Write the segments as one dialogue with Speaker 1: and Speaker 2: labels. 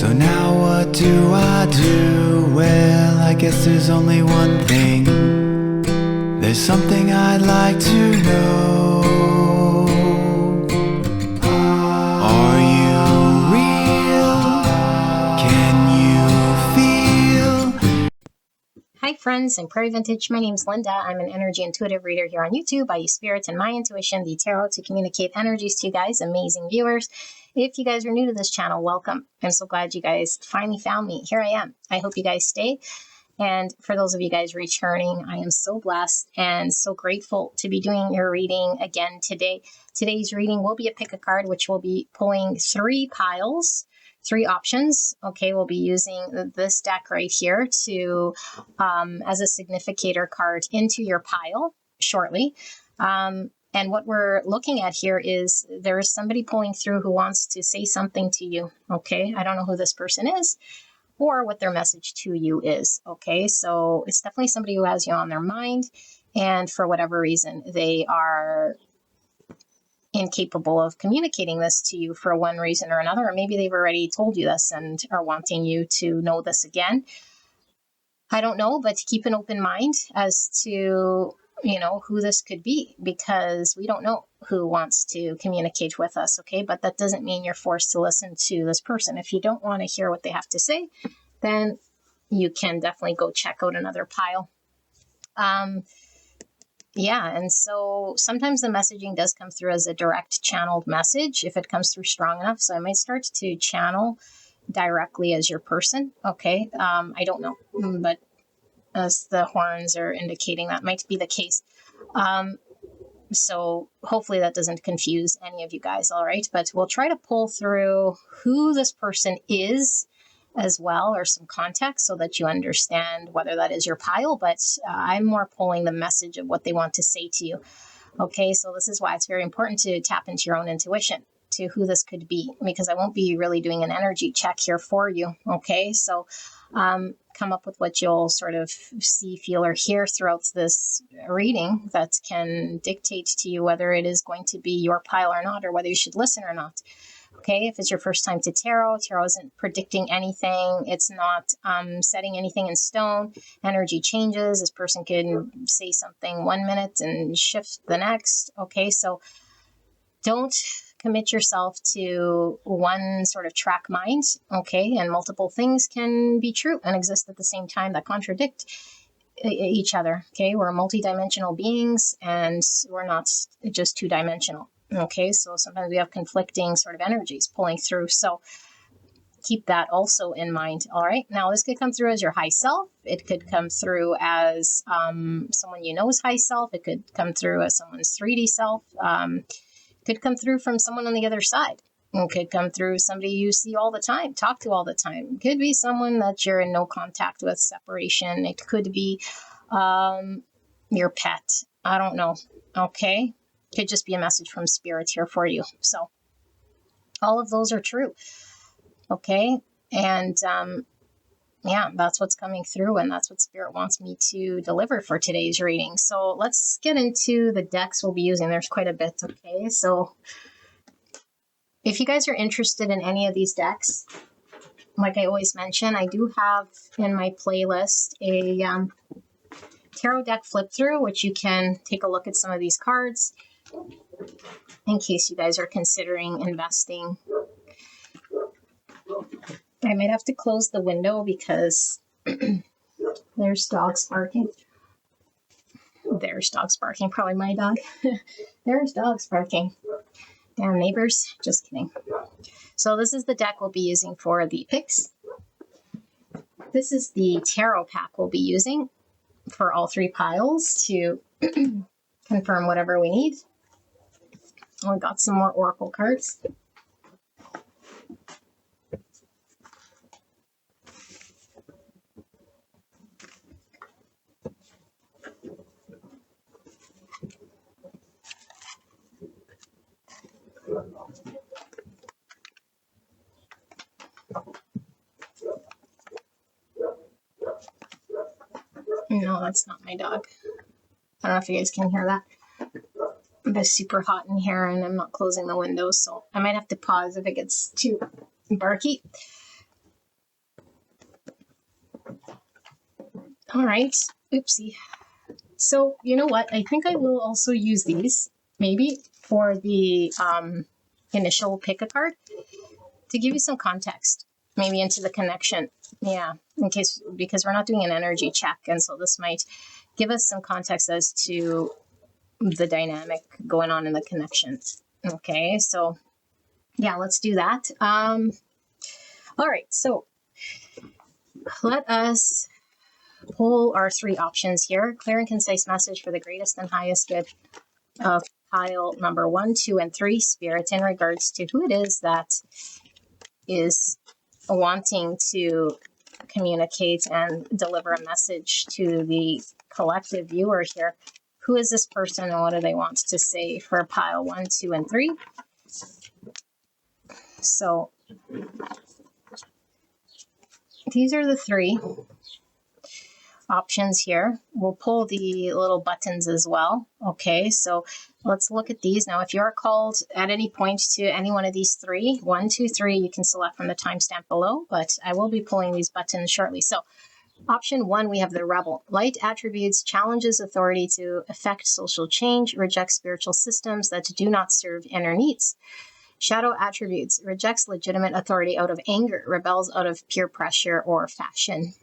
Speaker 1: So now what do I do? Well, I guess there's only one thing. There's something I'd like to know. Are you real? Can you feel?
Speaker 2: Hi friends and Prairie Vintage, my name's Linda. I'm an energy intuitive reader here on YouTube. I use spirit and my intuition, the tarot, to communicate energies to you guys, amazing viewers. If you guys are new to this channel, welcome. I'm so glad you guys finally found me. Here I am. I hope you guys stay. And for those of you guys returning, I am so blessed and so grateful to be doing your reading again today. Today's reading will be a pick a card, which will be pulling 3 piles. 3 options. Okay, we'll be using this deck right here to as a significator card into your pile shortly. And what we're looking at here is there is somebody pulling through who wants to say something to you. Okay, I don't know who this person is or what their message to you is. Okay, so it's definitely somebody who has you on their mind, and for whatever reason they are incapable of communicating this to you for one reason or another, or maybe they've already told you this and are wanting you to know this again. I don't know, but keep an open mind as to, who this could be, because we don't know who wants to communicate with us, okay? But that doesn't mean you're forced to listen to this person. If you don't want to hear what they have to say, then you can definitely go check out another pile. Yeah, and so sometimes the messaging does come through as a direct channeled message if it comes through strong enough. So I might start to channel directly as your person. Okay, I don't know, but as the horns are indicating, that might be the case. So hopefully that doesn't confuse any of you guys, all right? But we'll try to pull through who this person is as well, or some context, so that you understand whether that is your pile. But I'm more pulling the message of what they want to say to you. Okay, so this is why it's very important to tap into your own intuition to who this could be, because I won't be really doing an energy check here for you. Okay, so come up with what you'll sort of see, feel, or hear throughout this reading that can dictate to you whether it is going to be your pile or not, or whether you should listen or not. Okay, if it's your first time to tarot isn't predicting anything. It's not setting anything in stone. Energy changes. This person can say something 1 minute and shift the next. Okay, so don't commit yourself to one sort of track mind. Okay, and multiple things can be true and exist at the same time that contradict each other. Okay, we're multidimensional beings, and we're not just two-dimensional. Okay, so sometimes we have conflicting sort of energies pulling through. So keep that also in mind. All right, now this could come through as your high self. It could come through as someone you know's high self. It could come through as someone's 3D self. It could come through from someone on the other side. It could come through somebody you see all the time, talk to all the time. It could be someone that you're in no contact with, separation. It could be your pet. I don't know. Okay. Could just be a message from spirit here for you. So all of those are true. Okay. And yeah, that's what's coming through, and that's what spirit wants me to deliver for today's reading. So let's get into the decks we'll be using. There's quite a bit. Okay. So if you guys are interested in any of these decks, like I always mention, I do have in my playlist a tarot deck flip through, which you can take a look at some of these cards in case you guys are considering investing. I might have to close the window because there's dogs barking. There's dogs barking, probably my dog. There's dogs barking. Damn neighbors, just kidding. So this is the deck we'll be using for the picks. This is the tarot pack we'll be using for all 3 piles to confirm whatever we need. We got some more oracle cards. No, that's not my dog. I don't know if you guys can hear that. It's super hot in here and I'm not closing the windows, so I might have to pause if it gets too barky. All right. Oopsie. So you know what? I think I will also use these maybe for the initial pick a card to give you some context, maybe into the connection. Yeah, in case, because we're not doing an energy check. And so this might give us some context as to the dynamic going on in the connection. Okay, so yeah, let's do that. All right, so let us pull our three options here. Clear and concise message for the greatest and highest good of pile number 1, 2, and 3, Spirit, in regards to who it is that is wanting to communicate and deliver a message to the collective viewer here. Who is this person and what do they want to say for pile 1, 2, and 3? So these are the three options here. We'll pull the little buttons as well. Okay, so let's look at these. Now, if you're called at any point to any one of these three, 1, 2, 3, you can select from the timestamp below, but I will be pulling these buttons shortly. So option 1, we have the rebel. Light attributes challenges authority to effect social change, rejects spiritual systems that do not serve inner needs. Shadow attributes rejects legitimate authority out of anger, rebels out of peer pressure or fashion.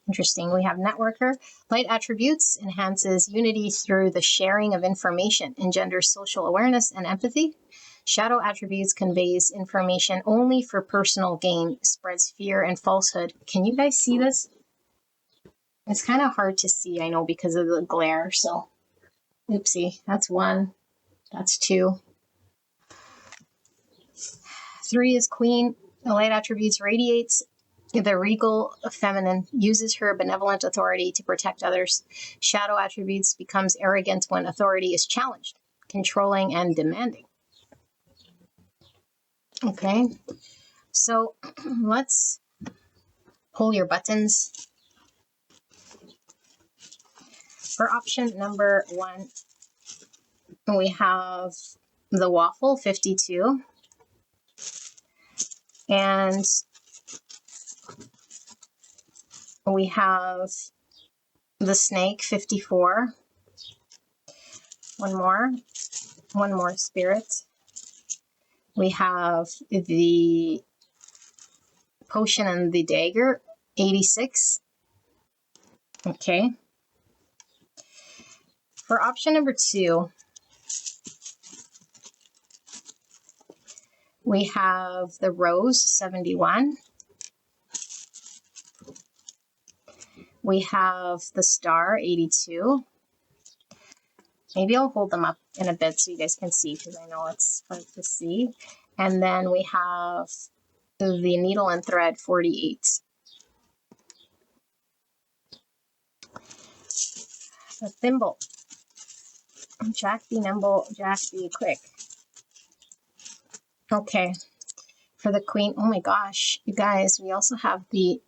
Speaker 2: Interesting. We have networker. Light attributes enhances unity through the sharing of information, engenders social awareness and empathy. Shadow attributes conveys information only for personal gain, spreads fear and falsehood. Can you guys see this? It's kind of hard to see, I know, because of the glare. So, oopsie. That's 1. That's 2. 3 is queen. The light attributes radiates the regal feminine, uses her benevolent authority to protect others. Shadow attributes becomes arrogant when authority is challenged, controlling and demanding. Okay, so let's pull your buttons. For option number 1, we have the waffle, 52. And we have the snake, 54. One more spirit. We have the potion and the dagger, 86. Okay. For option number 2, we have the rose, 71. We have the star, 82. Maybe I'll hold them up in a bit so you guys can see, because I know it's hard to see. And then we have the needle and thread, 48. The thimble. Jack be nimble, Jack be quick. Okay. For the queen, oh my gosh, you guys, we also have the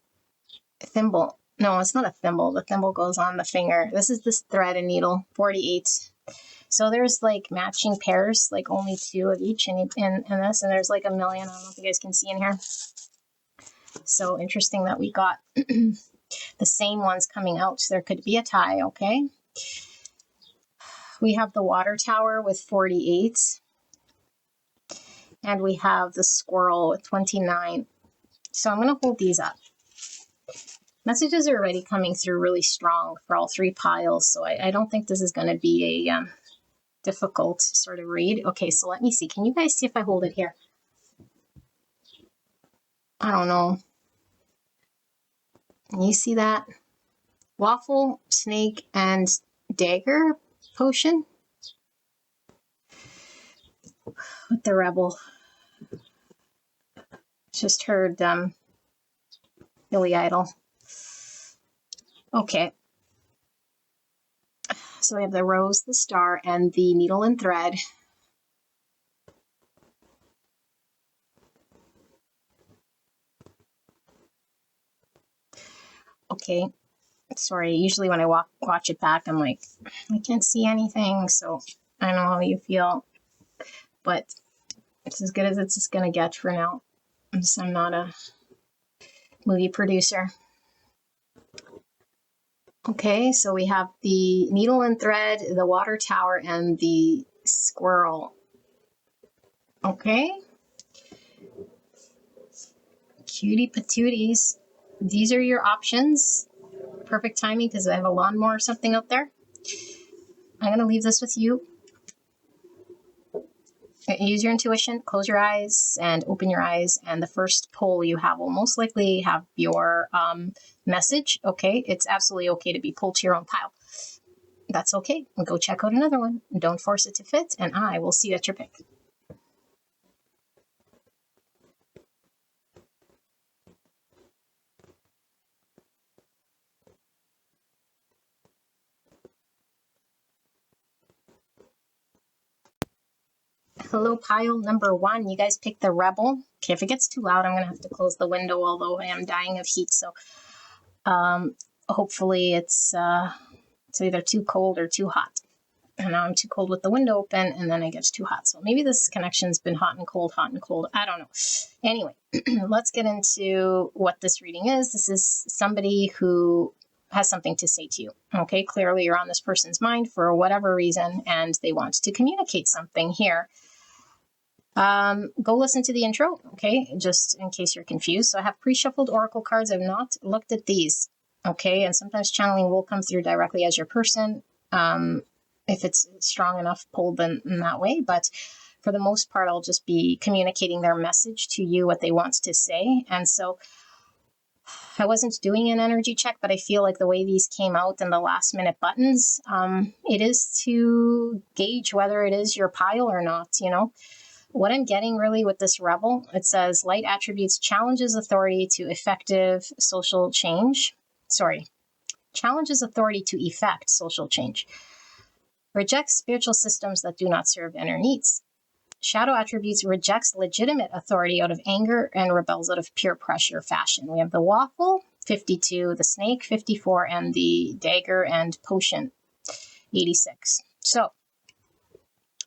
Speaker 2: thimble. No, it's not a thimble. The thimble goes on the finger. This is this thread and needle, 48. So there's like matching pairs, like only 2 of each in this, and there's like a million. I don't know if you guys can see in here. So interesting that we got the same ones coming out. So there could be a tie, okay? We have the water tower with 48. And we have the squirrel with 29. So I'm going to hold these up. Messages are already coming through really strong for all 3 piles. So I don't think this is going to be a difficult sort of read. Okay, so let me see. Can you guys see if I hold it here? I don't know. Can you see that? Waffle, snake, and dagger potion with the rebel. Just heard Billy Idol. Okay. So we have the rose, the star, and the needle and thread. Okay. Sorry, usually when I watch it back, I'm like, I can't see anything, so I know how you feel. But it's as good as it's going to get for now. I'm not a movie producer. Okay, so we have the needle and thread, the water tower, and the squirrel. Okay. Cutie patooties. These are your options. Perfect timing because I have a lawnmower or something out there. I'm going to leave this with you. Use your intuition, close your eyes and open your eyes. And the first poll you have will most likely have your message. Okay, it's absolutely okay to be pulled to your own pile. That's okay. Go check out another one. Don't force it to fit. And I will see you at your pick. Hello, pile number 1. You guys picked the rebel. Okay, if it gets too loud, I'm going to have to close the window, although I am dying of heat. So hopefully it's either too cold or too hot. And now I'm too cold with the window open, and then it gets too hot. So maybe this connection's been hot and cold, hot and cold. I don't know. Anyway, let's get into what this reading is. This is somebody who has something to say to you. Okay, clearly you're on this person's mind for whatever reason, and they want to communicate something here. Go listen to the intro, okay, just in case you're confused. So I have pre-shuffled oracle cards. I've not looked at these, okay, and sometimes channeling will come through directly as your person. If it's strong enough pulled in that way, but for the most part, I'll just be communicating their message to you, what they want to say. And so I wasn't doing an energy check, but I feel like the way these came out in the last minute buttons, it is to gauge whether it is your pile or not, you know. What I'm getting really with this rebel, it says light attributes challenges authority to effective social change. Challenges authority to effect social change. Rejects spiritual systems that do not serve inner needs. Shadow attributes rejects legitimate authority out of anger and rebels out of peer pressure fashion. We have the waffle, 52, the snake, 54, and the dagger and potion, 86. So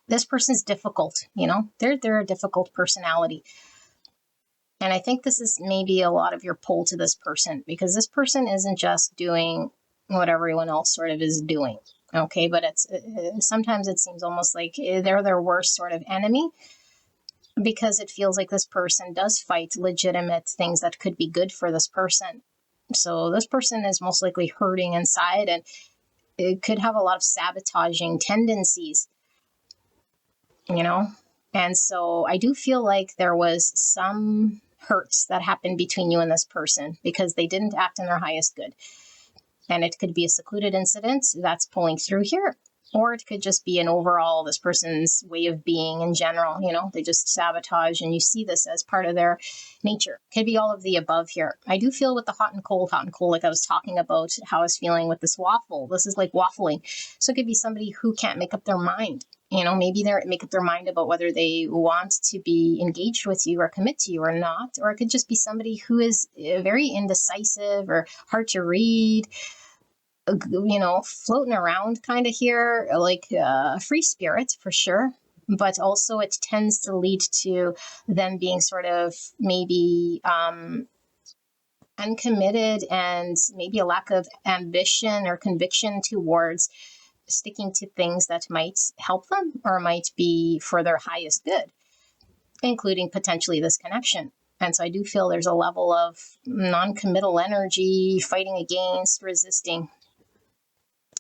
Speaker 2: this person's difficult, you know, they're a difficult personality. And I think this is maybe a lot of your pull to this person, because this person isn't just doing what everyone else sort of is doing. Okay, but it's sometimes it seems almost like they're their worst sort of enemy, because it feels like this person does fight legitimate things that could be good for this person. So this person is most likely hurting inside, and it could have a lot of sabotaging tendencies, you know? And so I do feel like there was some hurts that happened between you and this person because they didn't act in their highest good. And it could be a secluded incident that's pulling through here, or it could just be an overall, this person's way of being in general, you know, they just sabotage and you see this as part of their nature. Could be all of the above here. I do feel with the hot and cold, like I was talking about how I was feeling with this waffle. This is like waffling. So it could be somebody who can't make up their mind. You know, maybe they make up their mind about whether they want to be engaged with you or commit to you or not. Or it could just be somebody who is very indecisive or hard to read, you know, floating around kind of here, like free spirit for sure. But also it tends to lead to them being sort of maybe uncommitted and maybe a lack of ambition or conviction towards sticking to things that might help them or might be for their highest good, including potentially this connection. And so I do feel there's a level of non-committal energy, fighting against, resisting.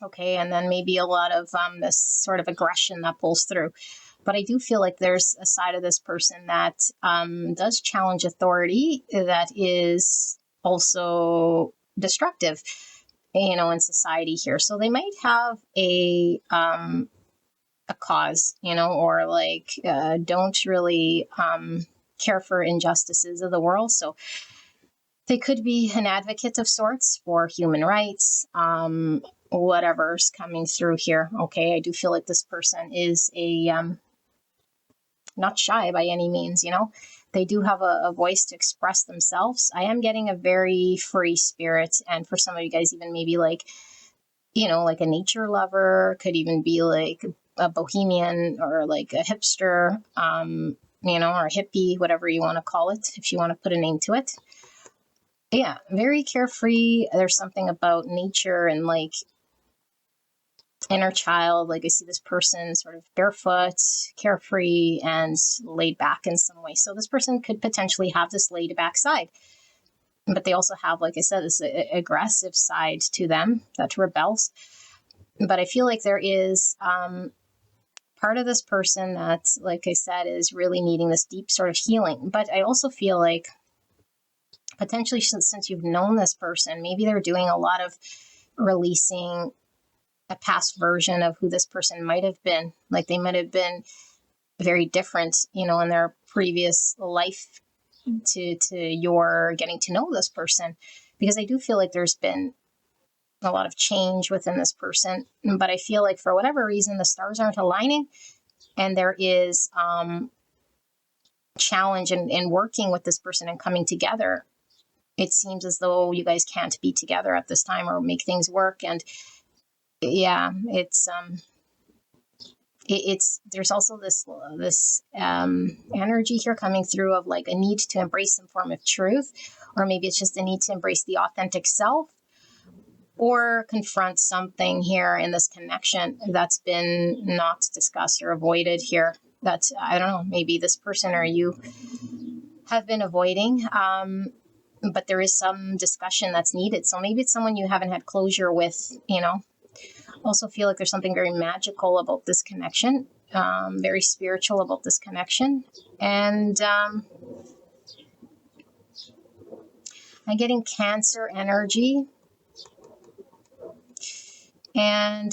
Speaker 2: Okay, and then maybe a lot of this sort of aggression that pulls through. But I do feel like there's a side of this person that does challenge authority that is also destructive, you know, in society here. So they might have a cause, you know, or like don't really care for injustices of the world. So they could be an advocate of sorts for human rights, whatever's coming through here. Okay, I do feel like this person is a not shy by any means, you know. They do have a voice to express themselves. I am getting a very free spirit, and for some of you guys, even maybe like, you know, like a nature lover, could even be like a bohemian or like a hipster, you know, or a hippie, whatever you want to call it, if you want to put a name to it. yeah, very carefree. There's something about nature and like inner child. Like I see this person sort of barefoot, carefree, and laid back in some way. So this person could potentially have this laid back side, but they also have, like I said, this aggressive side to them that rebels. But I feel like there is part of this person that, like I said, is really needing this deep sort of healing. But I also feel like potentially since you've known this person, maybe they're doing a lot of releasing a past version of who this person might have been. Like they might have been very different, in their previous life to your getting to know this person. Because I do feel like there's been a lot of change within this person, but I feel like for whatever reason the stars aren't aligning, and there is challenge in working with this person and coming together. It seems as though you guys can't be together at this time or make things work. And yeah, it's there's also this energy here coming through of like a need to embrace some form of truth, or maybe it's just a need to embrace the authentic self, or confront something here in this connection that's been not discussed or avoided here. That, I don't know, maybe this person or you have been avoiding, but there is some discussion that's needed. So maybe it's someone you haven't had closure with. Also feel like there's something very magical about this connection, very spiritual about this connection. And I'm getting Cancer energy. And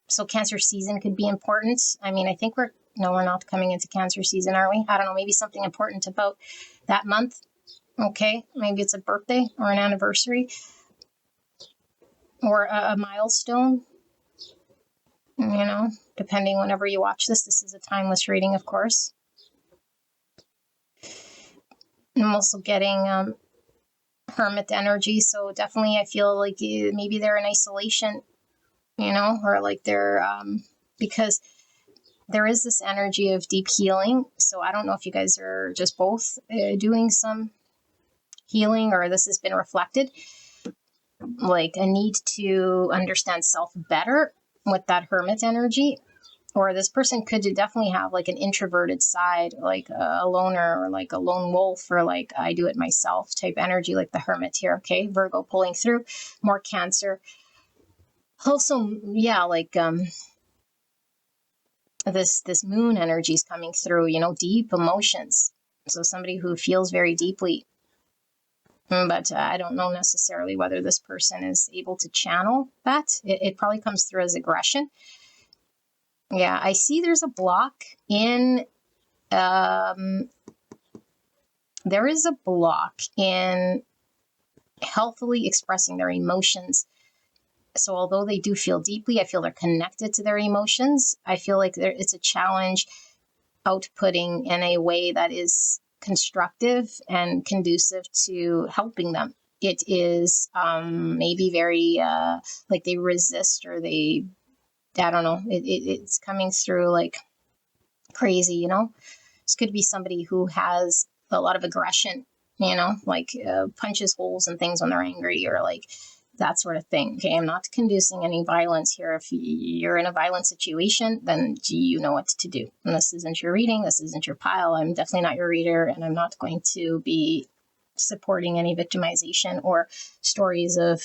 Speaker 2: so Cancer season could be important. I mean, I think we're not coming into Cancer season, are we? I don't know, maybe something important about that month. Okay, maybe it's a birthday or an anniversary or a milestone, depending whenever you watch this. This is a timeless reading, of course. I'm also getting Hermit energy. So definitely I feel like maybe they're in isolation, or like they're, because there is this energy of deep healing. So I don't know if you guys are just both doing some healing, or this has been reflected, like a need to understand self better with that Hermit energy. Or this person could definitely have like an introverted side, like a loner, or like a lone wolf, or like I do it myself type energy, like the Hermit here. Okay, Virgo pulling through, more Cancer. Also, yeah, like this Moon energy is coming through, deep emotions. So somebody who feels very deeply, but I don't know necessarily whether this person is able to channel that. It probably comes through as aggression. Yeah, I see there's a block in, there is a block in healthily expressing their emotions. So although they do feel deeply, I feel they're connected to their emotions. I feel like it's a challenge outputting in a way that is constructive and conducive to helping them. It is maybe very like they resist, or they, I don't know, it's coming through like crazy. This could be somebody who has a lot of aggression, like punches holes and things when they're angry, or like that sort of thing. Okay, I'm not conducing any violence here. If you're in a violent situation, then you know what to do. And this isn't your reading. This isn't your pile. I'm definitely not your reader, and I'm not going to be supporting any victimization or stories of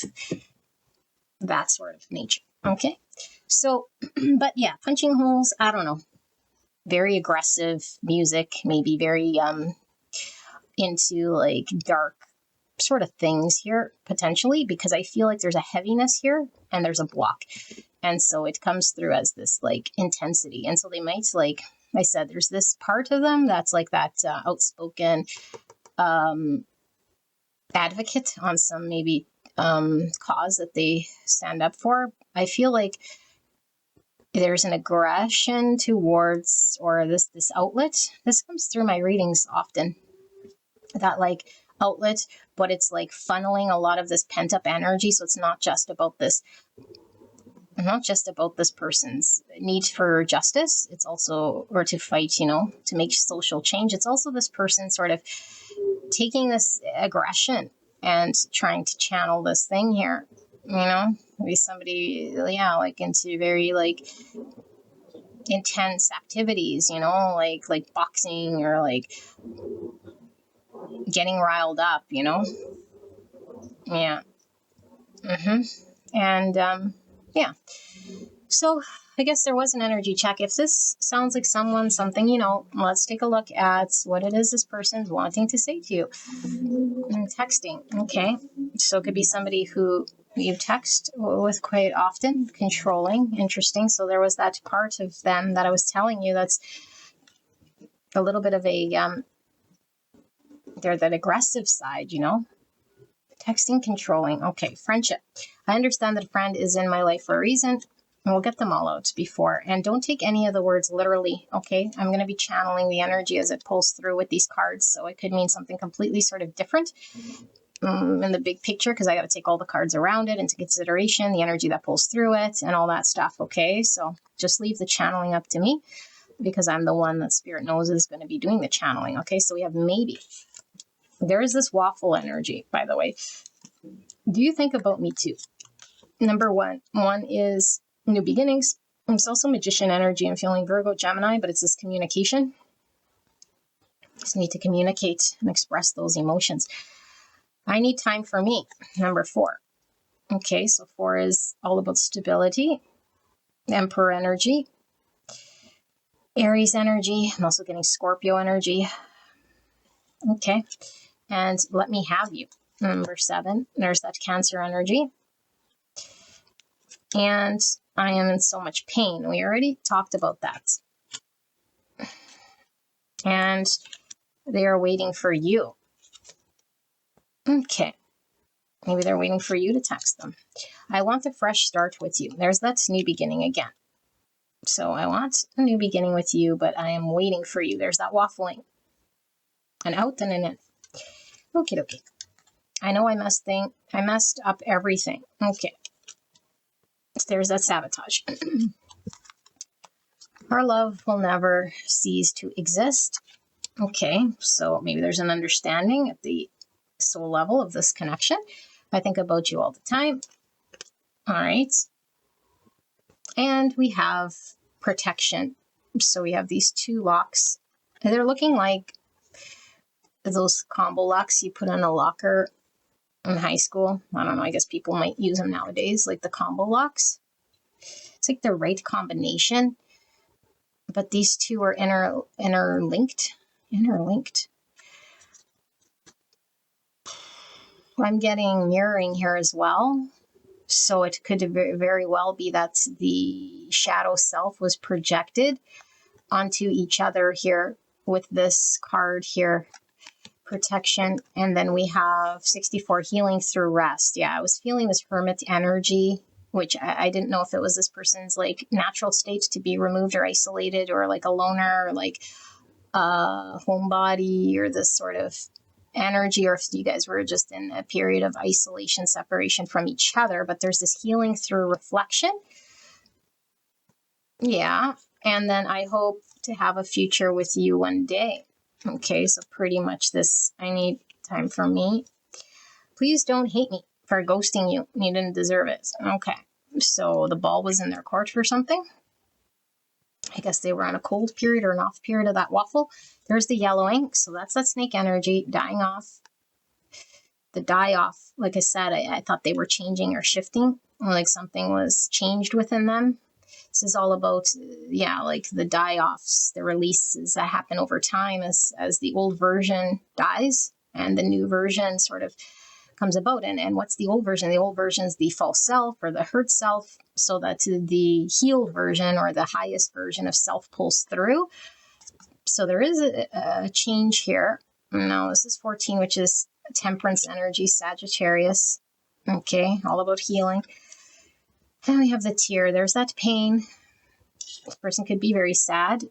Speaker 2: that sort of nature. Okay, so, but yeah, punching holes, I don't know. Very aggressive music, maybe very into like dark sort of things here, potentially, because I feel like there's a heaviness here and there's a block. And so it comes through as this like intensity. And so they might, like I said, there's this part of them that's like that outspoken advocate on some maybe cause that they stand up for. I feel like there's an aggression towards, or this outlet. This comes through my readings often, that like outlet, but it's like funneling a lot of this pent up energy. So it's not just about this person's need for justice. It's also, or to fight, to make social change. It's also this person sort of taking this aggression and trying to channel this thing here, maybe somebody, like into very like intense activities, like boxing or like getting riled up, yeah. And yeah. So I guess there was an energy check. If this sounds like something, let's take a look at what it is this person's wanting to say to you. Texting. Okay. So it could be somebody who you text with quite often, controlling. Interesting. So there was that part of them that I was telling you that's a little bit of a, they're that aggressive side, Texting, controlling. Okay. Friendship. I understand that a friend is in my life for a reason. And we'll get them all out before. And don't take any of the words literally, okay? I'm going to be channeling the energy as it pulls through with these cards. So it could mean something completely sort of different in the big picture, because I got to take all the cards around it into consideration, the energy that pulls through it and all that stuff, okay? So just leave the channeling up to me, because I'm the one that Spirit knows is going to be doing the channeling, okay? So we have maybe. There is this waffle energy, by the way. Do you think about me too? Number one is new beginnings. It's also magician energy. I'm feeling Virgo, Gemini, but it's this communication. Just need to communicate and express those emotions. I need time for me. Number 4. Okay, so 4 is all about stability. Emperor energy. Aries energy. I'm also getting Scorpio energy. Okay, and let me have you. Number 7, there's that Cancer energy. And I am in so much pain. We already talked about that. And they are waiting for you. Okay. Maybe they're waiting for you to text them. I want a fresh start with you. There's that new beginning again. So I want a new beginning with you, but I am waiting for you. There's that waffling. An out and an in. Okay. I know I messed up everything. Okay. There's that sabotage. Our love will never cease to exist. Okay, so maybe there's an understanding at the soul level of this connection. I think about you all the time. All right. And we have protection. So we have these 2 locks. They're looking like those combo locks you put on a locker in high school. I don't know, I guess people might use them nowadays, like the combo locks. It's like the right combination, but these 2 are interlinked. I'm getting mirroring here as well. So it could very well be that the shadow self was projected onto each other here with this card here, protection. And then we have 64, healing through rest. Yeah, I was feeling this hermit energy, which I didn't know if it was this person's like natural state to be removed or isolated, or like a loner, or like a homebody, or this sort of energy, or if you guys were just in a period of isolation, separation from each other. But there's this healing through reflection. Yeah. And then I hope to have a future with you one day. Okay, so pretty much this, I need time for me. Please don't hate me for ghosting you. You didn't deserve it. Okay, so the ball was in their court for something. I guess they were on a cold period or an off period of that waffle. There's the yellowing. So that's that snake energy dying off. The die off, like I said, I thought they were changing or shifting, like something was changed within them. This is all about, like the die-offs, the releases that happen over time as the old version dies and the new version sort of comes about. And what's the old version? The old version is the false self or the hurt self, so that the healed version or the highest version of self pulls through. So there is a change here. Now, this is 14, which is temperance energy, Sagittarius. Okay, all about healing. And we have the tear. There's that pain. This person could be very sad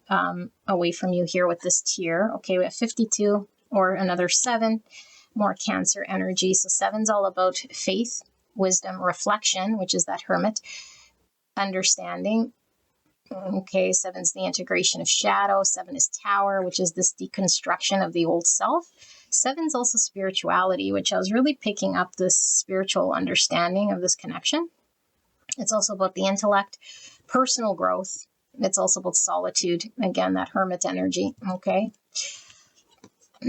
Speaker 2: away from you here with this tear. Okay, we have 52 or another 7, more Cancer energy. So 7's all about faith, wisdom, reflection, which is that hermit, understanding. Okay, 7's the integration of shadow. 7 is Tower, which is this deconstruction of the old self. Seven's also spirituality, which I was really picking up this spiritual understanding of this connection. It's also about the intellect, personal growth. It's also about solitude. Again, that hermit energy. Okay.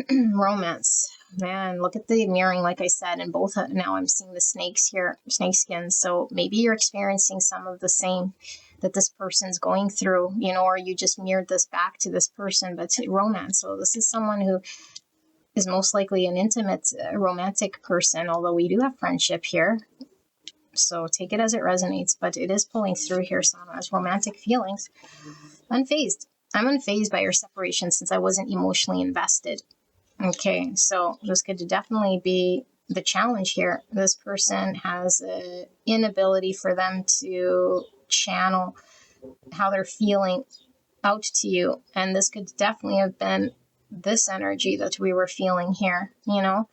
Speaker 2: Romance. Man, look at the mirroring, like I said, and both now I'm seeing the snakes here, snake skins. So maybe you're experiencing some of the same that this person's going through, you know, or you just mirrored this back to this person, but romance. So this is someone who is most likely an intimate, romantic person, although we do have friendship here. So take it as it resonates, but it is pulling through here, Sana, as romantic feelings. Unfazed. I'm unfazed by your separation since I wasn't emotionally invested. Okay, so this could definitely be the challenge here. This person has an inability for them to channel how they're feeling out to you. And this could definitely have been this energy that we were feeling here, you know?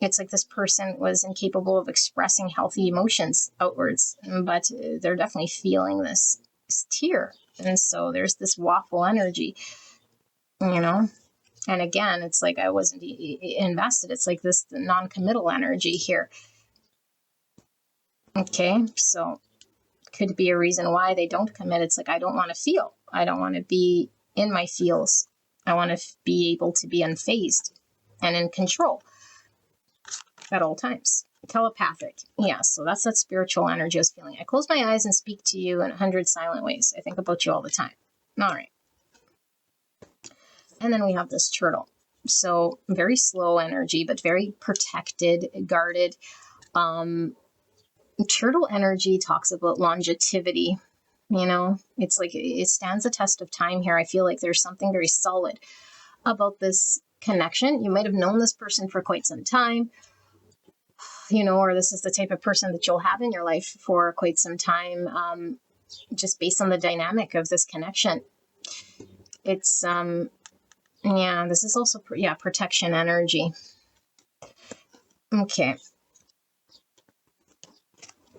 Speaker 2: It's like this person was incapable of expressing healthy emotions outwards, but they're definitely feeling this tear. And so there's this waffle energy, you know? And again, it's like I wasn't invested. It's like this non-committal energy here. Okay, so could be a reason why they don't commit. It's like, I don't want to feel. I don't want to be in my feels. I want to be able to be unfazed and in control at all times. Telepathic. Yeah, so that's that spiritual energy I was feeling. I close my eyes and speak to you in 100 silent ways. I think about you all the time. All right. And then we have this turtle. So very slow energy, but very protected, guarded. Turtle energy talks about longevity. You know, it's like it stands the test of time here. I feel like there's something very solid about this connection. You might have known this person for quite some time, you know, or this is the type of person that you'll have in your life for quite some time, just based on the dynamic of this connection. It's, yeah, this is also, protection energy. Okay.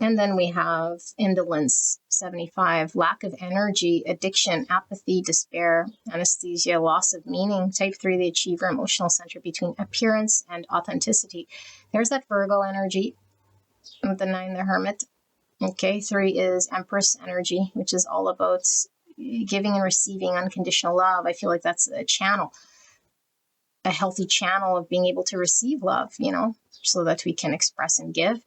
Speaker 2: And then we have indolence, 75, lack of energy, addiction, apathy, despair, anesthesia, loss of meaning. Type 3, the achiever, emotional center between appearance and authenticity. There's that Virgo energy with the 9, the hermit. Okay, 3 is Empress energy, which is all about giving and receiving unconditional love. I feel like that's a channel, a healthy channel of being able to receive love, you know, so that we can express and give.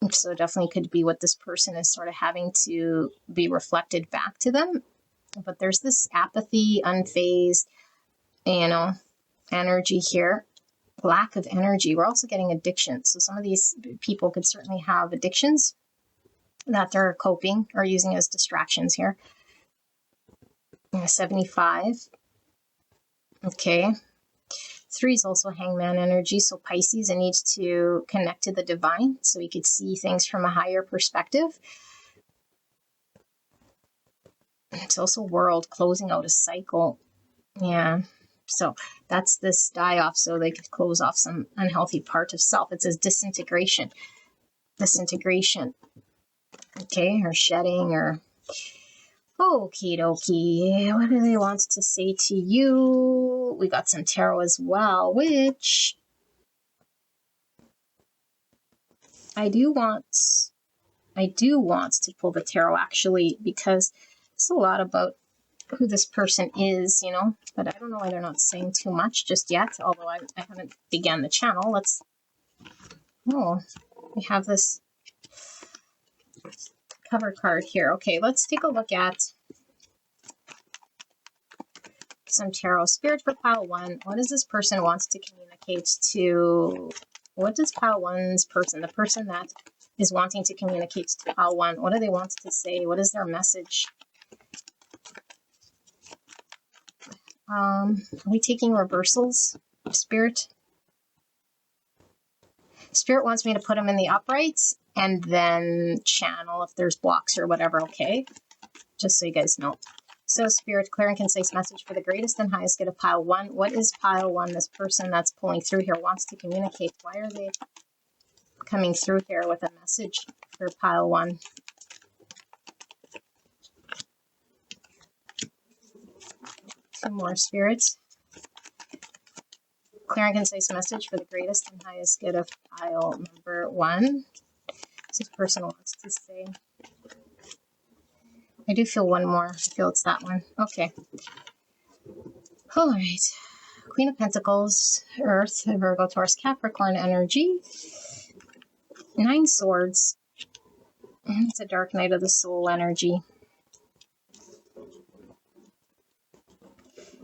Speaker 2: So definitely could be what this person is sort of having to be reflected back to them. But there's this apathy, unfazed, you know, energy here. Lack of energy. We're also getting addiction. So some of these people could certainly have addictions that they're coping or using as distractions here. 75. Okay. 3 is also hangman energy. So Pisces, it needs to connect to the divine so we could see things from a higher perspective. It's also world, closing out a cycle. Yeah. So that's this die off so they could close off some unhealthy part of self. It says disintegration. Disintegration. Okay. Or shedding or... Okie dokie. What do they want to say to you? We got some tarot as well, which I do want to pull the tarot actually, because it's a lot about who this person is, you know, but I don't know why they're not saying too much just yet, although I haven't began the channel. We have this cover card here. Okay, let's take a look at some tarot. Spirit for pile 1. What does this person wants to communicate to? What does pile 1's person, the person that is wanting to communicate to pile 1, what do they want to say? What is their message? Are we taking reversals, Spirit? Spirit wants me to put them in the uprights and then channel if there's blocks or whatever, okay? Just so you guys know. So Spirit, clear and concise message for the greatest and highest good of pile 1. What is pile 1? This person that's pulling through here wants to communicate. Why are they coming through here with a message for pile 1? Some more, spirits. Clear and concise message for the greatest and highest good of pile number 1. This person wants to say. I do feel one more. I feel it's that one. Okay. All right. Queen of Pentacles, Earth, Virgo, Taurus, Capricorn energy. 9 Swords. It's a dark night of the soul energy.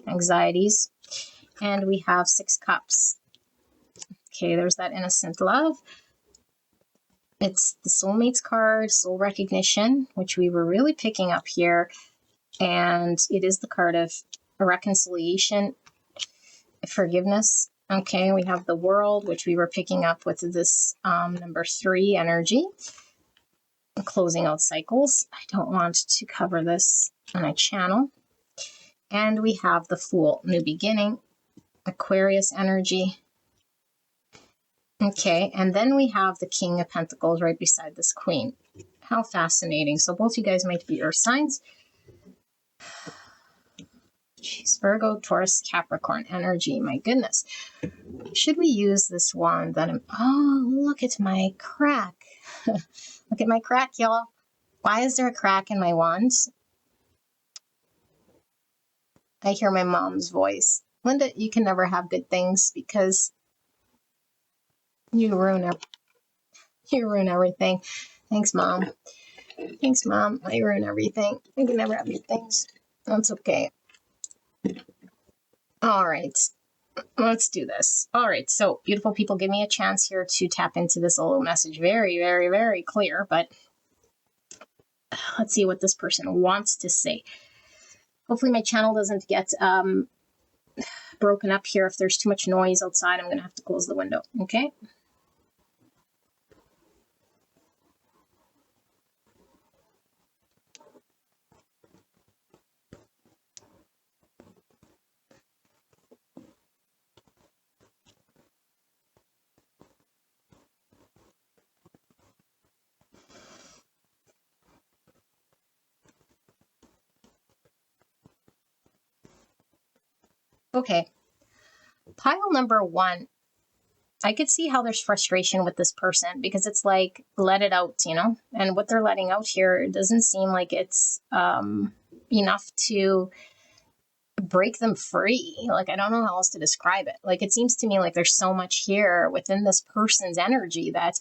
Speaker 2: Anxieties. And we have 6 Cups. Okay, there's that innocent love. It's the soulmates card, soul recognition, which we were really picking up here. And it is the card of reconciliation, forgiveness. Okay, we have the world, which we were picking up with this number 3 energy. Closing out cycles. I don't want to cover this on a channel. And we have the Fool, new beginning, Aquarius energy. Okay, and then we have the King of Pentacles right beside this Queen. How fascinating. So both you guys might be earth signs. Jeez, Virgo, Taurus, Capricorn energy. My goodness. Should we use this wand that oh, look at my crack. Look at my crack, y'all. Why is there a crack in my wand? I hear my mom's voice. Linda, you can never have good things because you ruin everything. Thanks, Mom. Thanks, Mom. I ruin everything. I can never have good things. That's okay. All right. Let's do this. All right. So, beautiful people, give me a chance here to tap into this little message. Very, very, very clear. But let's see what this person wants to say. Hopefully my channel doesn't get broken up here. If there's too much noise outside, I'm going to have to close the window. Okay? Okay. Pile number 1. I could see how there's frustration with this person because it's like, let it out, you know? And what they're letting out here, it doesn't seem like it's enough to break them free. Like, I don't know how else to describe it. Like, it seems to me like there's so much here within this person's energy that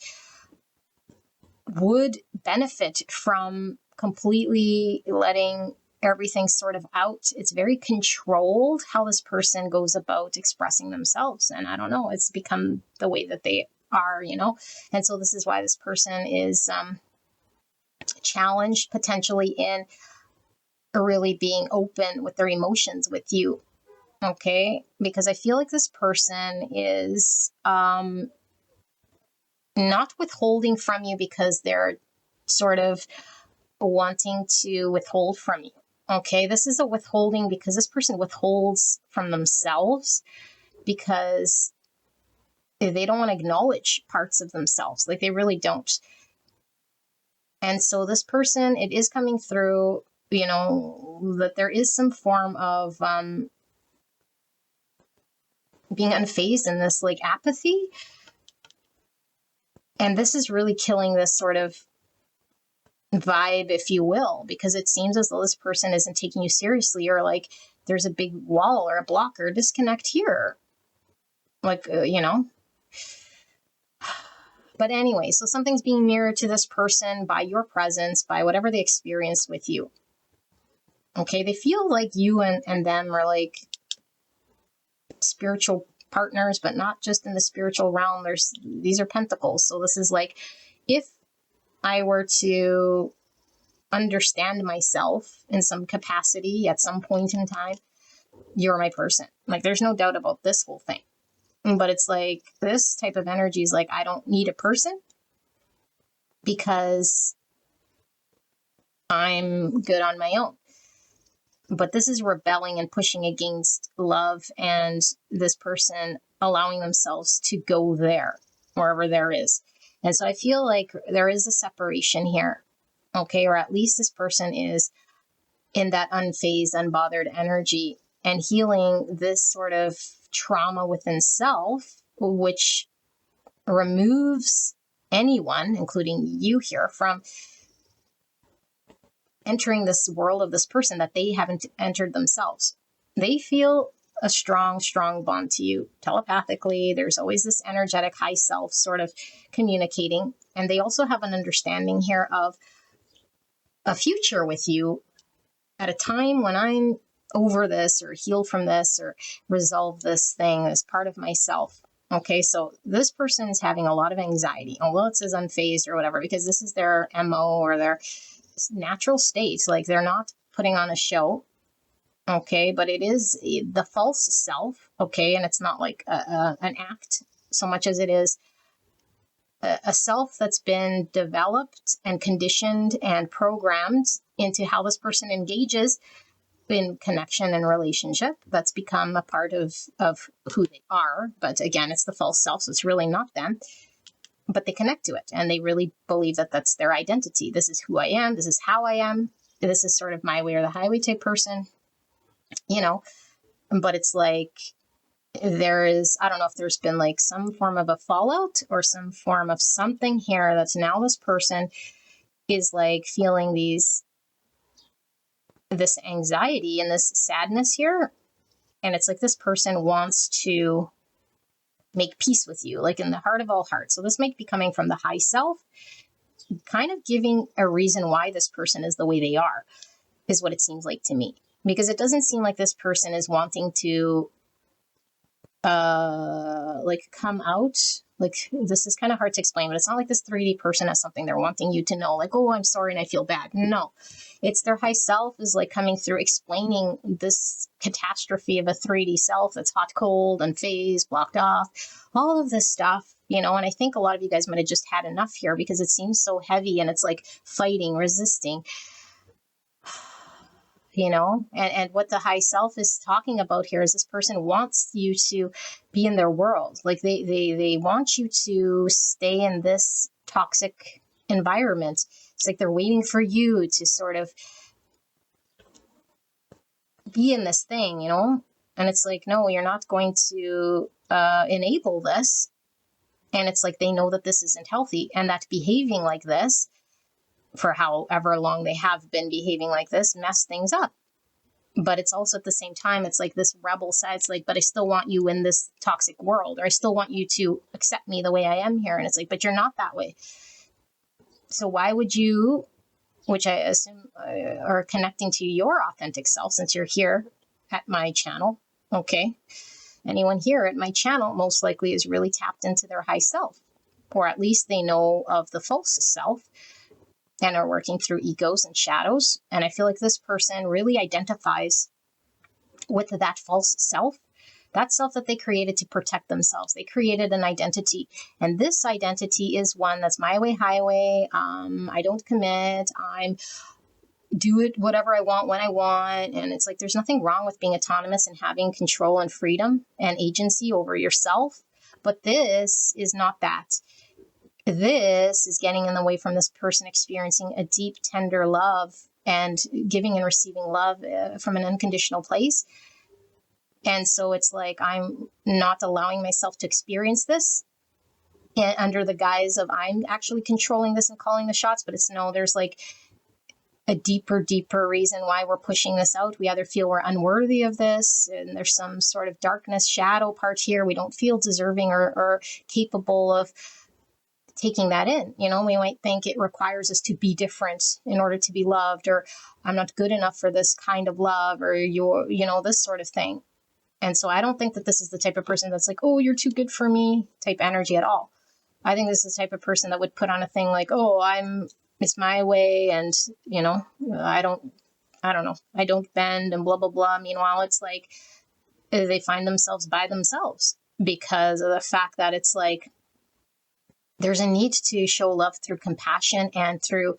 Speaker 2: would benefit from completely letting everything sort of out. It's very controlled how this person goes about expressing themselves. And I don't know, it's become the way that they are, you know? And so this is why this person is challenged potentially in really being open with their emotions with you. Okay? Because I feel like this person is not withholding from you because they're sort of wanting to withhold from you. Okay, this is a withholding because this person withholds from themselves because they don't want to acknowledge parts of themselves. Like, they really don't. And so this person, it is coming through, you know, that there is some form of being unfazed in this, like, apathy. And this is really killing this sort of vibe, if you will, because it seems as though this person isn't taking you seriously, or like there's a big wall or a block or a disconnect here. Like, you know. But anyway, so something's being mirrored to this person by your presence, by whatever they experienced with you. Okay, they feel like you and them are like spiritual partners, but not just in the spiritual realm. These are pentacles. So this is like, if I were to understand myself in some capacity at some point in time, you're my person. Like, there's no doubt about this whole thing. But it's like, this type of energy is like, I don't need a person because I'm good on my own. But this is rebelling and pushing against love and this person allowing themselves to go there, wherever there is. And so I feel like there is a separation here, okay? Or at least this person is in that unfazed, unbothered energy and healing this sort of trauma within self, which removes anyone, including you here, from entering this world of this person that they haven't entered themselves. They feel a strong, strong bond to you telepathically. There's always this energetic high self sort of communicating. And they also have an understanding here of a future with you at a time when I'm over this or healed from this or resolve this thing as part of myself. Okay, so this person is having a lot of anxiety. Although it says unfazed or whatever, because this is their MO or their natural state. Like, they're not putting on a show. Okay, but it is the false self. Okay, and it's not like an act so much as it is a self that's been developed and conditioned and programmed into how this person engages in connection and relationship. That's become a part of who they are. But again, it's the false self, so it's really not them. But they connect to it, and they really believe that that's their identity. This is who I am. This is how I am. This is sort of my way or the highway type person, you know. But it's like, there is, I don't know if there's been like some form of a fallout or some form of something here that's now this person is like feeling this anxiety and this sadness here. And it's like this person wants to make peace with you, like in the heart of all hearts. So this might be coming from the high self, kind of giving a reason why this person is the way they are, is what it seems like to me. Because it doesn't seem like this person is wanting to like come out. Like, this is kind of hard to explain, but it's not like this 3D person has something they're wanting you to know, like, oh, I'm sorry and I feel bad. No, it's their high self is like coming through, explaining this catastrophe of a 3D self that's hot, cold, unfazed, blocked off, all of this stuff, you know. And I think a lot of you guys might have just had enough here, because it seems so heavy and it's like fighting, resisting, you know. And what the high self is talking about here is this person wants you to be in their world. Like, they want you to stay in this toxic environment. It's like they're waiting for you to sort of be in this thing, you know. And it's like, no, you're not going to enable this. And it's like they know that this isn't healthy, and that behaving like this for however long they have been behaving like this mess things up. But it's also at the same time, it's like this rebel side. It's like, but I still want you in this toxic world, or I still want you to accept me the way I am here. And it's like, but you're not that way. So why would you, which I assume are connecting to your authentic self, since you're here at my channel. Okay. Anyone here at my channel most likely is really tapped into their high self, or at least they know of the false self, and are working through egos and shadows. And I feel like this person really identifies with that false self, that self that they created to protect themselves. They created an identity. And this identity is one that's my way, highway. I don't commit. I'm do it whatever I want when I want. And it's like, there's nothing wrong with being autonomous and having control and freedom and agency over yourself. But this is not that. This is getting in the way from this person experiencing a deep, tender love and giving and receiving love from an unconditional place. And so it's like, I'm not allowing myself to experience this under the guise of I'm actually controlling this and calling the shots. But it's no, there's like a deeper reason why we're pushing this out. We either feel we're unworthy of this, and there's some sort of darkness, shadow part here. We don't feel deserving or capable of taking that in. You know, we might think it requires us to be different in order to be loved, or I'm not good enough for this kind of love, or you're, you know, this sort of thing. And so I don't think that this is the type of person that's like, oh, you're too good for me type energy at all. I think this is the type of person that would put on a thing like, oh, it's my way, and, you know, I don't know, I don't bend, and blah, blah, blah. Meanwhile, it's like they find themselves by themselves because of the fact that it's like, there's a need to show love through compassion and through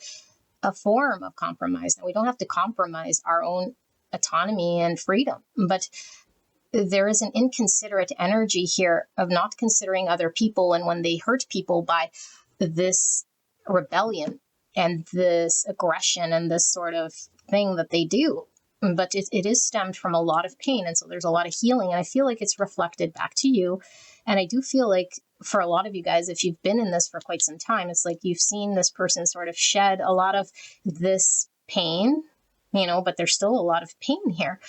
Speaker 2: a form of compromise. And we don't have to compromise our own autonomy and freedom, but there is an inconsiderate energy here of not considering other people. And when they hurt people by this rebellion and this aggression and this sort of thing that they do, but it is stemmed from a lot of pain. And so there's a lot of healing. And I feel like it's reflected back to you. And I do feel like for a lot of you guys, if you've been in this for quite some time, it's like you've seen this person sort of shed a lot of this pain, but there's still a lot of pain here.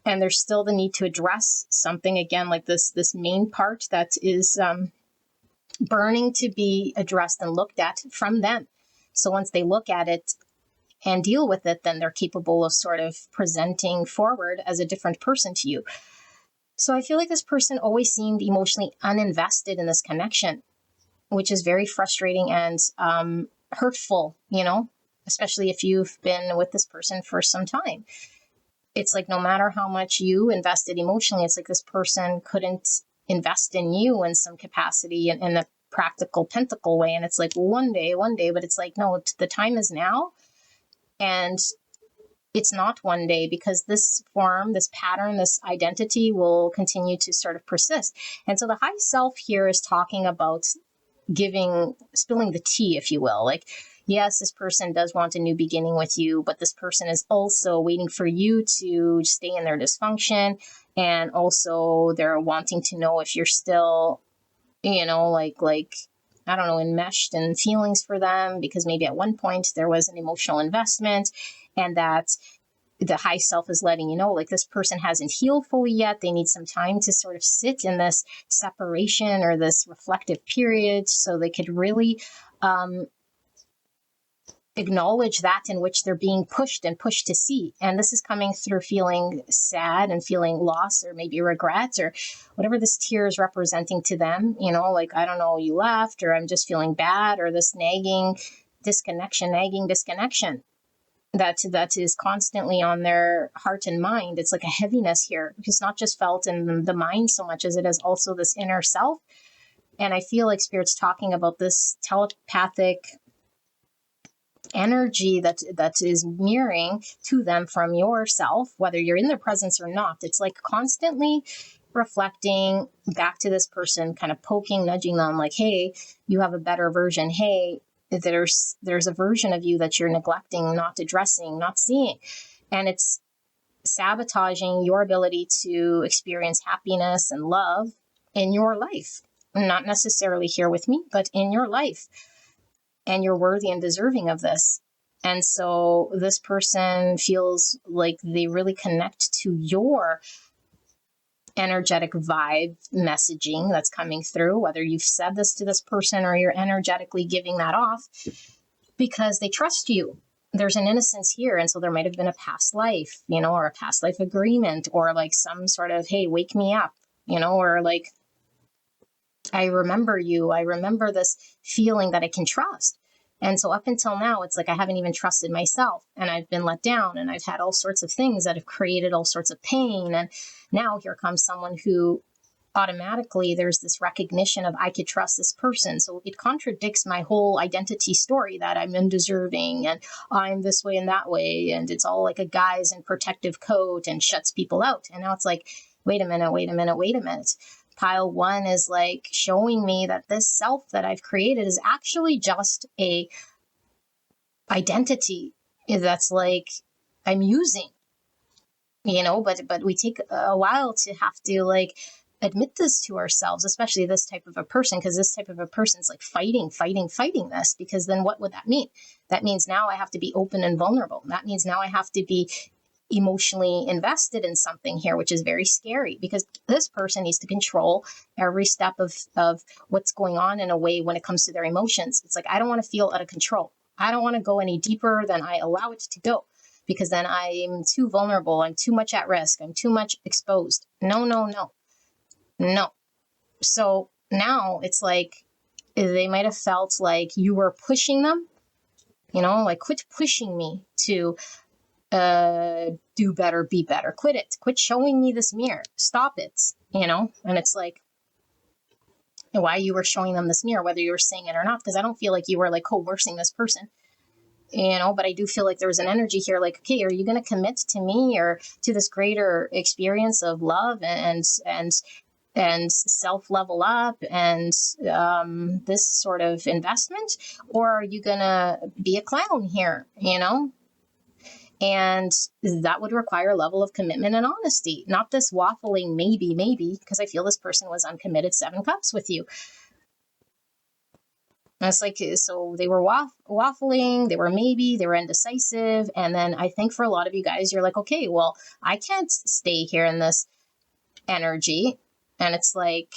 Speaker 2: And there's still the need to address something again, like this main part that is burning to be addressed and looked at from them. So once they look at it and deal with it, then they're capable of sort of presenting forward as a different person to you. So I feel like this person always seemed emotionally uninvested in this connection, which is very frustrating and hurtful, especially if you've been with this person for some time. It's like no matter how much you invested emotionally, it's like this person couldn't invest in you in some capacity in a practical, pentacle way. And it's like one day, but it's like, no, the time is now. And it's not one day, because this form, this pattern, this identity will continue to sort of persist. And so the high self here is talking about spilling the tea, if you will. Like, yes, this person does want a new beginning with you, but this person is also waiting for you to stay in their dysfunction. And also they're wanting to know if you're still, like, I don't know, enmeshed in feelings for them, because maybe at one point there was an emotional investment, and that the high self is letting you know, like, this person hasn't healed fully yet. They need some time to sort of sit in this separation or this reflective period so they could really acknowledge that in which they're being pushed to see. And this is coming through feeling sad and feeling loss, or maybe regret, or whatever this tear is representing to them, like, I don't know, you left, or I'm just feeling bad, or this nagging disconnection that is constantly on their heart and mind. It's like a heaviness here. It's not just felt in the mind so much as it is also this inner self. And I feel like Spirit's talking about this telepathic energy that is mirroring to them from yourself, whether you're in their presence or not. It's like constantly reflecting back to this person, kind of poking, nudging them, like, hey, you have a better version. Hey, there's a version of you that you're neglecting, not addressing, not seeing. And it's sabotaging your ability to experience happiness and love in your life. Not necessarily here with me, but in your life. And you're worthy and deserving of this. And so this person feels like they really connect to your energetic vibe messaging that's coming through, whether you've said this to this person or you're energetically giving that off, because they trust you. There's an innocence here. And so there might have been a past life, or a past life agreement, or like some sort of, hey, wake me up, or like, I remember you. I remember this feeling that I can trust. And so up until now, it's like I haven't even trusted myself, and I've been let down, and I've had all sorts of things that have created all sorts of pain. And now here comes someone who automatically there's this recognition of, I could trust this person. So it contradicts my whole identity story that I'm undeserving and I'm this way and that way. And it's all like a guise and protective coat and shuts people out. And now it's like, wait a minute. Pile one is like showing me that this self that I've created is actually just a identity that's like I'm using, but we take a while to have to like admit this to ourselves, especially this type of a person, because this type of a person is like fighting this, because then what would that mean? That means now I have to be open and vulnerable. That means now I have to be emotionally invested in something here, which is very scary, because this person needs to control every step of what's going on in a way when it comes to their emotions. It's like, I don't want to feel out of control. I don't want to go any deeper than I allow it to go, because then I'm too vulnerable. I'm too much at risk. I'm too much exposed. No. So now it's like they might have felt like you were pushing them, like, quit pushing me to do better, be better, quit showing me this mirror, stop it, and it's like, why you were showing them this mirror, whether you were saying it or not, because I don't feel like you were like coercing this person, but I do feel like there was an energy here, like, okay, are you going to commit to me or to this greater experience of love and self level up and this sort of investment, or are you going to be a clown here, And that would require a level of commitment and honesty, not this waffling maybe, because I feel this person was uncommitted 7 cups with you. And it's like, so they were waffling, they were indecisive. And then I think for a lot of you guys, you're like, okay, well, I can't stay here in this energy. And it's like,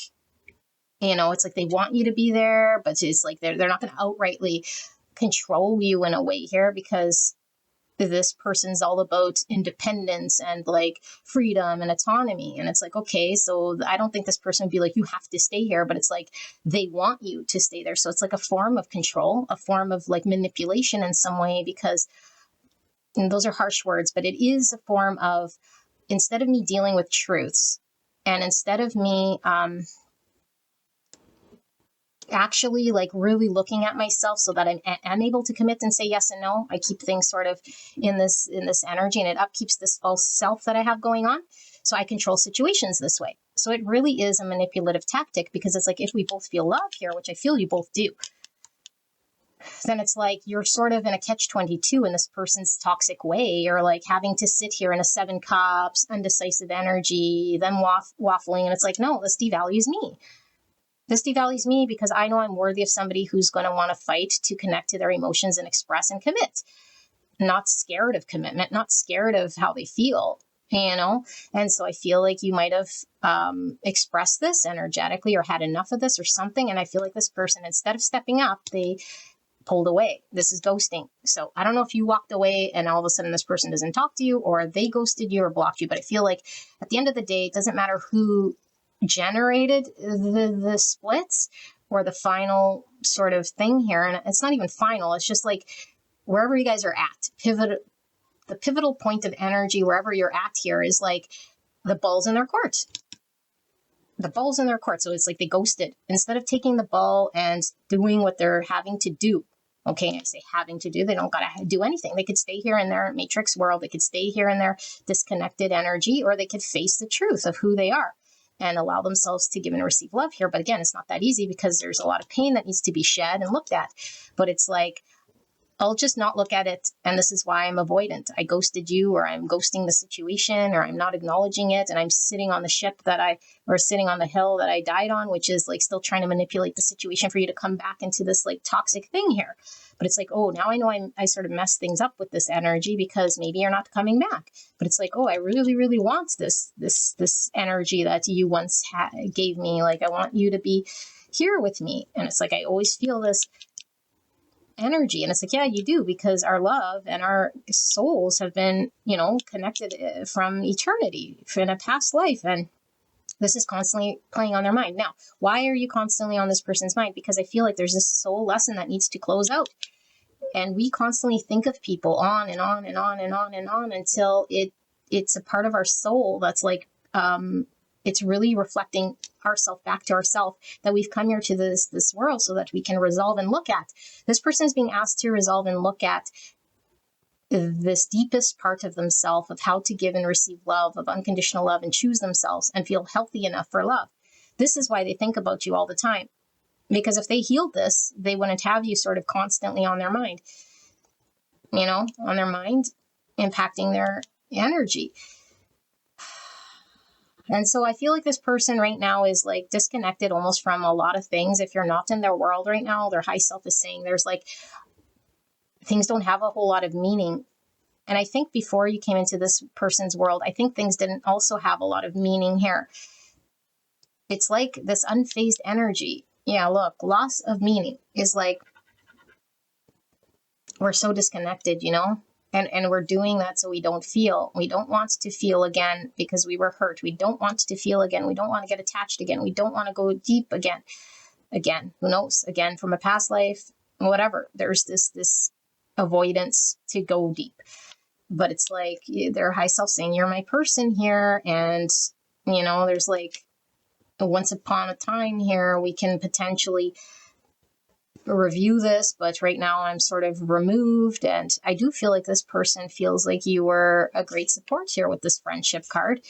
Speaker 2: it's like they want you to be there, but it's like they're not going to outrightly control you in a way here, because this person's all about independence and like freedom and autonomy. And it's like, okay, so I don't think this person would be like, you have to stay here, but it's like they want you to stay there. So it's like a form of control, a form of like manipulation in some way, because, and those are harsh words, but it is a form of, instead of me dealing with truths, and instead of me actually like really looking at myself so that I'm able to commit and say yes and no, I keep things sort of in this energy, and it upkeeps this false self that I have going on. So I control situations this way. So it really is a manipulative tactic, because it's like, if we both feel love here, which I feel you both do, then it's like you're sort of in a catch-22 in this person's toxic way. You're like having to sit here in a 7 cups, undecisive energy, them waffling. And it's like, no, this devalues me. This devalues me because I know I'm worthy of somebody who's going to want to fight to connect to their emotions and express and commit. Not scared of commitment, not scared of how they feel, And so I feel like you might have expressed this energetically or had enough of this or something. And I feel like this person, instead of stepping up, they pulled away. This is ghosting. So I don't know if you walked away and all of a sudden this person doesn't talk to you, or they ghosted you or blocked you. But I feel like at the end of the day, it doesn't matter who generated the splits or the final sort of thing here. And it's not even final. It's just like wherever you guys are at, the pivotal point of energy, wherever you're at here, is like the ball's in their court. The ball's in their court. So it's like they ghosted. Instead of taking the ball and doing what they're having to do. Okay, I say having to do, they don't got to do anything. They could stay here in their matrix world. They could stay here in their disconnected energy, or they could face the truth of who they are and allow themselves to give and receive love here. But again, it's not that easy, because there's a lot of pain that needs to be shed and looked at. But it's like, I'll just not look at it. And this is why I'm avoidant. I ghosted you, or I'm ghosting the situation, or I'm not acknowledging it. And I'm sitting on the ship or sitting on the hill that I died on, which is like still trying to manipulate the situation for you to come back into this like toxic thing here. But it's like, oh, now I know I sort of messed things up with this energy, because maybe you're not coming back. But it's like, oh, I really, really want this energy that you once gave me. Like, I want you to be here with me. And it's like, I always feel this energy. And it's like, yeah, you do, because our love and our souls have been, connected from eternity, in a past life. And this is constantly playing on their mind. Now, why are you constantly on this person's mind? Because I feel like there's this soul lesson that needs to close out. And we constantly think of people on and on and on and on and on until it's a part of our soul that's like, it's really reflecting ourself back to ourself, that we've come here to this world so that we can resolve and look at. This person is being asked to resolve and look at this deepest part of themselves, of how to give and receive love, of unconditional love, and choose themselves and feel healthy enough for love. This is why they think about you all the time. Because if they healed this, they wouldn't have you sort of constantly on their mind, on their mind, impacting their energy. And so I feel like this person right now is like disconnected almost from a lot of things. If you're not in their world right now, their high self is saying there's like, things don't have a whole lot of meaning. And I think before you came into this person's world, I think things didn't also have a lot of meaning here. It's like this unfazed energy. Yeah, look, loss of meaning is like, we're so disconnected, And we're doing that so we don't feel. We don't want to feel again because we were hurt. We don't want to feel again. We don't want to get attached again. We don't want to go deep again. Again, who knows? Again, from a past life, whatever. There's this avoidance to go deep. But it's like their high self saying, you're my person here. And, there's like once upon a time here, we can potentially review this, but right now I'm sort of removed. And I do feel like this person feels like you were a great support here with this friendship card.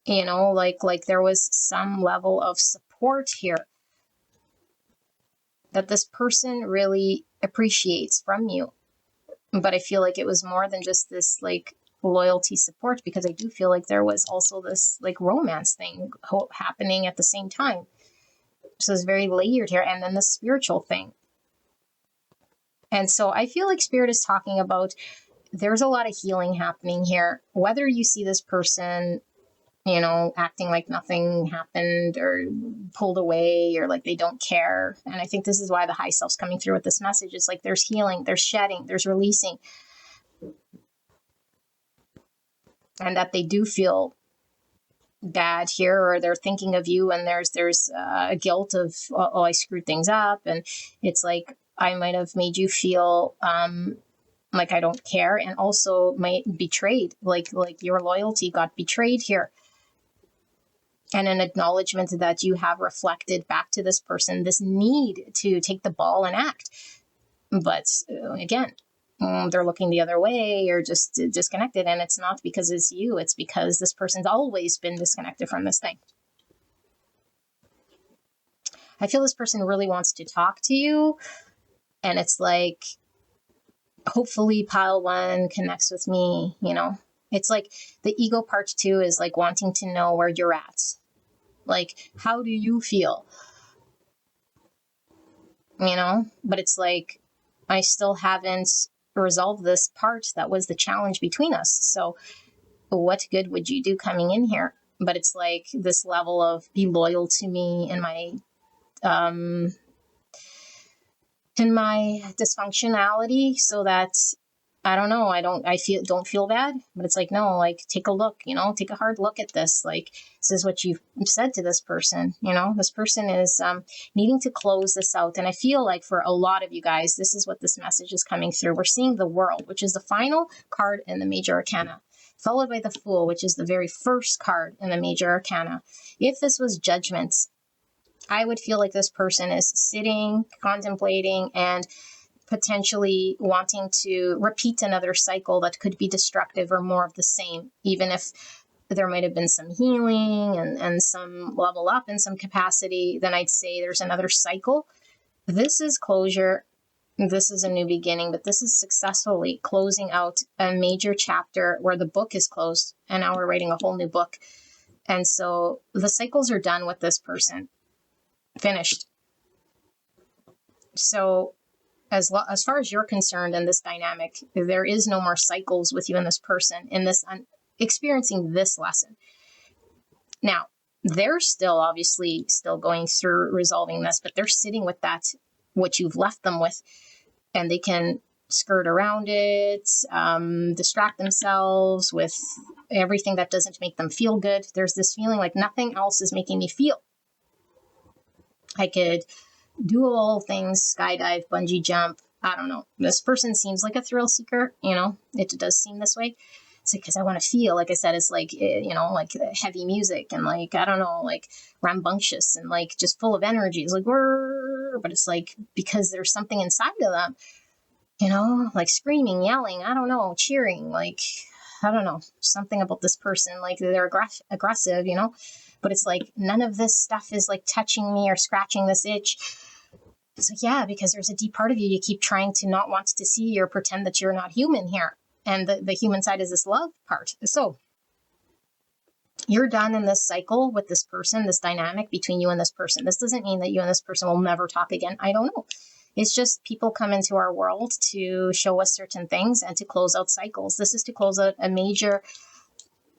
Speaker 2: Like there was some level of support here that this person really appreciates from you. But I feel like it was more than just this like loyalty support, because I do feel like there was also this like romance thing happening at the same time. So it's very layered here. And then the spiritual thing. And so I feel like Spirit is talking about there's a lot of healing happening here. Whether you see this person, you know, acting like nothing happened or pulled away or like they don't care. And I think this is why the high self's coming through with this message. It's like there's healing, there's shedding, there's releasing. And that they do feel bad here, or they're thinking of you, and there's a guilt of, oh, I screwed things up. And it's like, I might have made you feel like I don't care, and also might betrayed, like your loyalty got betrayed here. And an acknowledgement that you have reflected back to this person this need to take the ball and act. But again, they're looking the other way or just disconnected. And it's not because it's you. It's because this person's always been disconnected from this thing. I feel this person really wants to talk to you. And it's like, hopefully pile one connects with me, you know? It's like the ego part too is like wanting to know where you're at. Like, how do you feel? You know? But it's like, I still haven't resolved this part that was the challenge between us. So what good would you do coming in here? But it's like this level of be loyal to me in my dysfunctionality, so that I don't know, don't feel bad. But it's like, no, like take a look, you know, take a hard look at this. Like, this is what you've said to this person, you know, this person is needing to close this out. And I feel like for a lot of you guys, this is what this message is coming through. We're seeing the World, which is the final card in the major arcana, followed by the Fool, which is the very first card in the major arcana. If this was Judgment, I would feel like this person is sitting, contemplating, and potentially wanting to repeat another cycle that could be destructive or more of the same, even if there might have been some healing and some level up in some capacity. Then I'd say there's another cycle. This is closure. This is a new beginning, but this is successfully closing out a major chapter where the book is closed, and now we're writing a whole new book. And so the cycles are done with this person. Finished. So as far as you're concerned in this dynamic, there is no more cycles with you and this person in this experiencing this lesson. Now, they're still obviously still going through resolving this, but they're sitting with that, what you've left them with, and they can skirt around it, distract themselves with everything that doesn't make them feel good. There's this feeling like nothing else is making me feel. I could do all things, skydive, bungee jump. I don't know. This person seems like a thrill seeker, you know, it does seem this way. It's because I want to feel, like I said, it's like, you know, like heavy music and like, I don't know, like rambunctious and like just full of energy. It's like, but it's like, because there's something inside of them, you know, like screaming, yelling, I don't know, cheering, like, I don't know, something about this person, like they're aggressive, you know, but it's like, none of this stuff is like touching me or scratching this itch. It's like, yeah, because there's a deep part of you keep trying to not want to see or pretend that you're not human here. And the human side is this love part. So you're done in this cycle with this person, this dynamic between you and this person. This doesn't mean that you and this person will never talk again. I don't know. It's just people come into our world to show us certain things and to close out cycles. This is to close out a major,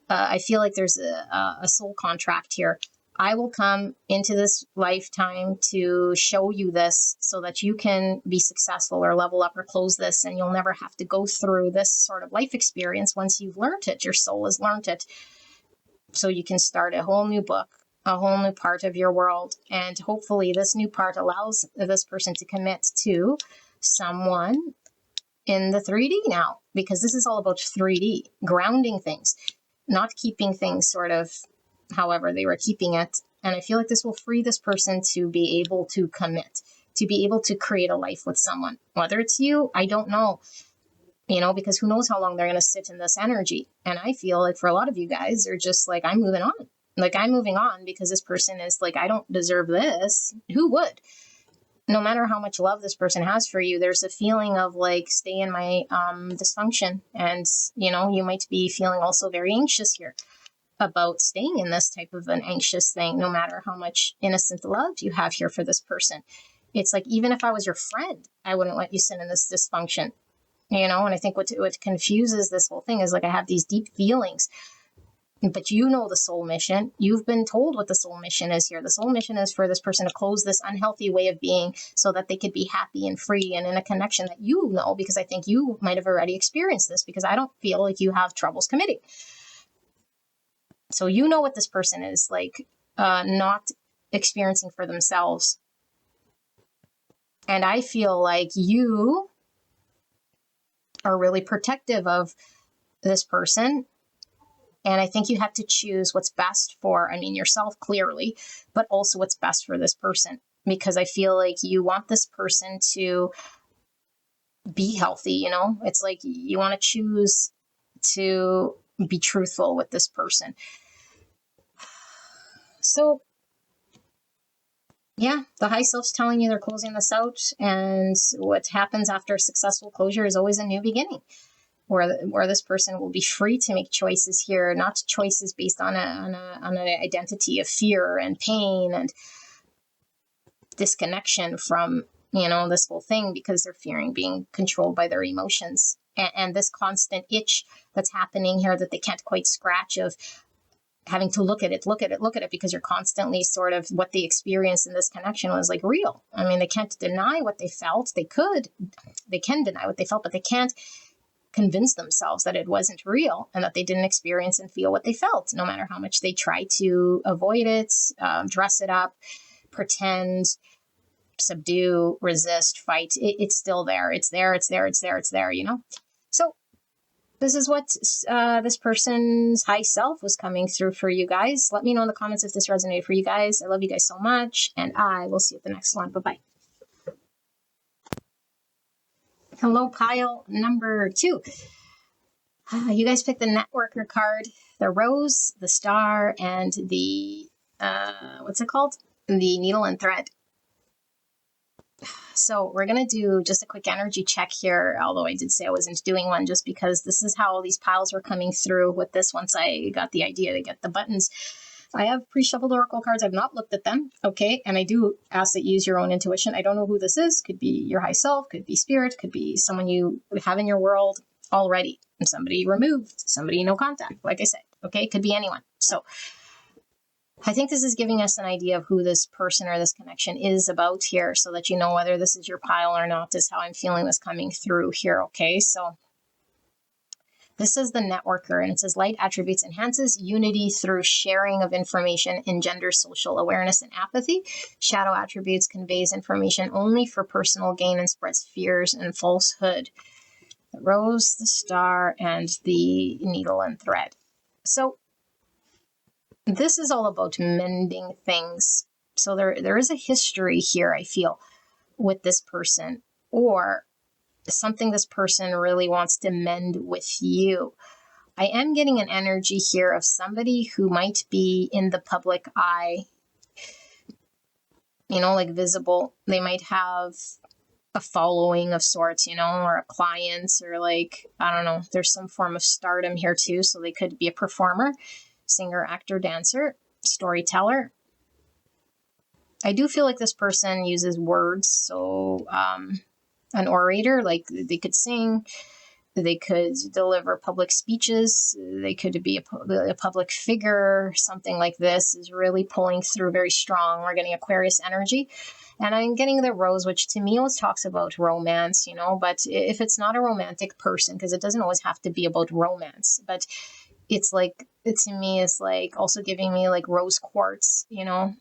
Speaker 2: I feel like there's a soul contract here. I will come into this lifetime to show you this so that you can be successful or level up or close this, and you'll never have to go through this sort of life experience once you've learned it. Your soul has learned it. So you can start a whole new book, a whole new part of your world. And hopefully this new part allows this person to commit to someone in the 3D now, because this is all about 3D, grounding things, not keeping things sort of however they were keeping it. And I feel like this will free this person to be able to commit, to be able to create a life with someone. Whether it's you, I don't know, you know, because who knows how long they're going to sit in this energy. And I feel like for a lot of you guys, they're just like, I'm moving on. Like, I'm moving on because this person is like, I don't deserve this. Who would? no matter how much love this person has for you, there's a feeling of like, stay in my dysfunction. And, you might be feeling also very anxious here about staying in this type of an anxious thing, no matter how much innocent love you have here for this person. It's like, even if I was your friend, I wouldn't let you sit in this dysfunction, and I think what confuses this whole thing is like, I have these deep feelings, but the soul mission. You've been told what the soul mission is here. The soul mission is for this person to close this unhealthy way of being so that they could be happy and free and in a connection that because I think you might have already experienced this, because I don't feel like you have troubles committing. So what this person is like, not experiencing for themselves. And I feel like you are really protective of this person. And I think you have to choose what's best for, yourself clearly, but also what's best for this person. Because I feel like you want this person to be healthy, It's like you want to choose to be truthful with this person. So, yeah, the high self's telling you they're closing this out. And what happens after a successful closure is always a new beginning, where this person will be free to make choices here, not choices based on an identity of fear and pain and disconnection from, this whole thing, because they're fearing being controlled by their emotions. And this constant itch that's happening here that they can't quite scratch, of having to look at it, because you're constantly sort of, what they experienced in this connection was like real. They can't deny what they felt. They can deny what they felt, but they can't convince themselves that it wasn't real and that they didn't experience and feel what they felt, no matter how much they try to avoid it, dress it up, pretend, subdue, resist, fight. It's still there. It's there. So this is what this person's high self was coming through for you guys. Let me know in the comments if this resonated for you guys. I love you guys so much, and I will see you at the next one. Bye-bye. Hello, pile number 2. You guys picked the networker card, the rose, the star, and the, what's it called? The needle and thread. So we're going to do just a quick energy check here, although I did say I wasn't doing one, just because this is how all these piles were coming through with this once I got the idea to get the buttons. I have pre-shuffled oracle cards. I've not looked at them, okay? And I do ask that you use your own intuition. I don't know who this is. Could be your high self, could be spirit, could be someone you have in your world already, and somebody removed, somebody no contact, like I said, okay? Could be anyone. So I think this is giving us an idea of who this person or this connection is about here, so that you know whether this is your pile or not, is how I'm feeling this coming through here, okay? So this is the networker, and it says light attributes enhances unity through sharing of information, engenders social awareness and apathy. Shadow attributes conveys information only for personal gain and spreads fears and falsehood. The rose, the star, and the needle and thread. So this is all about mending things. So there is a history here, I feel, with this person, or something this person really wants to mend with you. I am getting an energy here of somebody who might be in the public eye, like visible. They might have a following of sorts, or a client, or like, I don't know, there's some form of stardom here too. So they could be a performer, singer, actor, dancer, storyteller. I do feel like this person uses words. So, an orator, like they could sing, they could deliver public speeches, they could be a public figure. Something like this is really pulling through very strong. We're getting Aquarius energy, and I'm getting the rose, which to me always talks about romance, but if it's not a romantic person, because it doesn't always have to be about romance, but it's like, to me, is like also giving me like rose quartz,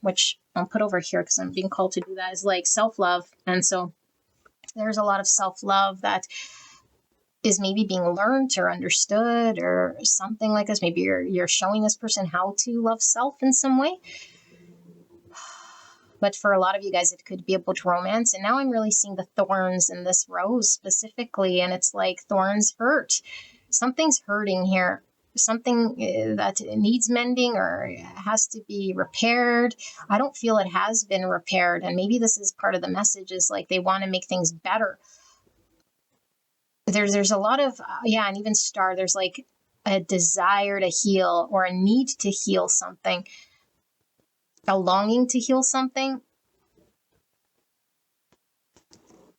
Speaker 2: which I'll put over here because I'm being called to do that, is like self-love. And so there's a lot of self-love that is maybe being learned or understood or something like this. Maybe you're showing this person how to love self in some way. But for a lot of you guys, it could be about romance. And now I'm really seeing the thorns in this rose specifically. And it's like thorns hurt. Something's hurting here. something that needs mending or has to be repaired. I don't feel it has been repaired. And maybe this is part of the message, is like they want to make things better. There's a lot of, and even star, there's like a desire to heal or a need to heal something, a longing to heal something.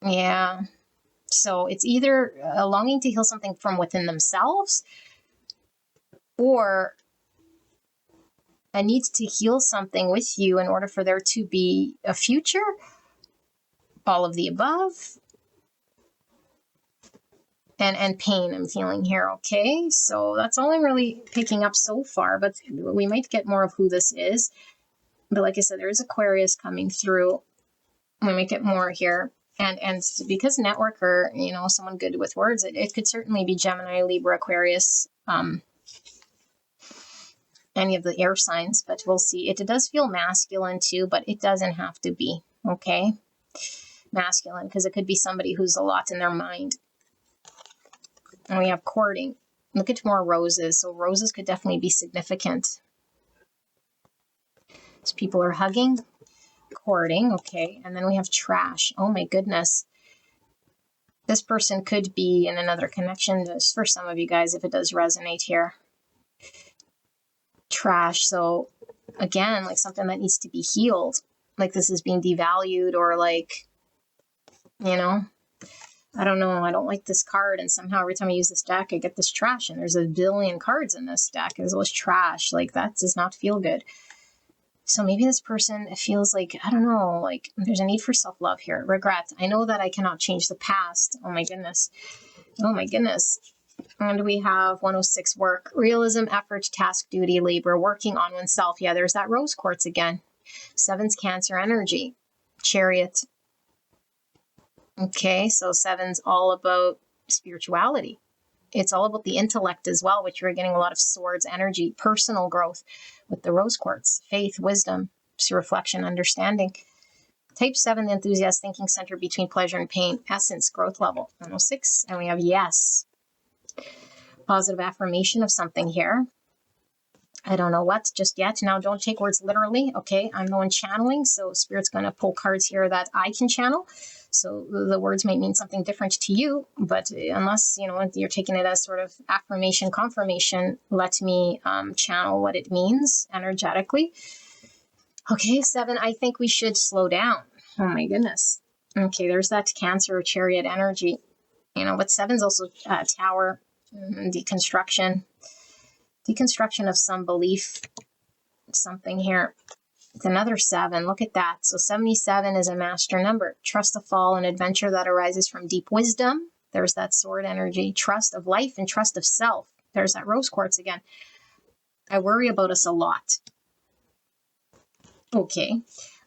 Speaker 2: Yeah. So it's either a longing to heal something from within themselves, or a need to heal something with you in order for there to be a future. All of the above. And pain I'm feeling here. Okay, so that's all I'm really picking up so far, but we might get more of who this is. But like I said, there is Aquarius coming through. We might get more here. And because networker, someone good with words, it could certainly be Gemini, Libra, Aquarius, any of the air signs, but we'll see. It does feel masculine too, but it doesn't have to be, okay? Masculine, because it could be somebody who's a lot in their mind. And we have courting. Look at more roses. So roses could definitely be significant. So people are hugging, courting, okay. And then we have trash. Oh my goodness. This person could be in another connection, just for some of you guys, if it does resonate here. Trash. So again, like something that needs to be healed. Like this is being devalued, or like, I don't know, I don't like this card, and somehow every time I use this deck, I get this trash, and there's a billion cards in this deck. There's always trash. Like, that does not feel good. So maybe this person feels like, I don't know, like there's a need for self-love here. Regret. I know that I cannot change the past. Oh my goodness. Oh my goodness. And we have 106, work. Realism, effort, task, duty, labor, working on oneself. Yeah, there's that rose quartz again. 7's Cancer energy. Chariot. Okay, so 7's all about spirituality. It's all about the intellect as well, which you're getting a lot of swords energy, personal growth with the rose quartz, faith, wisdom, reflection, understanding. Type 7, the enthusiast, thinking center between pleasure and pain, essence, growth level, 106. And we have yes. Positive affirmation of something here. I don't know what just yet. Now, don't take words literally, okay? I'm the one channeling, so Spirit's going to pull cards here that I can channel. So the words may mean something different to you, but unless, you're taking it as sort of affirmation, confirmation, let me channel what it means energetically. Okay, 7, I think we should slow down. Oh my goodness. Okay, there's that Cancer or Chariot energy. But 7's also Tower, deconstruction of some belief, something here. It's another 7. Look at that. So 77 is a master number. Trust the fall and adventure that arises from deep wisdom. There's that sword energy. Trust of life and trust of self. There's that rose quartz again. I worry about us a lot. Okay.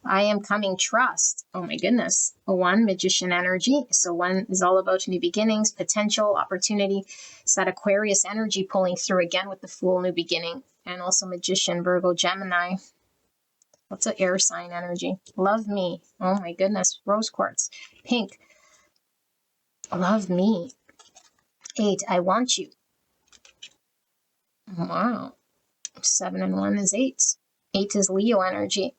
Speaker 2: I am coming, trust. Oh my goodness. 1, magician energy. So 1 is all about new beginnings, potential, opportunity. It's that Aquarius energy pulling through again with the Fool, new beginning. And also magician, Virgo, Gemini. What's an air sign energy? Love me. Oh my goodness. Rose quartz. Pink. Love me. 8, I want you. Wow. 7 and 1 is 8. 8 is Leo energy.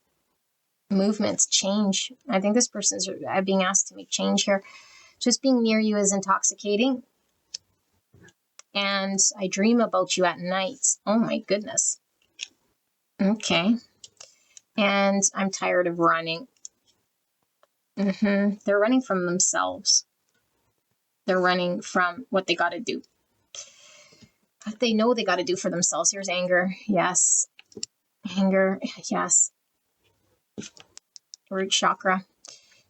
Speaker 2: Movements, change. I think this person's being asked to make change here. Just being near you is intoxicating. And I dream about you at night. Oh my goodness. Okay. And I'm tired of running. They're running from themselves. They're running from what they got to do. What they know they got to do for themselves. Here's anger. Yes. Anger. Yes. Root chakra.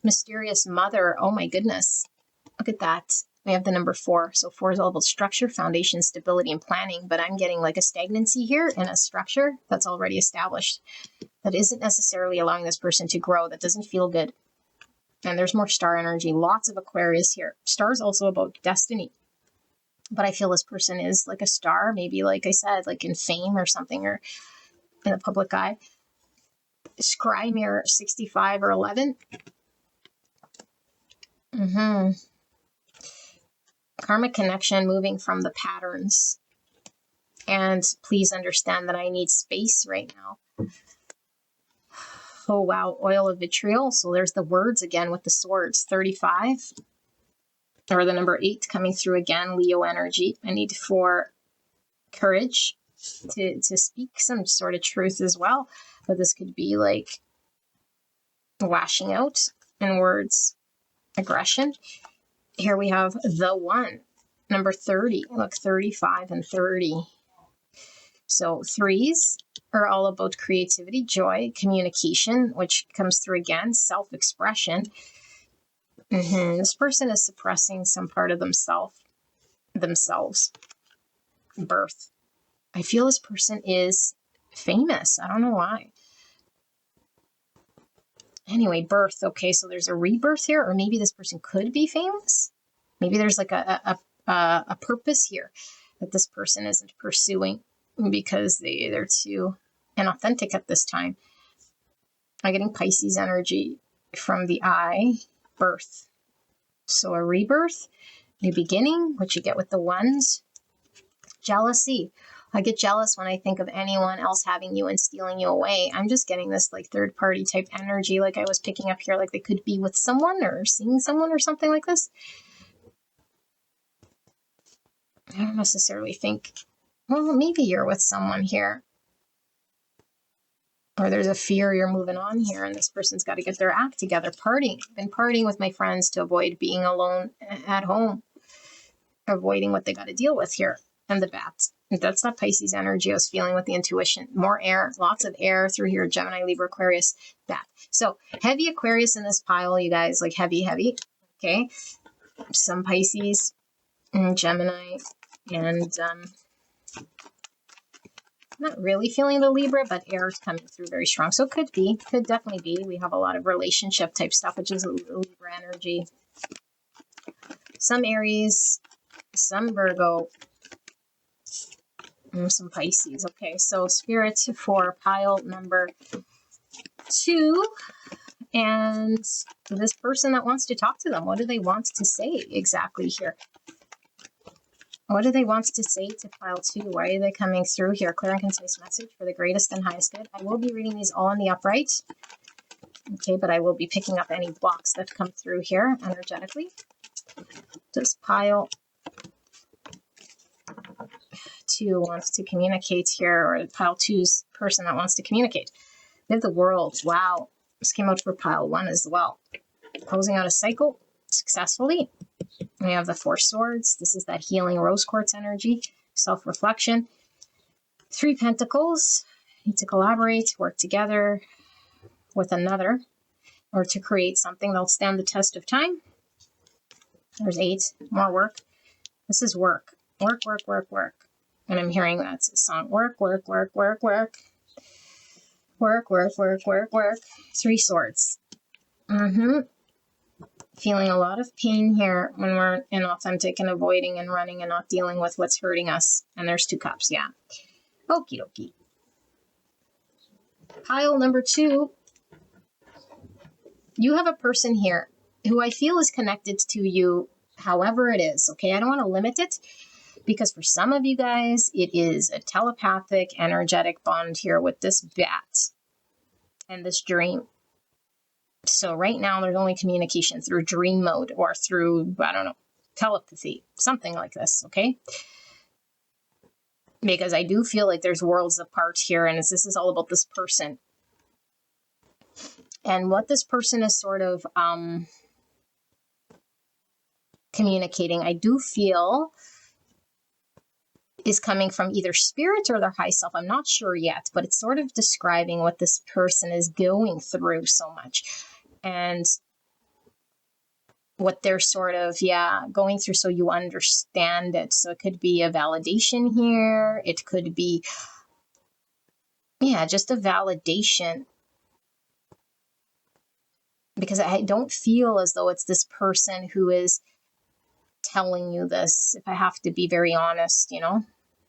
Speaker 2: Mysterious mother. Oh my goodness. Look at that. We have the number 4. So 4 is all about structure, foundation, stability, and planning. But I'm getting like a stagnancy here in a structure that's already established. That isn't necessarily allowing this person to grow. That doesn't feel good. And there's more star energy. Lots of Aquarius here. Star is also about destiny. But I feel this person is like a star. Maybe, like I said, like in fame or something, or in the public eye. Scry mirror 65 or 11. Karmic connection, moving from the patterns. And please understand that I need space right now. Oh, wow. Oil of vitriol. So there's the words again with the swords. 35. Or the number 8 coming through again. Leo energy. I need for courage to speak some sort of truth as well. But this could be like lashing out in words. Aggression. Here we have the 1. Number 30. Look, 35 and 30. So 3s are all about creativity, joy, communication, which comes through again, self-expression. This person is suppressing some part of themselves. Birth. I feel this person is famous. I don't know why. Anyway, birth. Okay, so there's a rebirth here, or maybe this person could be famous. Maybe there's like a purpose here that this person isn't pursuing because they're too inauthentic at this time. I'm getting Pisces energy from the eye. Birth. So a rebirth, new beginning, what you get with the 1s. Jealousy. I get jealous when I think of anyone else having you and stealing you away. I'm just getting this like third party type energy, like I was picking up here, like they could be with someone or seeing someone or something like this. I don't necessarily think, well, maybe you're with someone here. Or there's a fear you're moving on here and this person's got to get their act together. Partying. I've been partying with my friends to avoid being alone at home. Avoiding what they got to deal with here. And the bats. That's that Pisces energy I was feeling with the intuition. More air, lots of air through here. Gemini, Libra, Aquarius, bat. So heavy Aquarius in this pile, you guys, like heavy. Okay. Some Pisces and Gemini and not really feeling the Libra, but air is coming through very strong. So could definitely be. We have a lot of relationship type stuff, which is Libra energy. Some Aries, some Virgo, some Pisces. Okay, so spirit for pile number 2. And this person that wants to talk to them, what do they want to say exactly here? What do they want to say to pile 2? Why are they coming through here? Clear and concise message for the greatest and highest good. I will be reading these all in the upright. Okay, but I will be picking up any blocks that come through here energetically. This pile 2 wants to communicate here, or pile 2's person that wants to communicate. We have the World. Wow. This came out for pile 1 as well. Closing out a cycle successfully. We have the 4 swords. This is that healing rose quartz energy, self-reflection. 3 pentacles. Need to collaborate, work together with another, or to create something that'll stand the test of time. There's 8, more work. This is work. Work, work, work, work. And I'm hearing that's a song. Work, work, work, work, work. Work, work, work, work, work. 3 swords. Feeling a lot of pain here when we're inauthentic and avoiding and running and not dealing with what's hurting us. And there's 2 cups, yeah. Okie dokie. Pile number 2. You have a person here who I feel is connected to you however it is, okay? I don't want to limit it because for some of you guys, it is a telepathic, energetic bond here with this bat and this dream. So right now, there's only communication through dream mode or through, I don't know, telepathy, something like this, okay? Because I do feel like there's worlds apart here, and this is all about this person. And what this person is sort of communicating, I do feel is coming from either spirit or their high self. I'm not sure yet, but it's sort of describing what this person is going through so much. And what they're sort of, going through so you understand it. So it could be a validation here. It could be, just a validation. Because I don't feel as though it's this person who is telling you this, if I have to be very honest,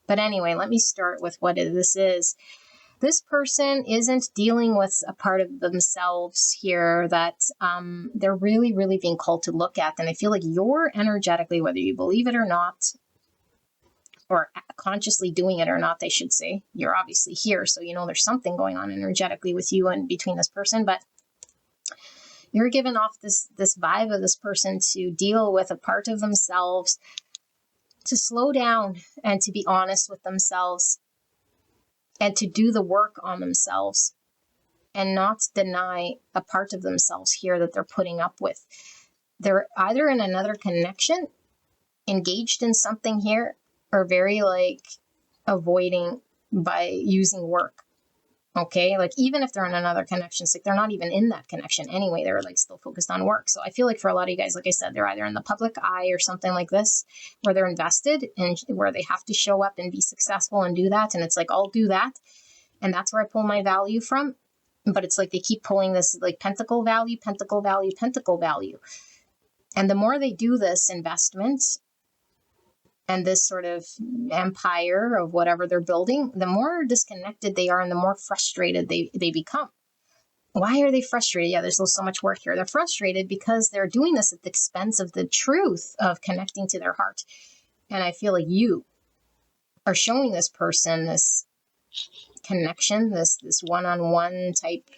Speaker 2: But anyway, let me start with what this is. This person isn't dealing with a part of themselves here that they're really, really being called to look at. And I feel like you're energetically, whether you believe it or not, or consciously doing it or not, they should say. You're obviously here, so there's something going on energetically with you and between this person, but you're giving off this vibe of this person to deal with a part of themselves, to slow down and to be honest with themselves and to do the work on themselves and not deny a part of themselves here that they're putting up with. They're either in another connection, engaged in something here, or very avoiding by using work. Okay, even if they're in another connection, it's they're not even in that connection anyway. They're still focused on work. So I feel for a lot of you guys, like I said, they're either in the public eye or something like this, where they're invested and where they have to show up and be successful and do that. And it's I'll do that. And that's where I pull my value from. But it's they keep pulling this pentacle value, pentacle value, pentacle value. And the more they do this investment and this sort of empire of whatever they're building, the more disconnected they are and the more frustrated they become. Why are they frustrated? Yeah, there's so much work here. They're frustrated because they're doing this at the expense of the truth of connecting to their heart. And I feel you are showing this person this connection, this one-on-one type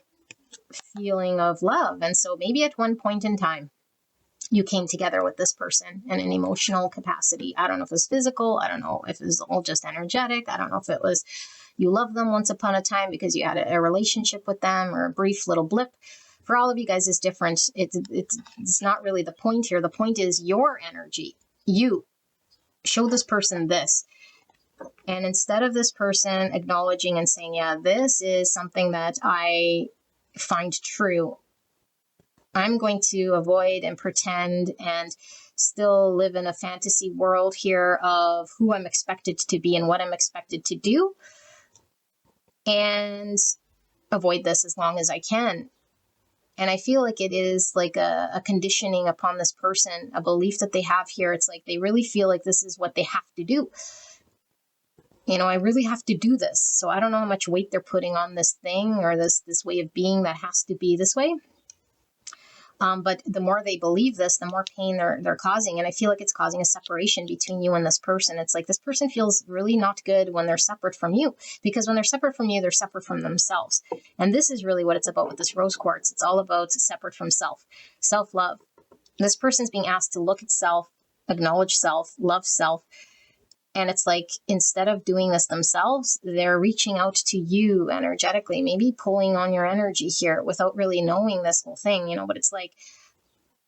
Speaker 2: feeling of love. And so maybe at one point in time, you came together with this person in an emotional capacity. I don't know if it was physical. I don't know if it was all just energetic. I don't know if it was you loved them once upon a time because you had a relationship with them or a brief little blip. For all of you guys, it's different. It's not really the point here. The point is your energy. You show this person this. And instead of this person acknowledging and saying, yeah, this is something that I find true, I'm going to avoid and pretend and still live in a fantasy world here of who I'm expected to be and what I'm expected to do, and avoid this as long as I can. And I feel it is a conditioning upon this person, a belief that they have here. It's they really feel this is what they have to do. I really have to do this. So I don't know how much weight they're putting on this thing or this way of being that has to be this way. But the more they believe this, the more pain they're causing. And I feel it's causing a separation between you and this person. It's this person feels really not good when they're separate from you, because when they're separate from you, they're separate from themselves. And this is really what it's about with this rose quartz. It's all about separate from self, self-love. This person's being asked to look at self, acknowledge self, love self. And it's instead of doing this themselves, they're reaching out to you energetically, maybe pulling on your energy here without really knowing this whole thing, but it's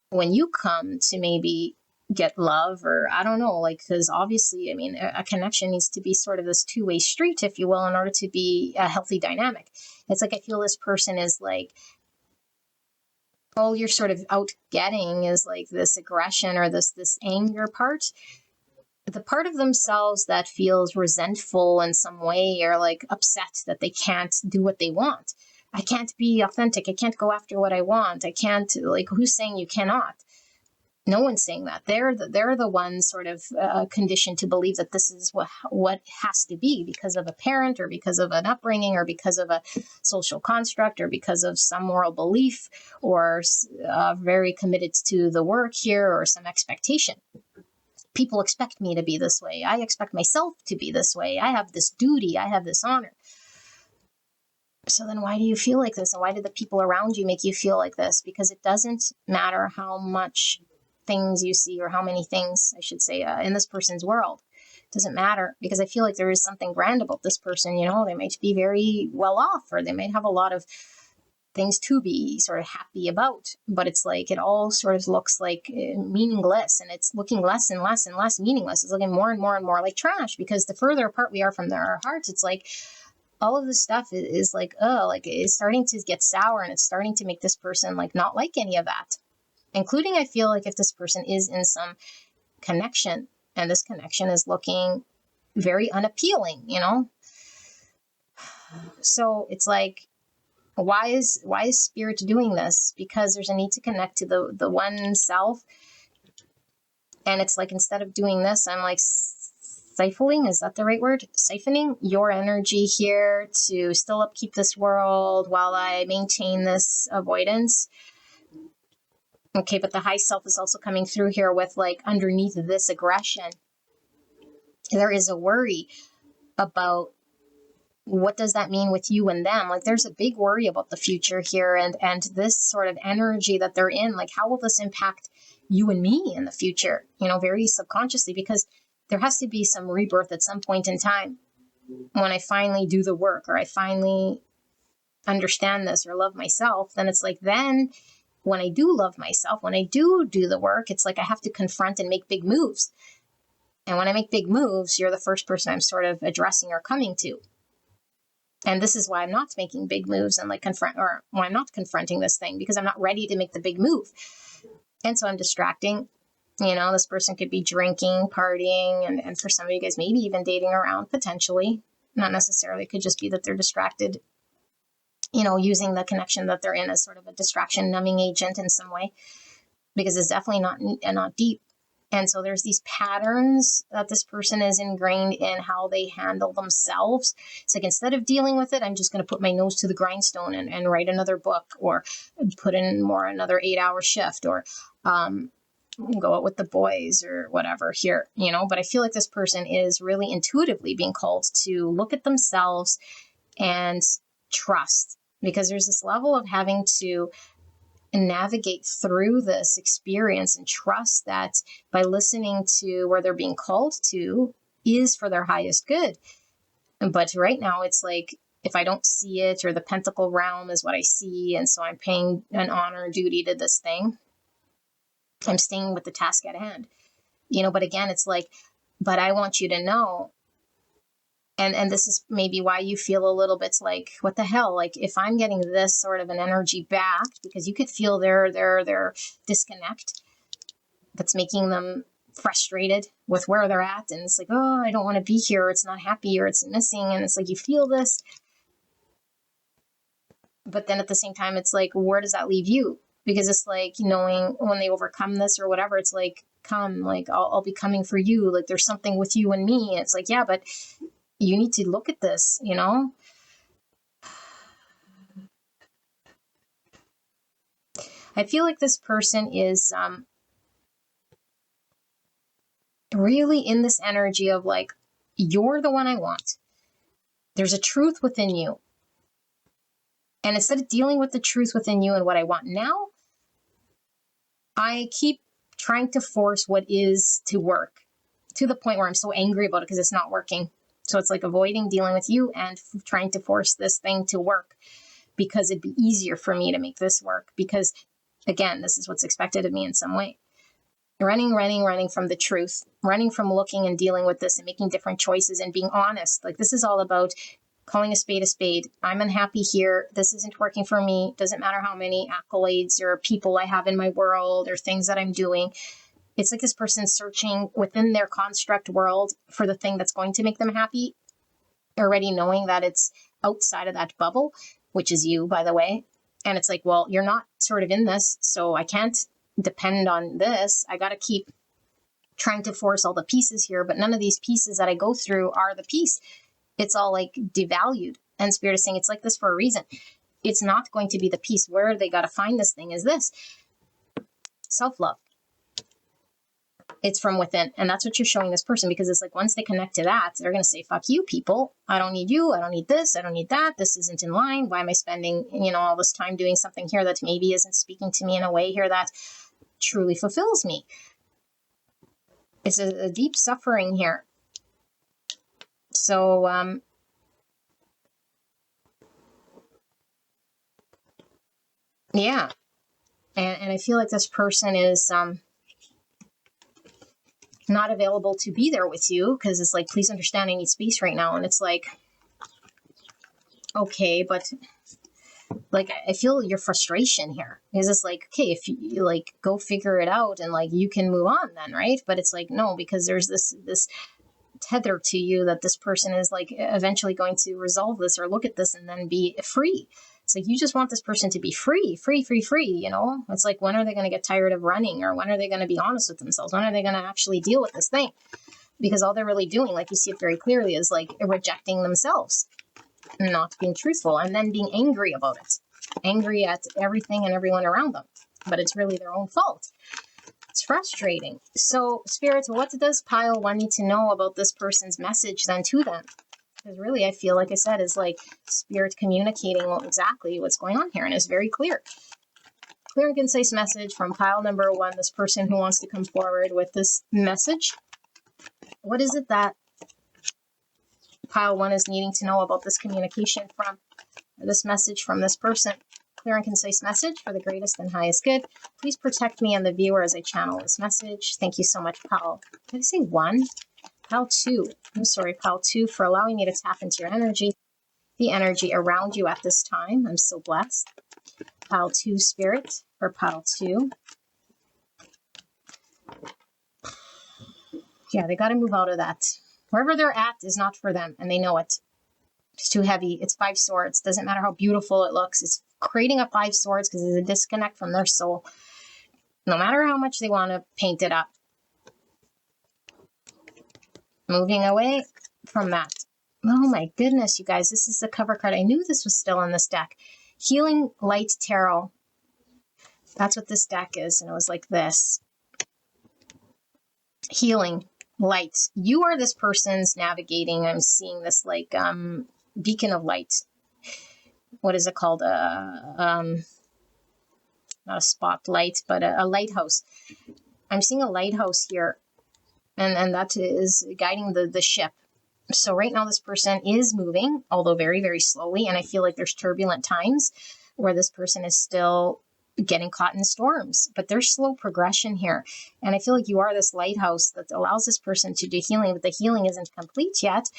Speaker 2: when you come to maybe get love, or I don't know, because obviously, a connection needs to be sort of this two-way street, if you will, in order to be a healthy dynamic. It's I feel this person is all you're sort of out getting is this aggression or this anger part. The part of themselves that feels resentful in some way or upset that they can't do what they want. I can't be authentic. I can't go after what I want. I can't, who's saying you cannot? No one's saying that. They're the ones sort of conditioned to believe that this is what has to be because of a parent or because of an upbringing or because of a social construct or because of some moral belief or very committed to the work here or some expectation. People expect me to be this way. I expect myself to be this way. I have this duty. I have this honor. So then why do you feel like this? And why do the people around you make you feel like this? Because it doesn't matter how much things you see or how many things, I should say, in this person's world. It doesn't matter, because I feel there is something grand about this person. They might be very well off, or they might have a lot of things to be sort of happy about, but it's it all sort of looks meaningless, and it's looking less and less and less meaningless. It's looking more and more and more like trash, because the further apart we are from our hearts, it's all of this stuff is it's starting to get sour, and it's starting to make this person not like any of that, including I feel if this person is in some connection and this connection is looking very unappealing, so it's why is spirit doing this? Because there's a need to connect to the one self. And it's instead of doing this, I'm siphoning, is that the right word? Siphoning your energy here to still upkeep this world while I maintain this avoidance. Okay, but the high self is also coming through here with underneath this aggression there is a worry about what does that mean with you and them? Like there's a big worry about the future here, and this sort of energy that they're in, like how will this impact you and me in the future, very subconsciously, because there has to be some rebirth at some point in time when I finally do the work, or I finally understand this or love myself. Then it's like, then when I do love myself, when I do the work, it's like I have to confront and make big moves. And when I make big moves, you're the first person I'm sort of addressing or coming to. And this is why I'm not making big moves and why I'm not confronting this thing, because I'm not ready to make the big move. And so I'm distracting. This person could be drinking, partying, and for some of you guys, maybe even dating around potentially. Not necessarily. It could just be that they're distracted, using the connection that they're in as sort of a distraction numbing agent in some way, because it's definitely not deep. And so there's these patterns that this person is ingrained in how they handle themselves. It's like, instead of dealing with it, I'm just going to put my nose to the grindstone and write another book, or put in another 8-hour shift, or go out with the boys or whatever here, but I feel like this person is really intuitively being called to look at themselves and trust, because there's this level of having to navigate through this experience and trust that by listening to where they're being called to is for their highest good. But right now it's like, if I don't see it, or the pentacle realm is what I see, and so I'm paying an honor duty to this thing, I'm staying with the task at hand, but again, it's like, but I want you to know. And this is maybe why you feel a little bit like, what the hell? Like, if I'm getting this sort of an energy back, because you could feel their disconnect that's making them frustrated with where they're at. And it's like, oh, I don't want to be here. Or it's not happy, or it's missing. And it's like, you feel this. But then at the same time, it's like, where does that leave you? Because it's like, knowing when they overcome this or whatever, it's like, come, like, I'll be coming for you. Like, there's something with you and me. It's like, yeah, but you need to look at this, I feel like this person is really in this energy of like, you're the one I want. There's a truth within you. And instead of dealing with the truth within you and what I want now, I keep trying to force what is to work, to the point where I'm so angry about it because it's not working. So it's like avoiding dealing with you and trying to force this thing to work, because it'd be easier for me to make this work, because again, this is what's expected of me in some way. Running from the truth, running from looking and dealing with this and making different choices and being honest. Like, this is all about calling a spade a spade. I'm unhappy here. This isn't working for me. Doesn't matter how many accolades or people I have in my world or things that I'm doing. It's like this person searching within their construct world for the thing that's going to make them happy, already knowing that it's outside of that bubble, which is you, by the way. And it's like, well, you're not sort of in this, so I can't depend on this. I got to keep trying to force all the pieces here, but none of these pieces that I go through are the piece. It's all like devalued. And Spirit is saying it's like this for a reason. It's not going to be the piece. Where they got to find this thing is this: self-love. It's from within. And that's what you're showing this person, because it's like, once they connect to that, they're going to say, fuck you, people. I don't need you. I don't need this. I don't need that. This isn't in line. Why am I spending, all this time doing something here that maybe isn't speaking to me in a way here that truly fulfills me? It's a deep suffering here. So, yeah. And I feel like this person is, not available to be there with you, because it's like, please understand, I need space right now. And it's like, okay, but like, I feel your frustration here, because it's like, okay, if you like, go figure it out and like, you can move on then, right? But it's like, no, because there's this tether to you that this person is like eventually going to resolve this or look at this and then be free. It's like, you just want this person to be free. It's like, when are they going to get tired of running? Or when are they going to be honest with themselves? When are they going to actually deal with this thing? Because all they're really doing, like you see it very clearly, is like rejecting themselves, not being truthful, and then being angry about it, angry at everything and everyone around them. But it's really their own fault. It's frustrating. So, Spirit, what does pile 1 need to know about this person's message then to them? Because really, I feel, like I said, is like Spirit communicating exactly what's going on here, and is very clear. Clear and concise message from pile number 1, this person who wants to come forward with this message. What is it that pile 1 is needing to know about this communication from this message from this person? Clear and concise message for the greatest and highest good. Please protect me and the viewer as I channel this message. Thank you so much, pile. Did I say 1? Pile 2. I'm sorry, pile 2, for allowing me to tap into your energy, the energy around you at this time. I'm so blessed. Pile 2, Spirit, for pile 2. Yeah, they got to move out of that. Wherever they're at is not for them, and they know it. It's too heavy. It's 5 swords. Doesn't matter how beautiful it looks. It's creating a 5 swords because there's a disconnect from their soul. No matter how much they want to paint it up. Moving away from that. Oh my goodness, you guys. This is the cover card. I knew this was still in this deck. Healing Light Tarot. That's what this deck is. And it was like this. Healing Light. You are this person's navigating. I'm seeing this like beacon of light. What is it called? Not a spotlight, but a lighthouse. I'm seeing a lighthouse here, and that is guiding the ship. So right now this person is moving, although very, very slowly, and I feel like there's turbulent times where this person is still getting caught in storms, but there's slow progression here. And I feel like you are this lighthouse that allows this person to do healing, but the healing isn't complete yet.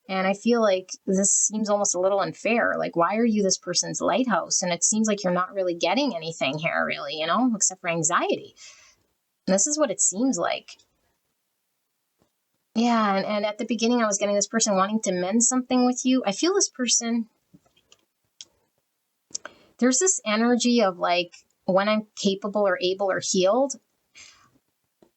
Speaker 2: And I feel like this seems almost a little unfair. Like, why are you this person's lighthouse? And it seems like you're not really getting anything here, really, you know, except for anxiety. And this is what it seems like. Yeah, and at the beginning, I was getting this person wanting to mend something with you. I feel this person, there's this energy of like, when I'm capable or able or healed,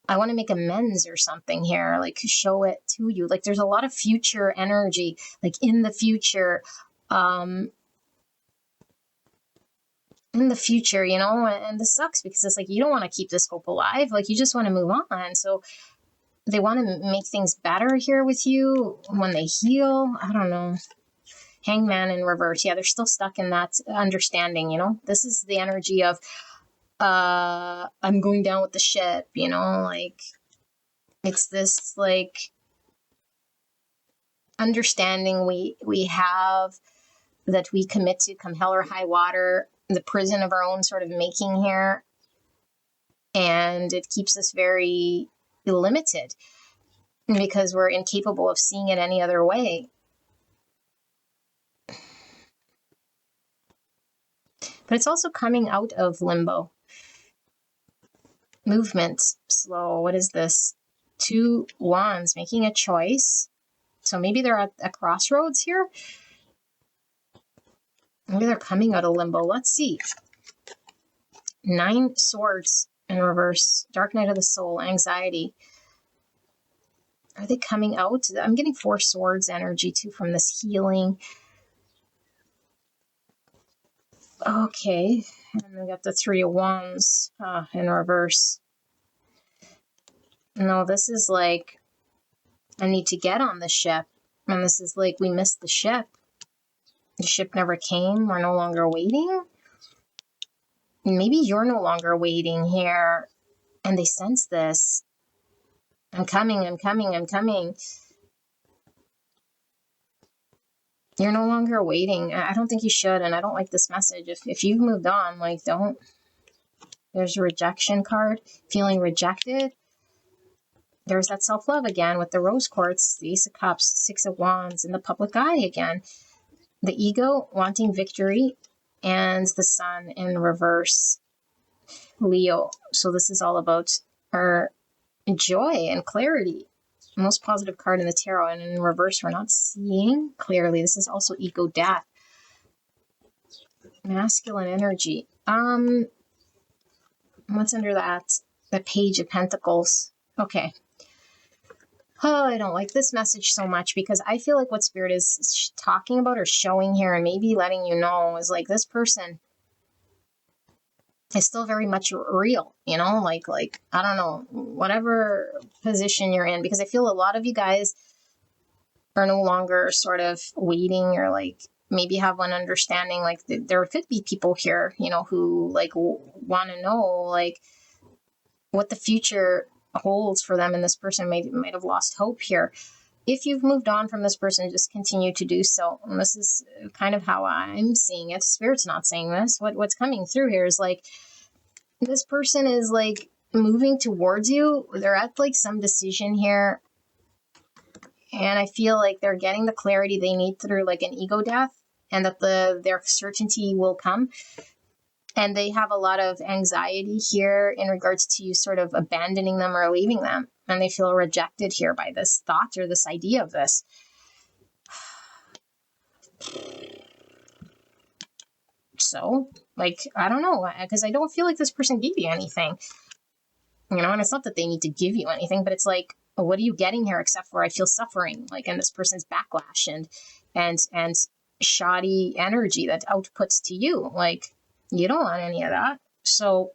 Speaker 2: I want to make amends or something here, like show it to you. Like there's a lot of future energy, like in the future, you know, and this sucks because it's like, you don't want to keep this hope alive. Like you just want to move on. So they want to make things better here with you when they heal. I don't know. Hangman in reverse. Yeah, they're still stuck in that understanding, you know. This is the energy of I'm going down with the ship, you know, like it's this like understanding we have that we commit to come hell or high water, the prison of our own sort of making here, and it keeps us very limited because we're incapable of seeing it any other way. But it's also coming out of limbo. Movement, slow. What is this? 2 wands, making a choice. So maybe they're at a crossroads here. Maybe they're coming out of limbo. Let's see. 9 swords in reverse. Dark night of the soul, anxiety. Are they coming out? I'm getting 4 swords energy too from this healing. Okay. And we got the 3 of wands in reverse. No, this is like, I need to get on the ship. And this is like, we missed the ship. The ship never came. We're no longer waiting. Maybe you're no longer waiting here. And they sense this. I'm coming, I'm coming, I'm coming. You're no longer waiting. I don't think you should. And I don't like this message. If you've moved on, like, don't. There's a rejection card. Feeling rejected. There's that self-love again with the rose quartz, the Ace of Cups, 6 of Wands, and the public eye again. The ego wanting victory, and the sun in reverse, Leo. So this is all about our joy and clarity. Most positive card in the tarot, and in reverse, we're not seeing clearly. This is also ego death. Masculine energy. What's under that? The Page of Pentacles. Okay. Oh, I don't like this message so much because I feel like what Spirit is talking about or showing here and maybe letting you know is like this person. is still very much real, you know, like I don't know, whatever position you're in, because I feel a lot of you guys are no longer sort of waiting, or like maybe have one understanding, like there could be people here, you know, who like want to know like what the future holds for them, and this person might have lost hope here. If you've moved on from this person, just continue to do so. And this is kind of how I'm seeing it. Spirit's not saying this. What's coming through here is like, this person is like moving towards you. They're at like some decision here. And I feel like they're getting the clarity they need through like an ego death, and that their certainty will come. And they have a lot of anxiety here in regards to you sort of abandoning them or leaving them. And they feel rejected here by this thought or this idea of this. So, like, I don't know, because I don't feel like this person gave you anything. You know, and it's not that they need to give you anything, but it's like, what are you getting here except for I feel suffering, like, and this person's backlash and shoddy energy that outputs to you. Like, you don't want any of that. So,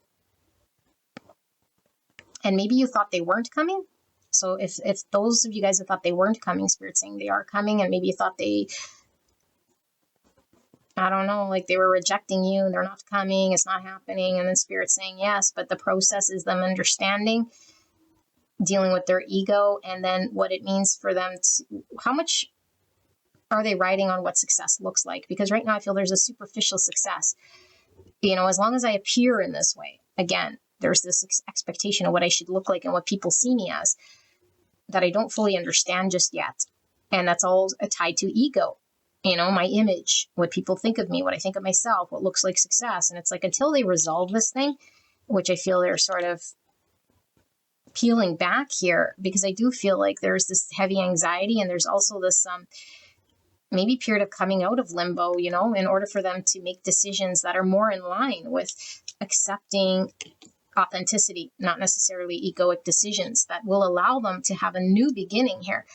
Speaker 2: and maybe you thought they weren't coming. So if those of you guys that thought they weren't coming, Spirit's saying they are coming, and maybe you thought they, I don't know, like they were rejecting you, they're not coming, it's not happening, and then Spirit's saying yes, but the process is them understanding, dealing with their ego, and then what it means for them to, how much are they riding on what success looks like? Because right now I feel there's a superficial success. You know, as long as I appear in this way, again, there's this expectation of what I should look like and what people see me as that I don't fully understand just yet. And that's all tied to ego, you know, my image, what people think of me, what I think of myself, what looks like success. And it's like, until they resolve this thing, which I feel they're sort of peeling back here, because I do feel like there's this heavy anxiety, and there's also this maybe period of coming out of limbo, you know, in order for them to make decisions that are more in line with accepting authenticity, not necessarily egoic decisions that will allow them to have a new beginning here.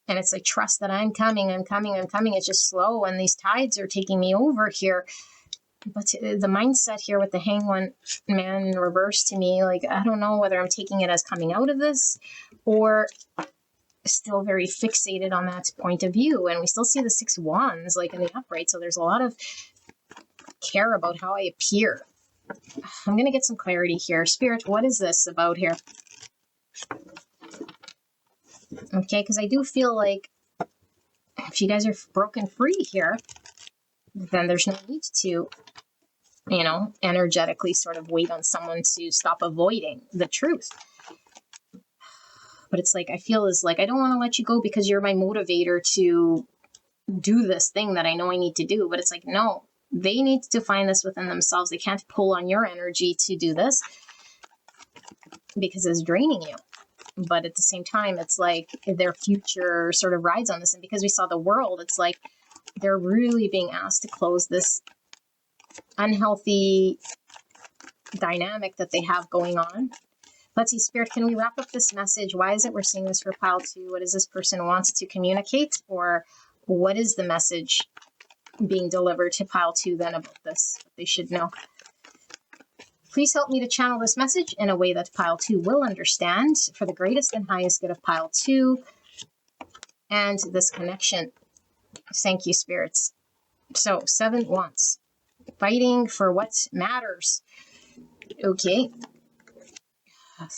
Speaker 2: And it's like, trust that I'm coming. It's just slow, and these tides are taking me over here. But the mindset here with the Hanged Man in reverse, to me, like, I don't know whether I'm taking it as coming out of this or still very fixated on that point of view. And we still see the 6 wands like in the upright, so there's a lot of care about how I appear. I'm going to get some clarity here. Spirit, what is this about here? Okay, because I do feel like if you guys are broken free here, then there's no need to, you know, energetically sort of wait on someone to stop avoiding the truth. But it's like, I feel is like, I don't want to let you go because you're my motivator to do this thing that I know I need to do. But it's like, no, they need to find this within themselves. They can't pull on your energy to do this because it's draining you. But at the same time, it's like their future sort of rides on this. And because we saw the world, it's like they're really being asked to close this unhealthy dynamic that they have going on. Let's see, Spirit, can we wrap up this message? Why is it we're seeing this for pile 2? What is this person wants to communicate? Or what is the message being delivered to pile 2 then about this? They should know. Please help me to channel this message in a way that pile 2 will understand, for the greatest and highest good of pile 2 and this connection. Thank you, spirits. So 7 wands, fighting for what matters. Okay.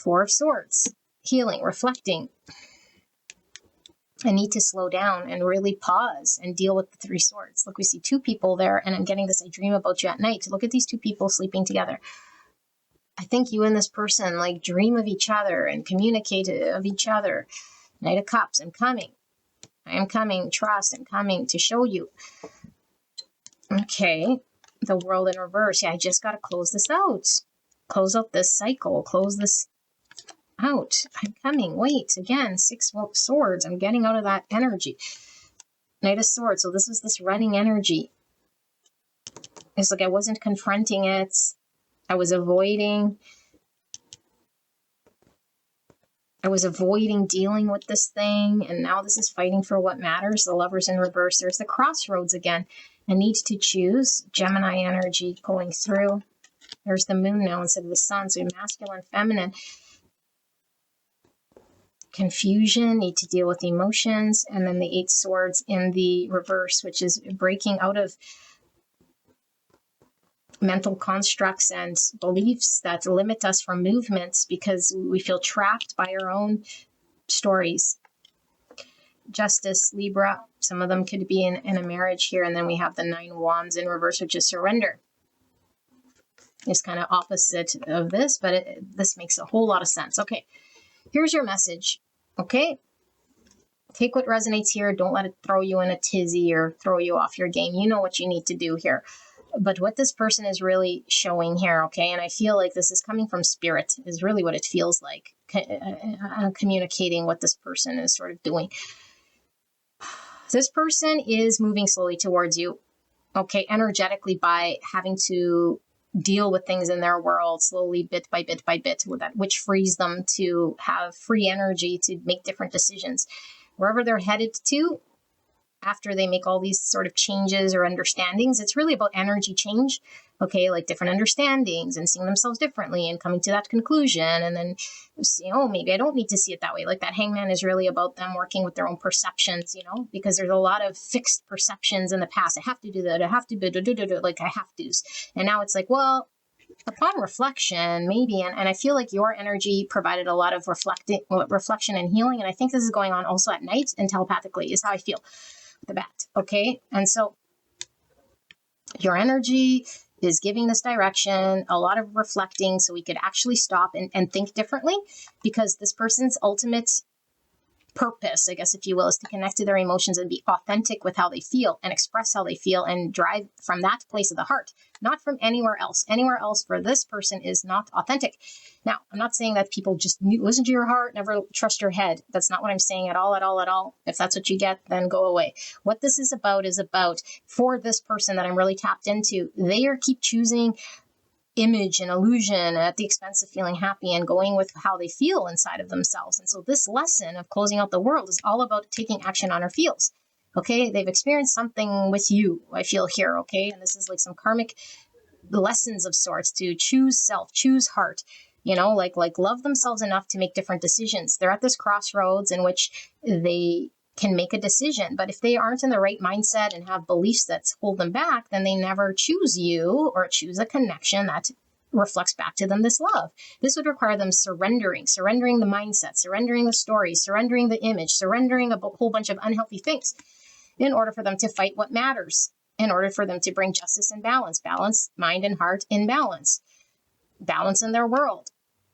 Speaker 2: 4 of swords, healing, reflecting. I need to slow down and really pause and deal with the 3 swords. Look, we see 2 people there, and I'm getting this, I dream about you at night. Look at these 2 people sleeping together. I think you and this person like dream of each other and communicate of each other. Knight of Cups, I'm coming. I am coming, trust, I'm coming to show you. Okay, the World in reverse. Yeah, I just got to close this out. Close out this cycle, close this out. I'm coming. Wait, again, 6 swords. I'm getting out of that energy. Knight of Swords. So this is this running energy. It's like I wasn't confronting it. I was avoiding dealing with this thing, and now this is fighting for what matters. The Lovers in reverse. There's the crossroads again. I need to choose. Gemini energy pulling through. There's the moon now instead of the sun. So masculine, feminine. Confusion, need to deal with emotions. And then the 8 swords in the reverse, which is breaking out of mental constructs and beliefs that limit us from movements because we feel trapped by our own stories. Justice, Libra, some of them could be in a marriage here. And then we have the 9 wands in reverse, which is surrender. It's kind of opposite of this, but this makes a whole lot of sense. Okay, here's your message. Okay, take what resonates here. Don't let it throw you in a tizzy or throw you off your game. You know what you need to do here. But what this person is really showing here, okay, and I feel like this is coming from spirit, is really what it feels like, communicating what this person is sort of doing. This person is moving slowly towards you, okay, energetically, by having to deal with things in their world slowly, bit by bit by bit, which frees them to have free energy to make different decisions. Wherever they're headed to, after they make all these sort of changes or understandings, it's really about energy change, okay, like different understandings and seeing themselves differently and coming to that conclusion. And then, maybe I don't need to see it that way. Like that hangman is really about them working with their own perceptions, because there's a lot of fixed perceptions in the past. I have to do that. I have to do, like I have to's. And now it's like, well, upon reflection, maybe, and I feel like your energy provided a lot of reflection and healing. And I think this is going on also at night and telepathically is how I feel. The bat. Okay. And so your energy is giving this direction, a lot of reflecting so we could actually stop and think differently, because this person's ultimate purpose, I guess, if you will, is to connect to their emotions and be authentic with how they feel and express how they feel and drive from that place of the heart, not from anywhere else. Anywhere else for this person is not authentic. Now, I'm not saying that people just listen to your heart, never trust your head. That's not what I'm saying at all, at all, at all. If that's what you get, then go away. What this is about for this person that I'm really tapped into, they keep choosing image and illusion at the expense of feeling happy and going with how they feel inside of themselves. And so this lesson of closing out the world is all about taking action on our feels. Okay, they've experienced something with you, I feel here, okay? And this is like some karmic lessons of sorts to choose self, choose heart, like love themselves enough to make different decisions. They're at this crossroads in which they can make a decision. But if they aren't in the right mindset and have beliefs that hold them back, then they never choose you or choose a connection that reflects back to them this love. This would require them surrendering the mindset, surrendering the story, surrendering the image, surrendering a whole bunch of unhealthy things in order for them to fight what matters, in order for them to bring justice and balance, mind and heart in balance in their world.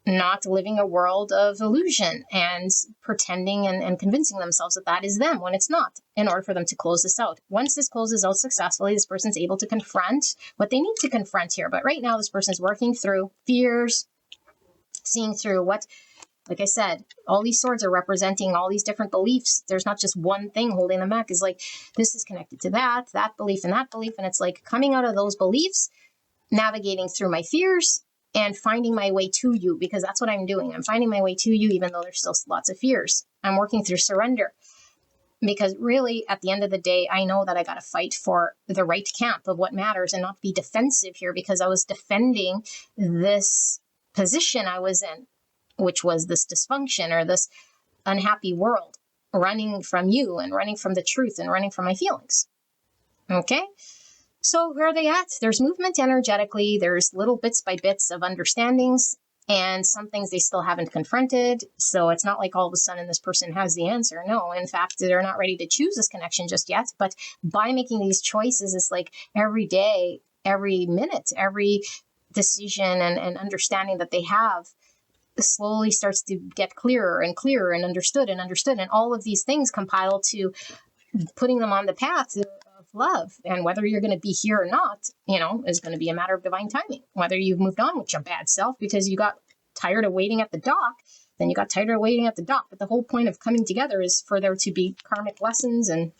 Speaker 2: Not living a world of illusion and pretending and convincing themselves that that is them when it's not, in order for them to close this out. Once this closes out successfully, this person's able to confront what they need to confront here. But right now, this person's working through fears, seeing through what, like I said, all these swords are representing all these different beliefs. There's not just one thing holding them back. It's like, this is connected to that belief and that belief. And it's like coming out of those beliefs, navigating through my fears, and finding my way to you, because that's what I'm doing. I'm finding my way to you, even though there's still lots of fears. I'm working through surrender, because really, at the end of the day, I know that I got to fight for the right camp of what matters and not be defensive here, because I was defending this position I was in, which was this dysfunction or this unhappy world, running from you and running from the truth and running from my feelings. Okay? So where are they at? There's movement energetically. There's little bits by bits of understandings, and some things they still haven't confronted. So it's not like all of a sudden this person has the answer. No, in fact, they're not ready to choose this connection just yet. But by making these choices, it's like every day, every minute, every decision and understanding that they have slowly starts to get clearer and clearer and understood. And all of these things compile to putting them on the path of love. And whether you're going to be here or not, is going to be a matter of divine timing. Whether you've moved on with your bad self because you got tired of waiting at the dock, then you got tired of waiting at the dock. But the whole point of coming together is for there to be karmic lessons and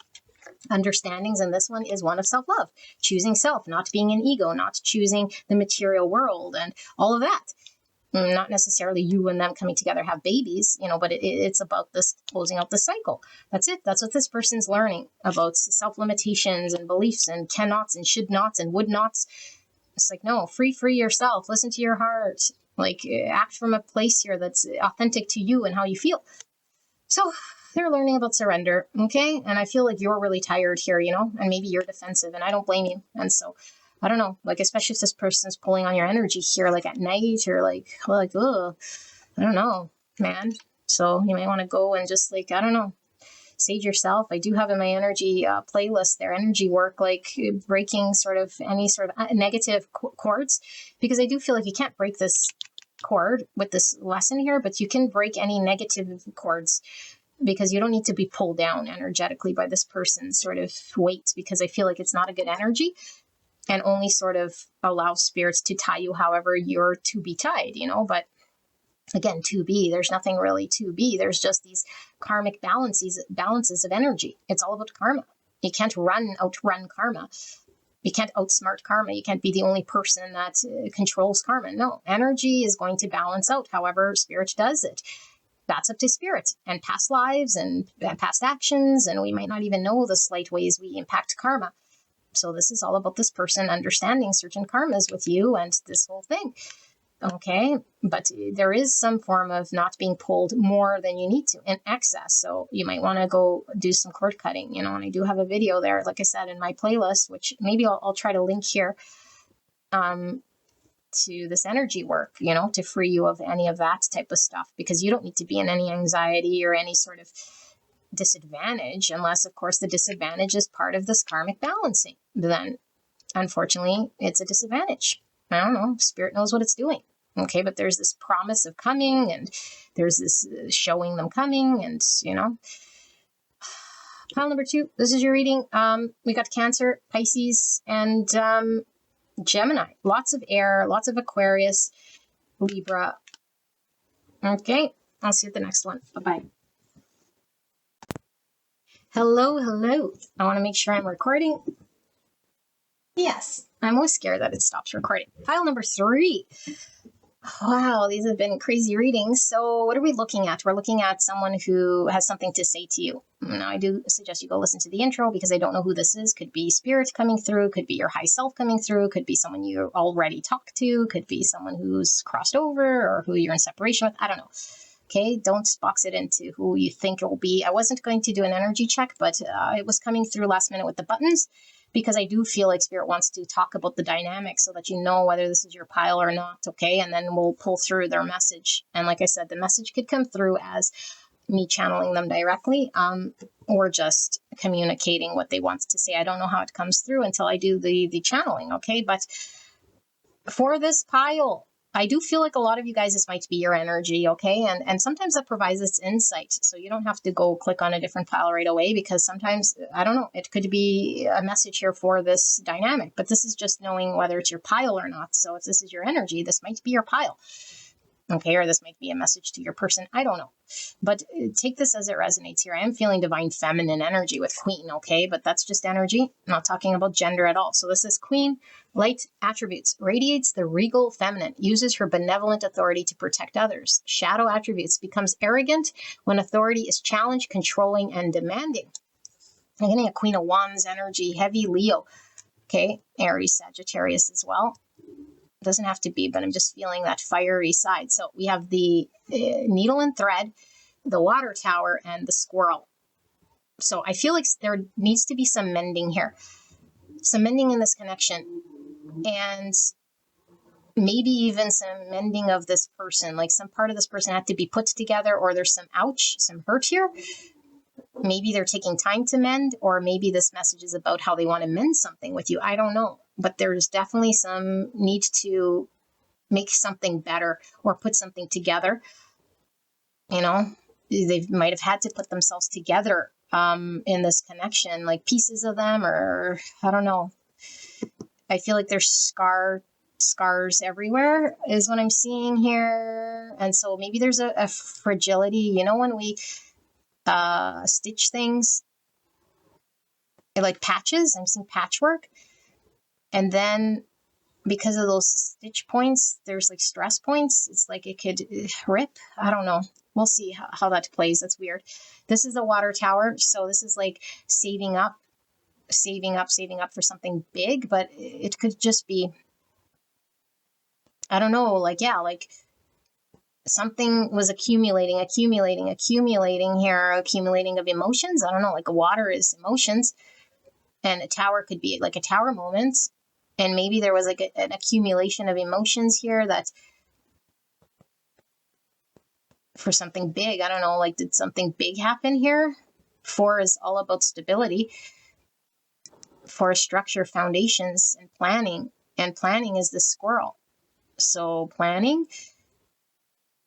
Speaker 2: understandings. And this one is one of self-love, choosing self, not being an ego, not choosing the material world and all of that. Not necessarily you and them coming together have babies, but it's about this closing out the cycle. That's it. That's what this person's learning about self-limitations and beliefs and cannots and should nots and would nots. It's like, no, free yourself. Listen to your heart. Like, act from a place here that's authentic to you and how you feel. So they're learning about surrender, okay? And I feel like you're really tired here, and maybe you're defensive, and I don't blame you. And so, I don't know, like, especially if this person's pulling on your energy here, like at night, or like, ugh, I don't know, man. So you might want to go and just, like, I don't know, sage yourself. I do have in my energy playlist there, energy work, like breaking sort of any sort of negative cords, because I do feel like you can't break this cord with this lesson here, but you can break any negative cords, because you don't need to be pulled down energetically by this person's sort of weight, because I feel like it's not a good energy, and only sort of allow spirits to tie you however you're to be tied, but again, to be, there's nothing really to be. There's just these karmic balances of energy. It's all about karma. You can't outrun karma. You can't outsmart karma. You can't be the only person that controls karma. No, energy is going to balance out however spirit does it. That's up to spirit and past lives and past actions. And we might not even know the slight ways we impact karma. So this is all about this person understanding certain karmas with you and this whole thing. Okay, but there is some form of not being pulled more than you need to in excess. So you might want to go do some cord cutting, and I do have a video there, like I said, in my playlist, which maybe I'll try to link here to this energy work, to free you of any of that type of stuff, because you don't need to be in any anxiety or any sort of disadvantage, unless, of course, the disadvantage is part of this karmic balancing. Then, unfortunately, it's a disadvantage. I don't know. Spirit knows what it's doing. Okay, but there's this promise of coming, and there's this showing them coming, and Pile number 2. This is your reading. We got Cancer, Pisces, and Gemini. Lots of air, lots of Aquarius, Libra. Okay, I'll see you at the next one. Bye-bye. Hello. I want to make sure I'm recording. Yes, I'm always scared that it stops recording. Pile number 3. Wow, these have been crazy readings. So what are we looking at? We're looking at someone who has something to say to you. Now, I do suggest you go listen to the intro, because I don't know who this is. Could be spirit coming through, could be your high self coming through, could be someone you already talked to, could be someone who's crossed over or who you're in separation with. I don't know. Okay, don't box it into who you think it will be. I wasn't going to do an energy check, but it was coming through last minute with the buttons, because I do feel like spirit wants to talk about the dynamic so that you know whether this is your pile or not, okay? And then we'll pull through their message. And like I said, the message could come through as me channeling them directly, or just communicating what they want to say. I don't know how it comes through until I do the channeling, okay? But for this pile, I do feel like a lot of you guys, this might be your energy, okay? And sometimes that provides this insight. So you don't have to go click on a different pile right away, because sometimes, I don't know, it could be a message here for this dynamic. But this is just knowing whether it's your pile or not. So if this is your energy, this might be your pile. Okay, or this might be a message to your person. I don't know. But take this as it resonates here. I am feeling divine feminine energy with Queen, okay? But that's just energy. I'm not talking about gender at all. So this is Queen, light attributes, radiates the regal feminine, uses her benevolent authority to protect others. Shadow attributes, becomes arrogant when authority is challenged, controlling, and demanding. I'm getting a Queen of Wands energy, heavy Leo. Okay, Aries, Sagittarius as well. Doesn't have to be, but I'm just feeling that fiery side. So we have the needle and thread, the water tower, and the squirrel. So I feel like there needs to be some mending here, some mending in this connection, and maybe even some mending of this person. Like some part of this person had to be put together, or there's some ouch, some hurt here. Maybe they're taking time to mend, or maybe this message is about how they want to mend something with you. I don't know. But there's definitely some need to make something better or put something together. They might have had to put themselves together in this connection, like pieces of them, or I don't know. I feel like there's scars everywhere is what I'm seeing here. And so maybe there's a fragility, when we stitch things, like patches, I'm seeing patchwork. And then because of those stitch points, there's like stress points. It's like it could rip. I don't know. We'll see how that plays. That's weird. This is a water tower. So this is like saving up for something big, but it could just be I don't know, like, yeah, like something was accumulating here, accumulating of emotions. I don't know, like water is emotions, and a tower could be like a tower moment. And maybe there was like an accumulation of emotions here that for something big, I don't know, like did something big happen here? 4 is all about stability. 4 is structure, foundations, and planning. And planning is the squirrel. So planning,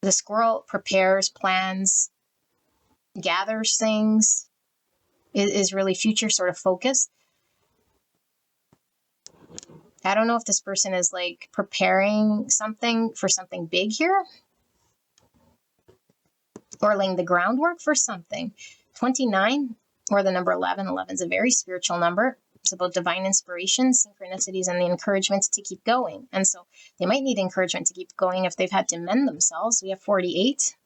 Speaker 2: the squirrel prepares, plans, gathers things, is really future sort of focused. I don't know if this person is like preparing something for something big here or laying the groundwork for something. 29 or the number 11. 11 is a very spiritual number. It's about divine inspiration, synchronicities, and the encouragement to keep going. And so they might need encouragement to keep going if they've had to mend themselves. We have 48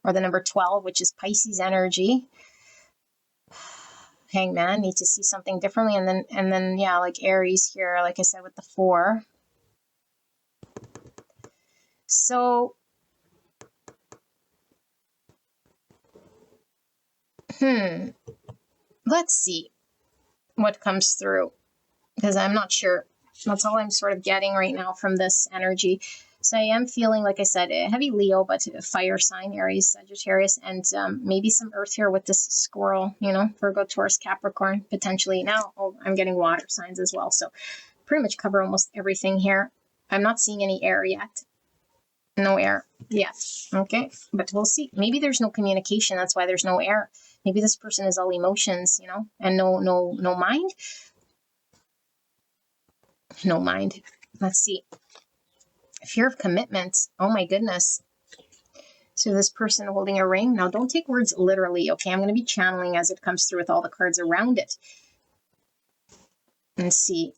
Speaker 2: or the number 12, which is Pisces energy. Hangman, need to see something differently. And then yeah, like Aries here, like I said, with the 4. So let's see what comes through, because I'm not sure. That's all I'm sort of getting right now from this energy. So I am feeling, like I said, a heavy Leo, but a fire sign, Aries, Sagittarius, and maybe some earth here with this squirrel, Virgo, Taurus, Capricorn, potentially. Now, I'm getting water signs as well. So pretty much cover almost everything here. I'm not seeing any air yet. No air yet. Okay, but we'll see. Maybe there's no communication. That's why there's no air. Maybe this person is all emotions, and no mind. No mind. Let's see. Fear of commitment. Oh my goodness. So this person holding a ring. Now don't take words literally, okay? I'm going to be channeling as it comes through with all the cards around it. And see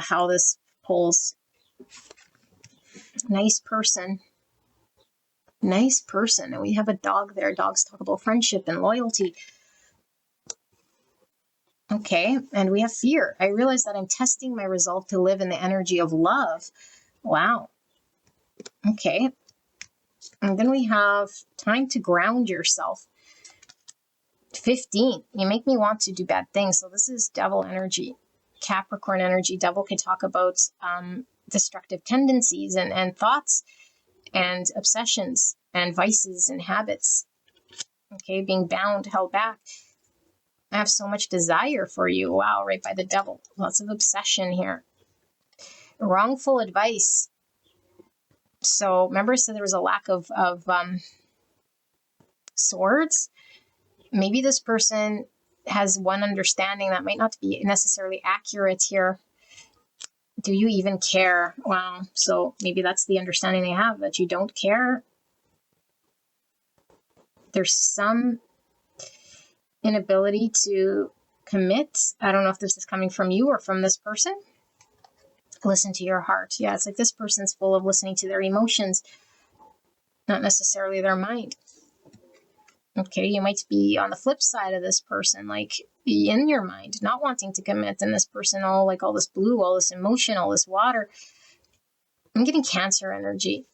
Speaker 2: how this pulls. Nice person. Nice person. And we have a dog there. Dogs talk about friendship and loyalty. Okay, and we have fear. I realize that I'm testing my resolve to live in the energy of love. Wow. Okay. And then we have time to ground yourself. 15. You make me want to do bad things. So this is devil energy, Capricorn energy. Devil can talk about destructive tendencies and thoughts and obsessions and vices and habits. Okay, being bound, held back. I have so much desire for you. Wow, right by the devil. Lots of obsession here. Wrongful advice. So remember I said there was a lack of swords? Maybe this person has one understanding that might not be necessarily accurate here. Do you even care? Wow. So maybe that's the understanding they have, that you don't care. There's some inability to commit. I don't know if this is coming from you or from this person. Listen to your heart. Yeah, it's like this person's full of listening to their emotions, not necessarily their mind. Okay, you might be on the flip side of this person, like in your mind, not wanting to commit, and this person all this blue, all this emotion, all this water. I'm getting Cancer energy.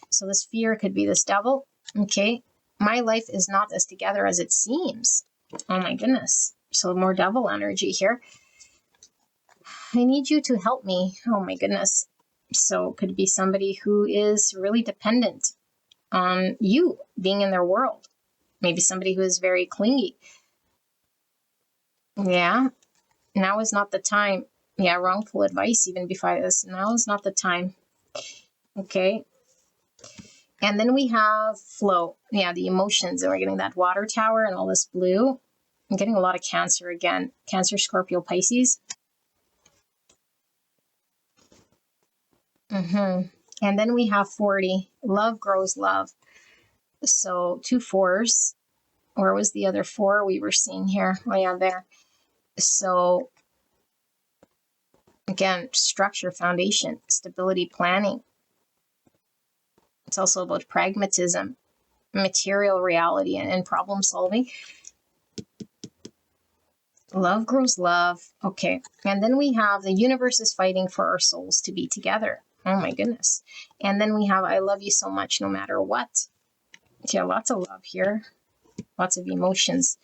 Speaker 2: So this fear could be this devil. Okay, my life is not as together as it seems. Oh my goodness. So more devil energy here. I need you to help me. Oh my goodness. So it could be somebody who is really dependent on you being in their world. Maybe somebody who is very clingy. Yeah. Now is not the time. Yeah, wrongful advice even before this. Now is not the time. Okay. And then we have flow. Yeah, the emotions. And we're getting that water tower and all this blue. I'm getting a lot of Cancer again. Cancer, Scorpio, Pisces. And then we have 40. Love grows love. So 2 4s. Where was the other 4 we were seeing here? Oh, yeah, there. So again, structure, foundation, stability, planning. It's also about pragmatism, material reality, and problem solving. Love grows love. Okay. And then we have the universe is fighting for our souls to be together. Oh my goodness. And then we have I love you so much no matter what. Yeah, lots of love here. Lots of emotions.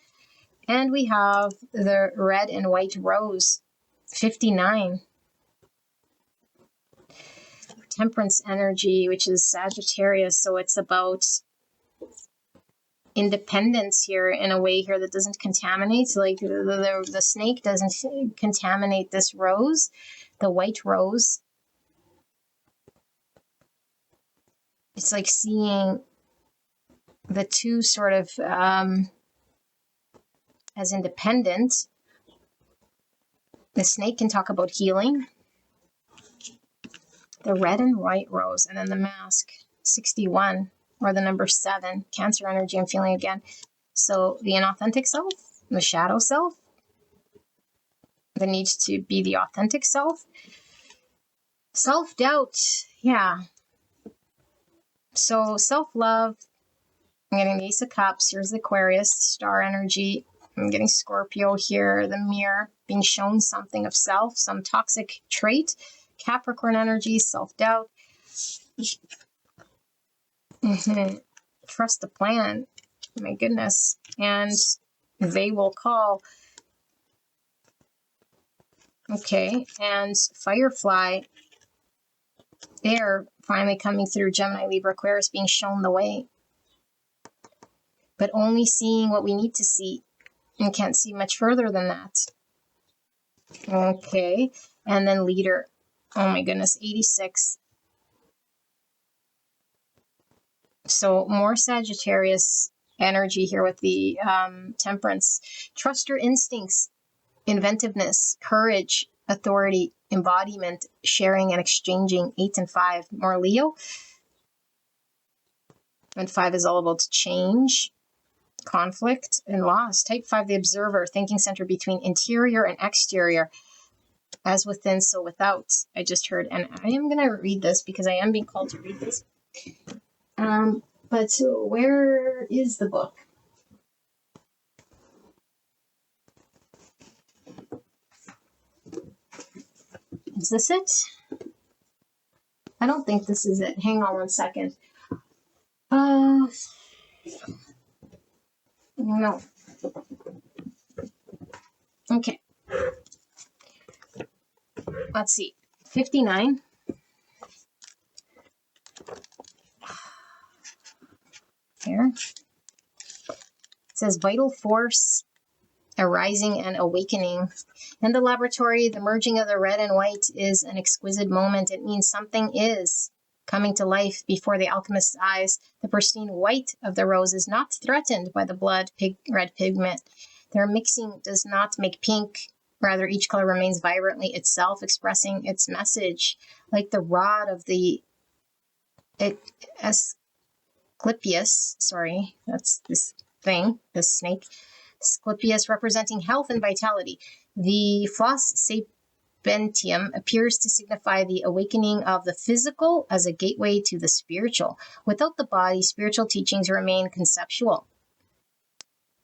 Speaker 2: And we have the red and white rose, 59. Temperance energy, which is Sagittarius. So it's about independence here in a way here that doesn't contaminate. Like the snake doesn't contaminate this rose, the white rose. It's like seeing the two sort of as independent. The snake can talk about healing. The red and white rose, and then the mask, 61, or the number 7, Cancer energy I'm feeling again. So the inauthentic self, the shadow self, the need to be the authentic self. Self-doubt, yeah. So self-love, I'm getting the Ace of Cups, here's the Aquarius, star energy. I'm getting Scorpio here, the mirror, being shown something of self, some toxic trait. Capricorn energy, self-doubt. Trust the plan. My goodness. And they will call. Okay. And Firefly, air, finally coming through Gemini, Libra, Aquarius, being shown the way. But only seeing what we need to see. And can't see much further than that. Okay. And then leader. Oh my goodness, 86. So more Sagittarius energy here with the temperance. Trust your instincts, inventiveness, courage, authority, embodiment, sharing and exchanging. 8 and 5. More Leo. And 5 is all about change, conflict, and loss. Type 5, the observer, thinking center between interior and exterior. As within, so without. I just heard, and I am going to read this because I am being called to read this. But where is the book? Is this it? I don't think this is it. Hang on one second. No. Okay. Let's see. 59. Here. It says vital force, arising and awakening. In the laboratory, the merging of the red and white is an exquisite moment. It means something is coming to life before the alchemist's eyes. The pristine white of the rose is not threatened by the blood red pigment. Their mixing does not make pink. Rather, each color remains vibrantly itself, expressing its message. Like the rod of the Asclepius, sorry, that's this thing, this snake. Asclepius representing health and vitality. The floss sapentium appears to signify the awakening of the physical as a gateway to the spiritual. Without the body, spiritual teachings remain conceptual,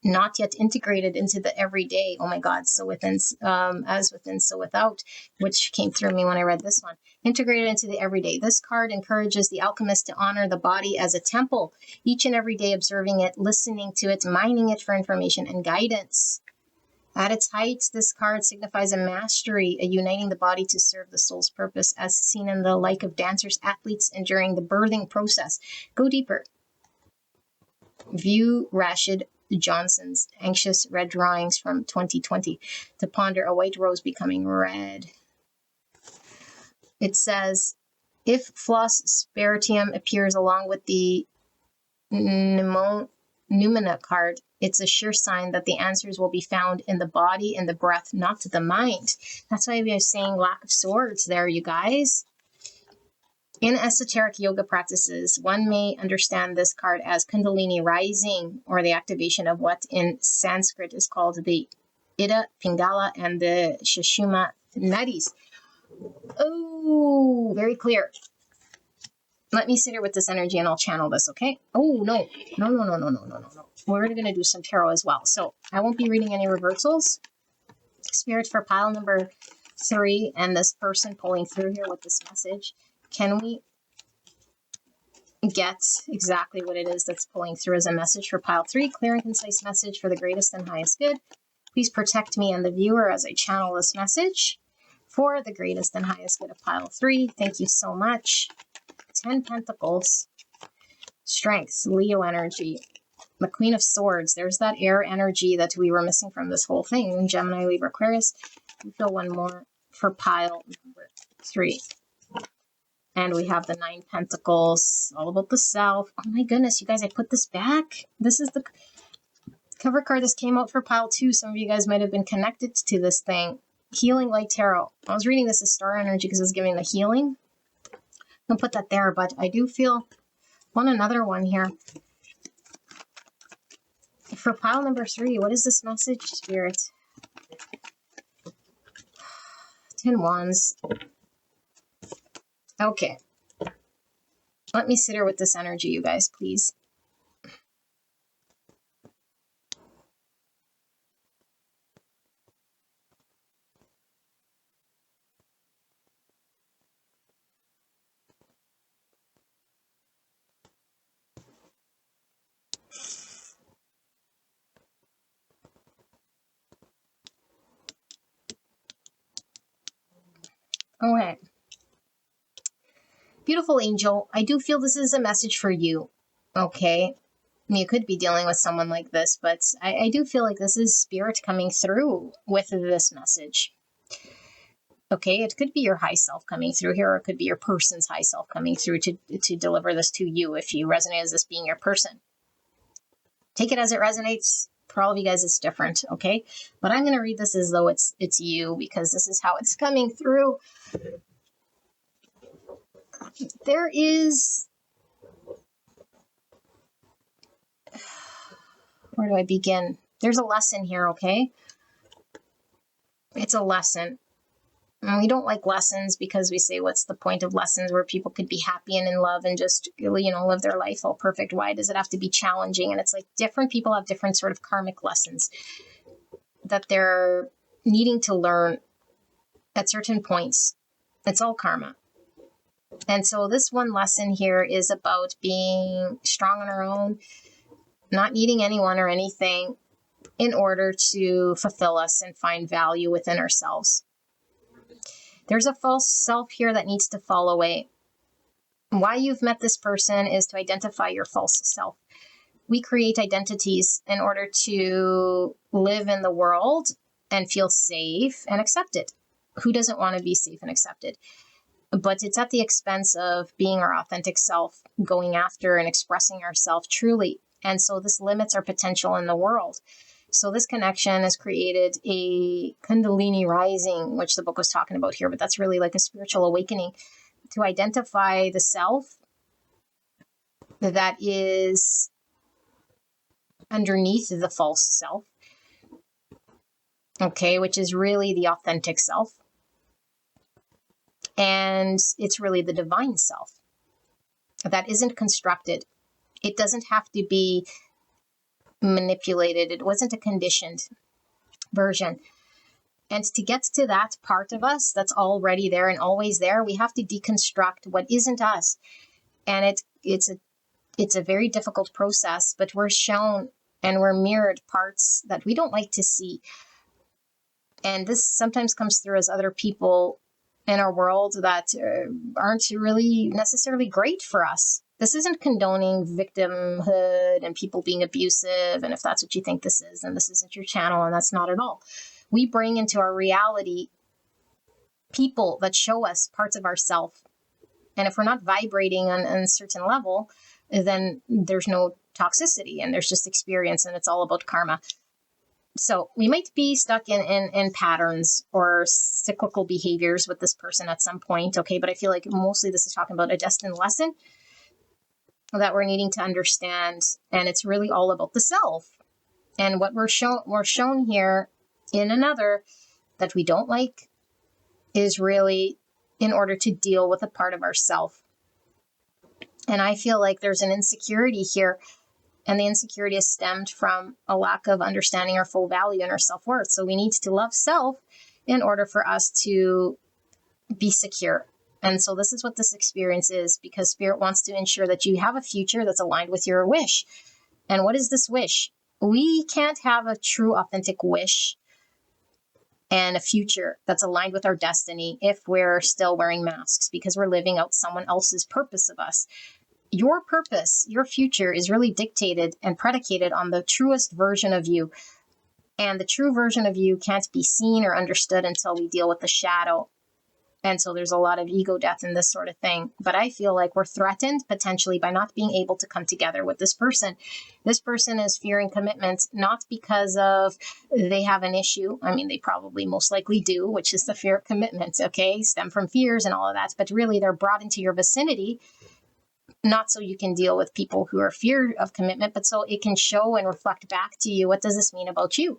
Speaker 2: not yet integrated into the everyday. Oh my God. So within, as within, so without, which came through me when I read this one. Integrated into the everyday. This card encourages the alchemist to honor the body as a temple, each and every day observing it, listening to it, mining it for information and guidance. At its height, this card signifies a mastery, a uniting the body to serve the soul's purpose, as seen in the like of dancers, athletes, and during the birthing process. Go deeper. View Rashid Johnson's Anxious Red Drawings from 2020 to ponder a white rose becoming red. It says, if floss speritium appears along with the Numina card, it's a sure sign that the answers will be found in the body and the breath, not the mind. That's why we are saying lack of swords there, you guys. In esoteric yoga practices, one may understand this card as Kundalini rising, or the activation of what in Sanskrit is called the Ida Pingala and the Sushumna Nadis. Oh, very clear. Let me sit here with this energy and I'll channel this, okay? Oh, no. No. We're going to do some tarot as well. So I won't be reading any reversals. Spirit, for pile number 3 and this person pulling through here with this message, can we get exactly what it is that's pulling through as a message for pile 3? Clear and concise message for the greatest and highest good. Please protect me and the viewer as I channel this message for the greatest and highest good of pile 3. Thank you so much. 10 Pentacles. Strength, Leo energy. The Queen of Swords. There's that air energy that we were missing from this whole thing. Gemini, Libra, Aquarius. We feel one more for pile number 3. And we have the 9 Pentacles, all about the self. Oh my goodness, you guys, I put this back. This is the cover card. This came out for pile 2. Some of you guys might have been connected to this thing. Healing Light Tarot. I was reading this as star energy because it was giving the healing. I'll put that there, but I do feel another one here. For pile number 3, what is this message, Spirit? 10 Wands. Okay. Let me sit here with this energy, you guys, please. Okay. Beautiful angel, I do feel this is a message for you, okay? You could be dealing with someone like this, but I do feel like this is Spirit coming through with this message. Okay, it could be your high self coming through here, or it could be your person's high self coming through to deliver this to you if you resonate as this being your person. Take it as it resonates. For all of you guys, it's different, okay? But I'm going to read this as though it's you, because this is how it's coming through. There is... Where do I begin? There's a lesson here, okay? It's a lesson. And we don't like lessons because we say, what's the point of lessons where people could be happy and in love and just, live their life all perfect? Why does it have to be challenging? And it's like different people have different sort of karmic lessons that they're needing to learn at certain points. It's all karma. And so this one lesson here is about being strong on our own, not needing anyone or anything in order to fulfill us and find value within ourselves. There's a false self here that needs to fall away. Why you've met this person is to identify your false self. We create identities in order to live in the world and feel safe and accepted. Who doesn't want to be safe and accepted? But it's at the expense of being our authentic self, going after and expressing ourselves truly. And so this limits our potential in the world. So this connection has created a Kundalini rising, which the book was talking about here, but that's really like a spiritual awakening to identify the self that is underneath the false self, okay, which is really the authentic self. And it's really the divine self that isn't constructed. It doesn't have to be manipulated. It wasn't a conditioned version. And to get to that part of us that's already there and always there, we have to deconstruct what isn't us. And it's a very difficult process, but we're shown and we're mirrored parts that we don't like to see. And this sometimes comes through as other people in our world that aren't really necessarily great for us. This isn't condoning victimhood and people being abusive. And if that's what you think this is, then this isn't your channel, and that's not at all. We bring into our reality people that show us parts of ourself. And if we're not vibrating on a certain level, then there's no toxicity and there's just experience, and it's all about karma. So we might be stuck in patterns or cyclical behaviors with this person at some point, okay? But I feel like mostly this is talking about a destined lesson that we're needing to understand, and it's really all about the self. And what we're shown here in another that we don't like is really in order to deal with a part of ourself. And I feel like there's an insecurity here And the insecurity is stemmed from a lack of understanding our full value and our self-worth. So we need to love self in order for us to be secure. And so this is what this experience is, because Spirit wants to ensure that you have a future that's aligned with your wish. And what is this wish? We can't have a true, authentic wish and a future that's aligned with our destiny if we're still wearing masks, because we're living out someone else's purpose of us. Your purpose, your future is really dictated and predicated on the truest version of you. And the true version of you can't be seen or understood until we deal with the shadow. And so there's a lot of ego death in this sort of thing. But I feel like we're threatened potentially by not being able to come together with this person. This person is fearing commitment, not because of they have an issue. I mean, they probably most likely do, which is the fear of commitment, okay? Stem from fears and all of that. But really, they're brought into your vicinity, not so you can deal with people who are fear of commitment, but so it can show and reflect back to you. What does this mean about you?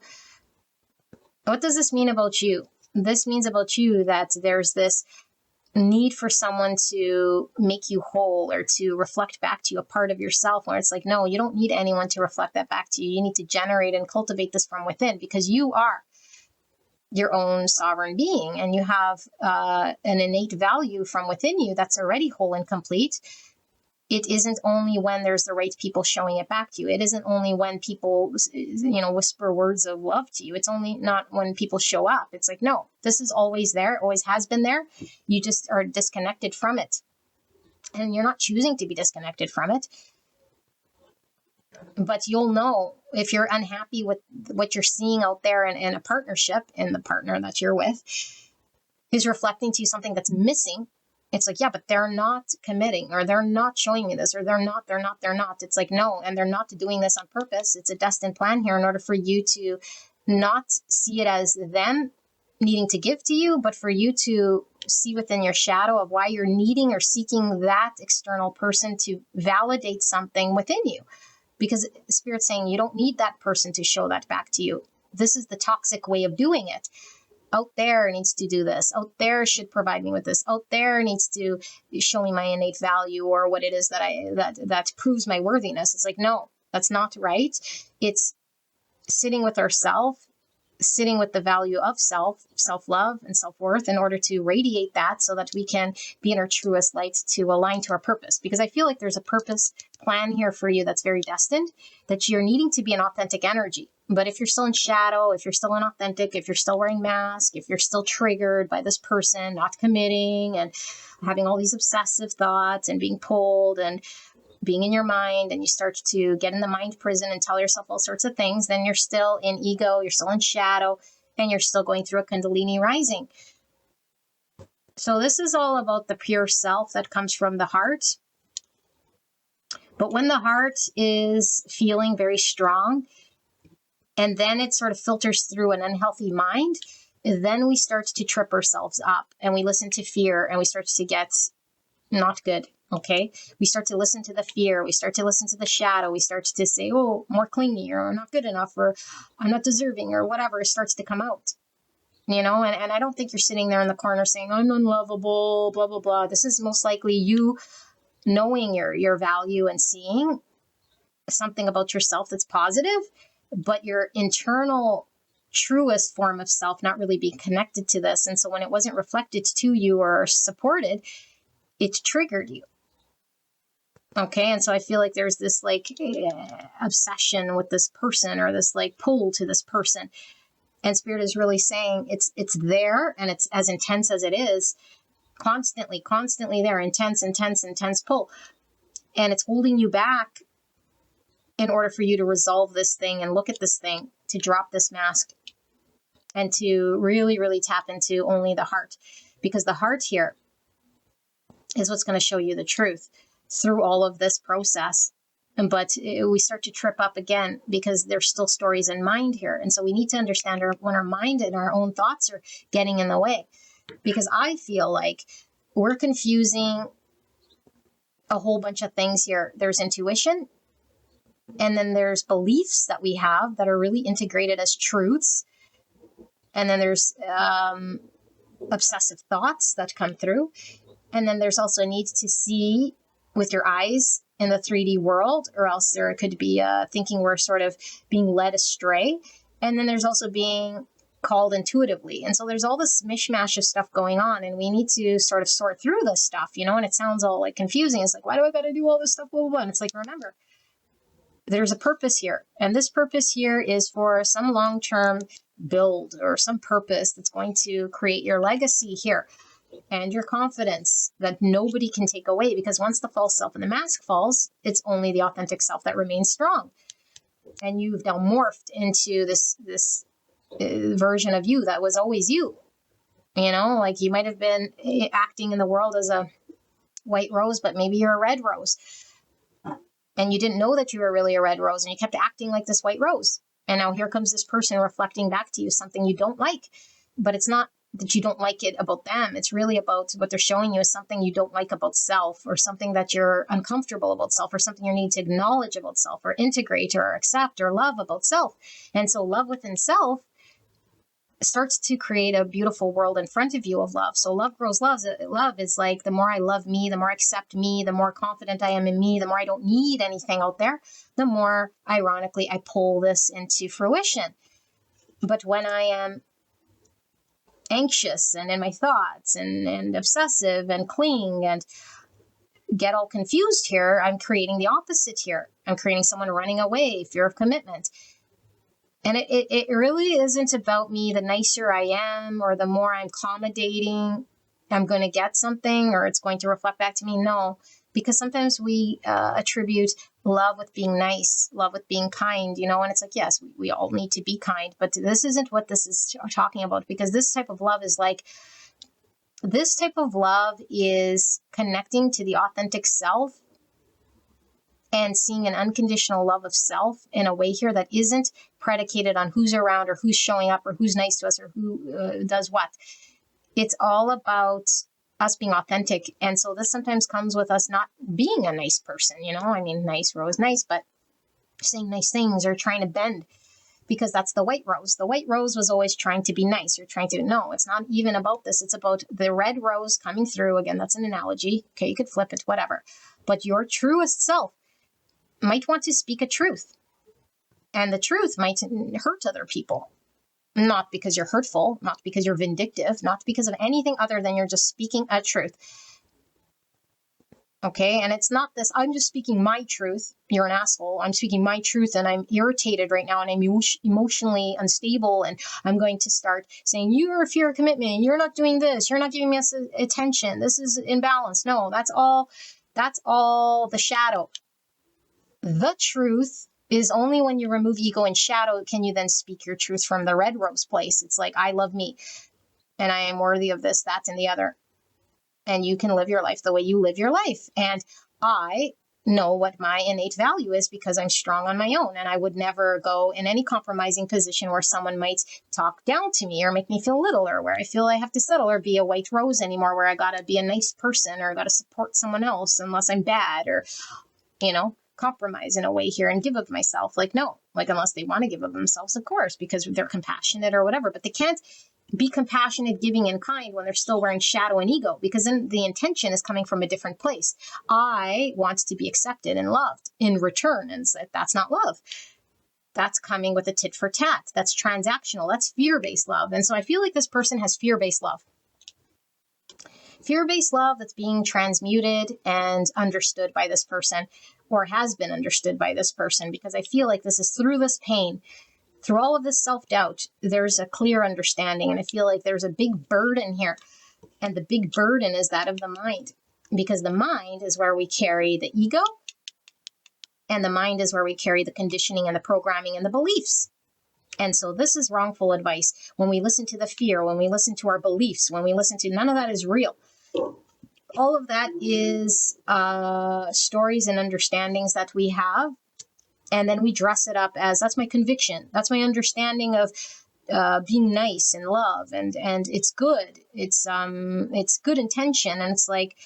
Speaker 2: What does this mean about you? This means about you that there's this need for someone to make you whole or to reflect back to you a part of yourself, where it's like, no, you don't need anyone to reflect that back to you. You need to generate and cultivate this from within, because you are your own sovereign being, and you have an innate value from within you that's already whole and complete. It isn't only when there's the right people showing it back to you. It isn't only when people, whisper words of love to you. It's only not when people show up. It's like, no, this is always there, always has been there. You just are disconnected from it. And you're not choosing to be disconnected from it. But you'll know if you're unhappy with what you're seeing out there in a partnership, and the partner that you're with is reflecting to you something that's missing. It's like, yeah, but they're not committing, or they're not showing me this, or they're not. It's like, no, and they're not doing this on purpose. It's a destined plan here in order for you to not see it as them needing to give to you, but for you to see within your shadow of why you're needing or seeking that external person to validate something within you. Because Spirit's saying you don't need that person to show that back to you. This is the toxic way of doing it. Out there needs to do this. Out there should provide me with this. Out there needs to show me my innate value, or what it is that proves my worthiness. It's like, no, that's not right. It's sitting with ourself, sitting with the value of self-love and self-worth, in order to radiate that so that we can be in our truest light to align to our purpose. Because I feel like there's a purpose plan here for you that's very destined, that you're needing to be an authentic energy. But if you're still in shadow, if you're still inauthentic, if you're still wearing masks, if you're still triggered by this person not committing and having all these obsessive thoughts and being pulled and being in your mind, and you start to get in the mind prison and tell yourself all sorts of things, then you're still in ego, you're still in shadow, and you're still going through a Kundalini rising. So this is all about the pure self that comes from the heart. But when the heart is feeling very strong, and then it sort of filters through an unhealthy mind, then we start to trip ourselves up, and we listen to fear, and we start to get not good. Okay, we start to listen to the fear, we start to listen to the shadow, we start to say, oh, more clingy, or not good enough, or I'm not deserving, or whatever starts to come out, and I don't think you're sitting there in the corner saying, I'm unlovable, blah, blah, blah. This is most likely you knowing your value and seeing something about yourself that's positive, but your internal truest form of self not really being connected to this. And so when it wasn't reflected to you or supported, it triggered you. Okay, and so I feel like there's this obsession with this person, or this pull to this person. And Spirit is really saying it's there, and it's as intense as it is, constantly there, intense pull. And it's holding you back in order for you to resolve this thing and look at this thing, to drop this mask, and to really, really tap into only the heart. Because the heart here is what's going to show you the truth through all of this process. But we start to trip up again because there's still stories in mind here. And so we need to understand when our mind and our own thoughts are getting in the way. Because I feel like we're confusing a whole bunch of things here. There's intuition, and then there's beliefs that we have that are really integrated as truths. And then there's obsessive thoughts that come through. And then there's also a need to see with your eyes in the 3D world, or else there could be thinking we're sort of being led astray. And then there's also being called intuitively. And so there's all this mishmash of stuff going on, and we need to sort of sort through this stuff, and it sounds all like confusing. It's like, why do I got to do all this stuff? Blah, blah, blah. And it's like, remember, there's a purpose here. And this purpose here is for some long-term build or some purpose that's going to create your legacy here and your confidence that nobody can take away. Because once the false self and the mask falls, it's only the authentic self that remains strong. And you've now morphed into this version of you that was always you. Like you might have been acting in the world as a white rose, but maybe you're a red rose. And you didn't know that you were really a red rose, and you kept acting like this white rose. And now here comes this person reflecting back to you something you don't like. But it's not that you don't like it about them. It's really about what they're showing you is something you don't like about self, or something that you're uncomfortable about self, or something you need to acknowledge about self, or integrate, or accept, or love about self. And so love within self starts to create a beautiful world in front of you of love. So love grows love. Love is like, the more I love me, the more I accept me, the more confident I am in me, the more I don't need anything out there, the more, ironically, I pull this into fruition. But when I am anxious and in my thoughts and obsessive and cling and get all confused here, I'm creating the opposite here. I'm creating someone running away, fear of commitment. And it really isn't about me. The nicer I am, or the more I'm accommodating, I'm going to get something, or it's going to reflect back to me. No, because sometimes we attribute love with being nice, love with being kind, and it's like, yes, we all need to be kind, but this isn't what this is talking about, because this type of love is connecting to the authentic self and seeing an unconditional love of self in a way here that isn't predicated on who's around or who's showing up or who's nice to us or who does what. It's all about us being authentic. And so this sometimes comes with us not being a nice person, nice rose, nice, but saying nice things or trying to bend, because that's the white rose. The white rose was always trying to be nice. No, it's not even about this. It's about the red rose coming through. Again, that's an analogy. Okay, you could flip it, whatever. But your truest self might want to speak a truth, and the truth might hurt other people, not because you're hurtful, not because you're vindictive, not because of anything other than you're just speaking a truth. Okay, and it's not this, I'm just speaking my truth, you're an asshole, I'm speaking my truth and I'm irritated right now and I'm emotionally unstable, and I'm going to start saying, you're a fear of commitment, you're not doing this, you're not giving me attention, this is imbalance. No, that's all the shadow. The truth is only when you remove ego and shadow can you then speak your truth from the red rose place. It's like, I love me and I am worthy of this, that, and the other. And you can live your life the way you live your life. And I know what my innate value is because I'm strong on my own. And I would never go in any compromising position where someone might talk down to me or make me feel little, or where I feel I have to settle or be a white rose anymore, where I got to be a nice person or got to support someone else unless I'm bad, or, compromise in a way here and give of myself. Like, no, unless they want to give of themselves, of course, because they're compassionate or whatever, but they can't be compassionate, giving, and kind when they're still wearing shadow and ego, because then the intention is coming from a different place. I want to be accepted and loved in return, and that's not love. That's coming with a tit for tat. That's transactional. That's fear-based love. And so I feel like this person has fear-based love. Fear-based love that's being transmuted and understood by this person, or has been understood by this person, because I feel like this is through this pain, through all of this self-doubt, there's a clear understanding. And I feel like there's a big burden here. And the big burden is that of the mind, because the mind is where we carry the ego, and the mind is where we carry the conditioning and the programming and the beliefs. And so this is wrongful advice. When we listen to the fear, when we listen to our beliefs, when we listen to, none of that is real. All of that is stories and understandings that we have. And then we dress it up as, that's my conviction. That's my understanding of being nice and love. And it's good. It's good intention. And it's like,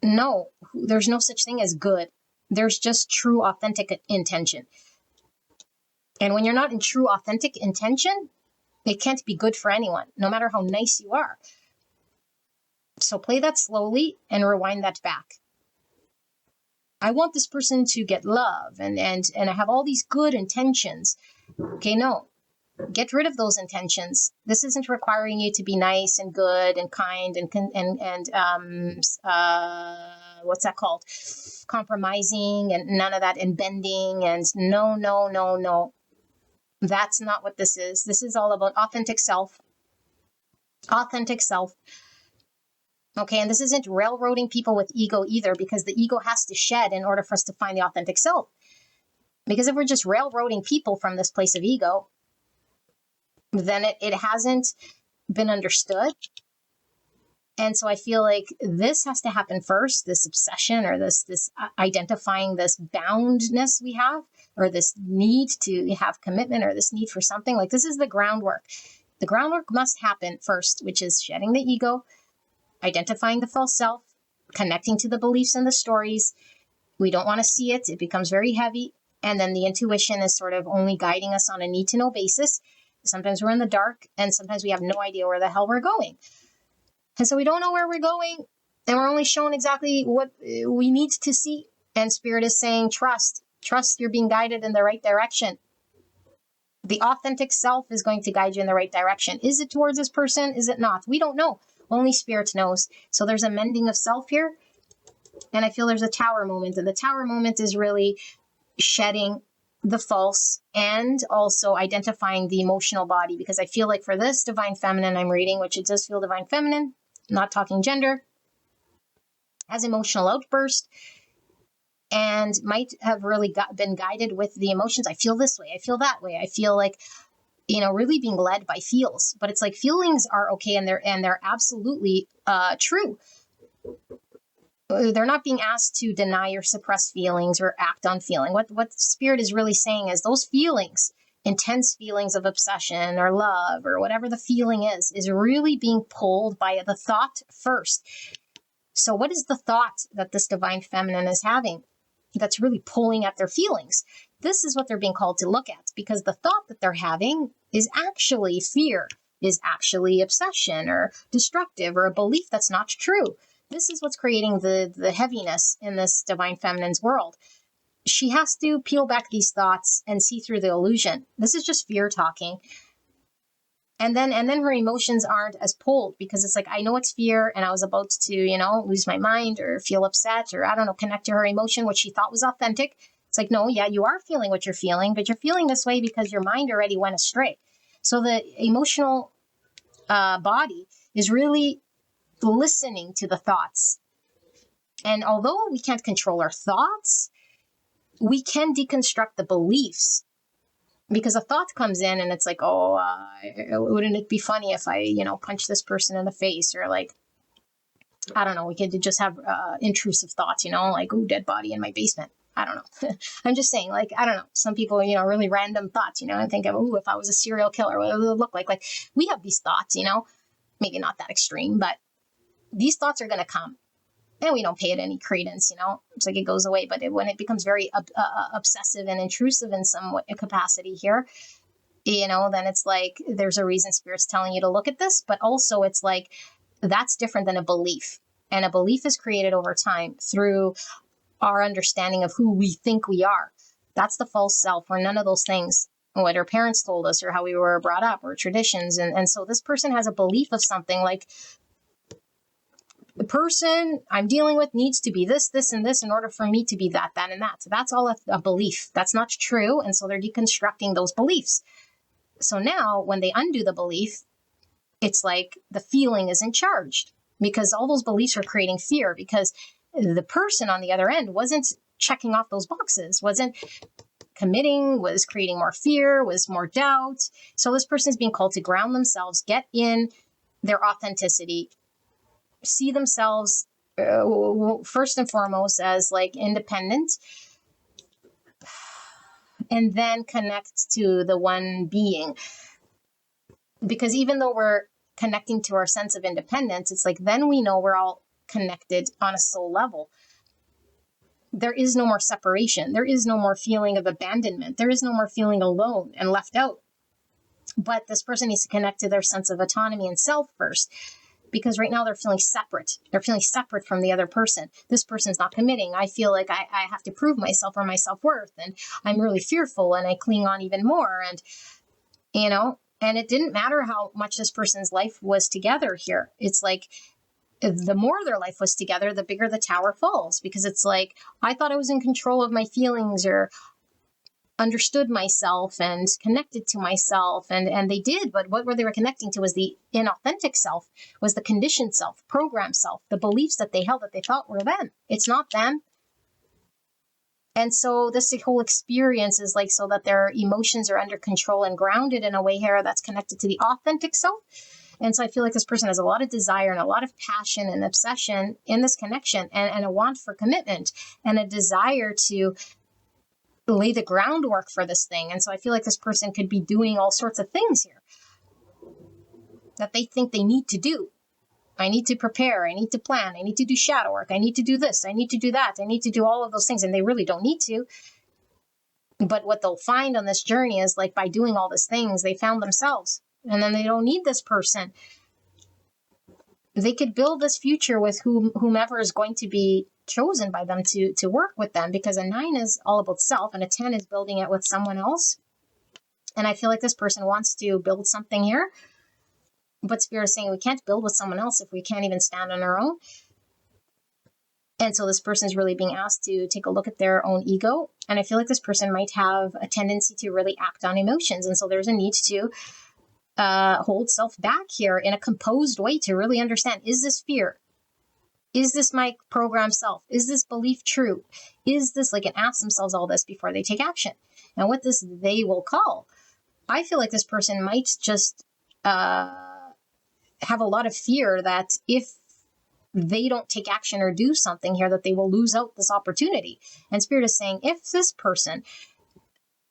Speaker 2: no, there's no such thing as good. There's just true, authentic intention. And when you're not in true, authentic intention, it can't be good for anyone, no matter how nice you are. So play that slowly and rewind that back. I want this person to get love and I have all these good intentions. Okay, no. Get rid of those intentions. This isn't requiring you to be nice and good and kind and what's that called? Compromising and none of that, and bending, and no. That's not what this is. This is all about authentic self. Authentic self. Okay, and this isn't railroading people with ego either, because the ego has to shed in order for us to find the authentic self. Because if we're just railroading people from this place of ego, then it hasn't been understood. And so I feel like this has to happen first, this obsession or this identifying this boundness we have, or this need to have commitment, or this need for something. Like, this is the groundwork. The groundwork must happen first, which is shedding the ego, identifying the false self, connecting to the beliefs and the stories. We don't want to see it. It becomes very heavy. And then the intuition is sort of only guiding us on a need to know basis. Sometimes we're in the dark, and sometimes we have no idea where the hell we're going. And so we don't know where we're going, and we're only shown exactly what we need to see. And Spirit is saying, trust you're being guided in the right direction. The authentic self is going to guide you in the right direction. Is it towards this person? Is it not? We don't know. Only Spirit knows. So there's a mending of self here. And I feel there's a tower moment. And the tower moment is really shedding the false and also identifying the emotional body. Because I feel like for this Divine Feminine I'm reading, which it does feel Divine Feminine, not talking gender, has emotional outburst and might have really been guided with the emotions. I feel this way. I feel that way. I feel like, really being led by feels. But it's like feelings are okay, and they're absolutely true. They're not being asked to deny or suppress feelings or act on feeling. What Spirit is really saying is those feelings, intense feelings of obsession or love or whatever the feeling is really being pulled by the thought first. So what is the thought that this Divine Feminine is having that's really pulling at their feelings? This is what they're being called to look at, because the thought that they're having is actually fear, is actually obsession or destructive, or a belief that's not true. This is what's creating the heaviness in this Divine Feminine's world. She has to peel back these thoughts and see through the illusion. This is just fear talking. And then her emotions aren't as pulled, because it's like, I know it's fear and I was about to, lose my mind or feel upset or, I don't know, connect to her emotion, which she thought was authentic. It's like, no, yeah, you are feeling what you're feeling, but you're feeling this way because your mind already went astray. So the emotional body is really listening to the thoughts. And although we can't control our thoughts, we can deconstruct the beliefs. Because a thought comes in and it's like, wouldn't it be funny if I, punch this person in the face? Or like, I don't know, we could just have intrusive thoughts, like, ooh, dead body in my basement. I don't know. I'm just saying, like, I don't know. Some people, really random thoughts, and think of, ooh, if I was a serial killer, what would it look like? Like, we have these thoughts, maybe not that extreme, but these thoughts are going to come. And we don't pay it any credence, It's like it goes away. But when it becomes very obsessive and intrusive in some capacity here, then it's like there's a reason Spirit's telling you to look at this. But also it's like that's different than a belief. And a belief is created over time through our understanding of who we think we are. That's the false self, or none of those things, what our parents told us or how we were brought up or traditions. And so this person has a belief of something like, the person I'm dealing with needs to be this, this, and this in order for me to be that, that, and that. So that's all a belief. That's not true. And so they're deconstructing those beliefs. So now when they undo the belief, it's like the feeling isn't charged, because all those beliefs are creating fear, because the person on the other end wasn't checking off those boxes, wasn't committing, was creating more fear, was more doubt. So this person is being called to ground themselves, get in their authenticity, see themselves first and foremost as like independent, and then connect to the one being. Because even though we're connecting to our sense of independence, it's like then we know we're all connected on a soul level. There is no more separation. There is no more feeling of abandonment. There is no more feeling alone and left out. But this person needs to connect to their sense of autonomy and self first, because right now they're feeling separate. They're feeling separate from the other person. This person's not committing. I feel like I have to prove myself or my self-worth, and I'm really fearful, and I cling on even more. And, and it didn't matter how much this person's life was together here. It's like, the more their life was together, the bigger the tower falls, because it's like, I thought I was in control of my feelings, or understood myself and connected to myself, and they did, but what were they were connecting to was the inauthentic self, was the conditioned self, programmed self, the beliefs that they held that they thought were them. It's not them. And so this whole experience is like, so that their emotions are under control and grounded in a way here that's connected to the authentic self. And so I feel like this person has a lot of desire and a lot of passion and obsession in this connection, and a want for commitment and a desire to lay the groundwork for this thing. And so I feel like this person could be doing all sorts of things here that they think they need to do. I need to prepare. I need to plan. I need to do shadow work. I need to do this. I need to do that. I need to do all of those things. And they really don't need to. But what they'll find on this journey is, like, by doing all these things, they found themselves. And then they don't need this person. They could build this future with whomever is going to be chosen by them to work with them, because a 9 is all about self and a 10 is building it with someone else. And I feel like this person wants to build something here, but Spirit is saying we can't build with someone else if we can't even stand on our own. And so this person is really being asked to take a look at their own ego. And I feel like this person might have a tendency to really act on emotions. And so there's a need to hold self back here in a composed way to really understand, is this fear? Is this my programmed self? Is this belief true? Is this, like, and ask themselves all this before they take action. And what this they will call, I feel like this person might just have a lot of fear that if they don't take action or do something here, that they will lose out this opportunity. And Spirit is saying, if this person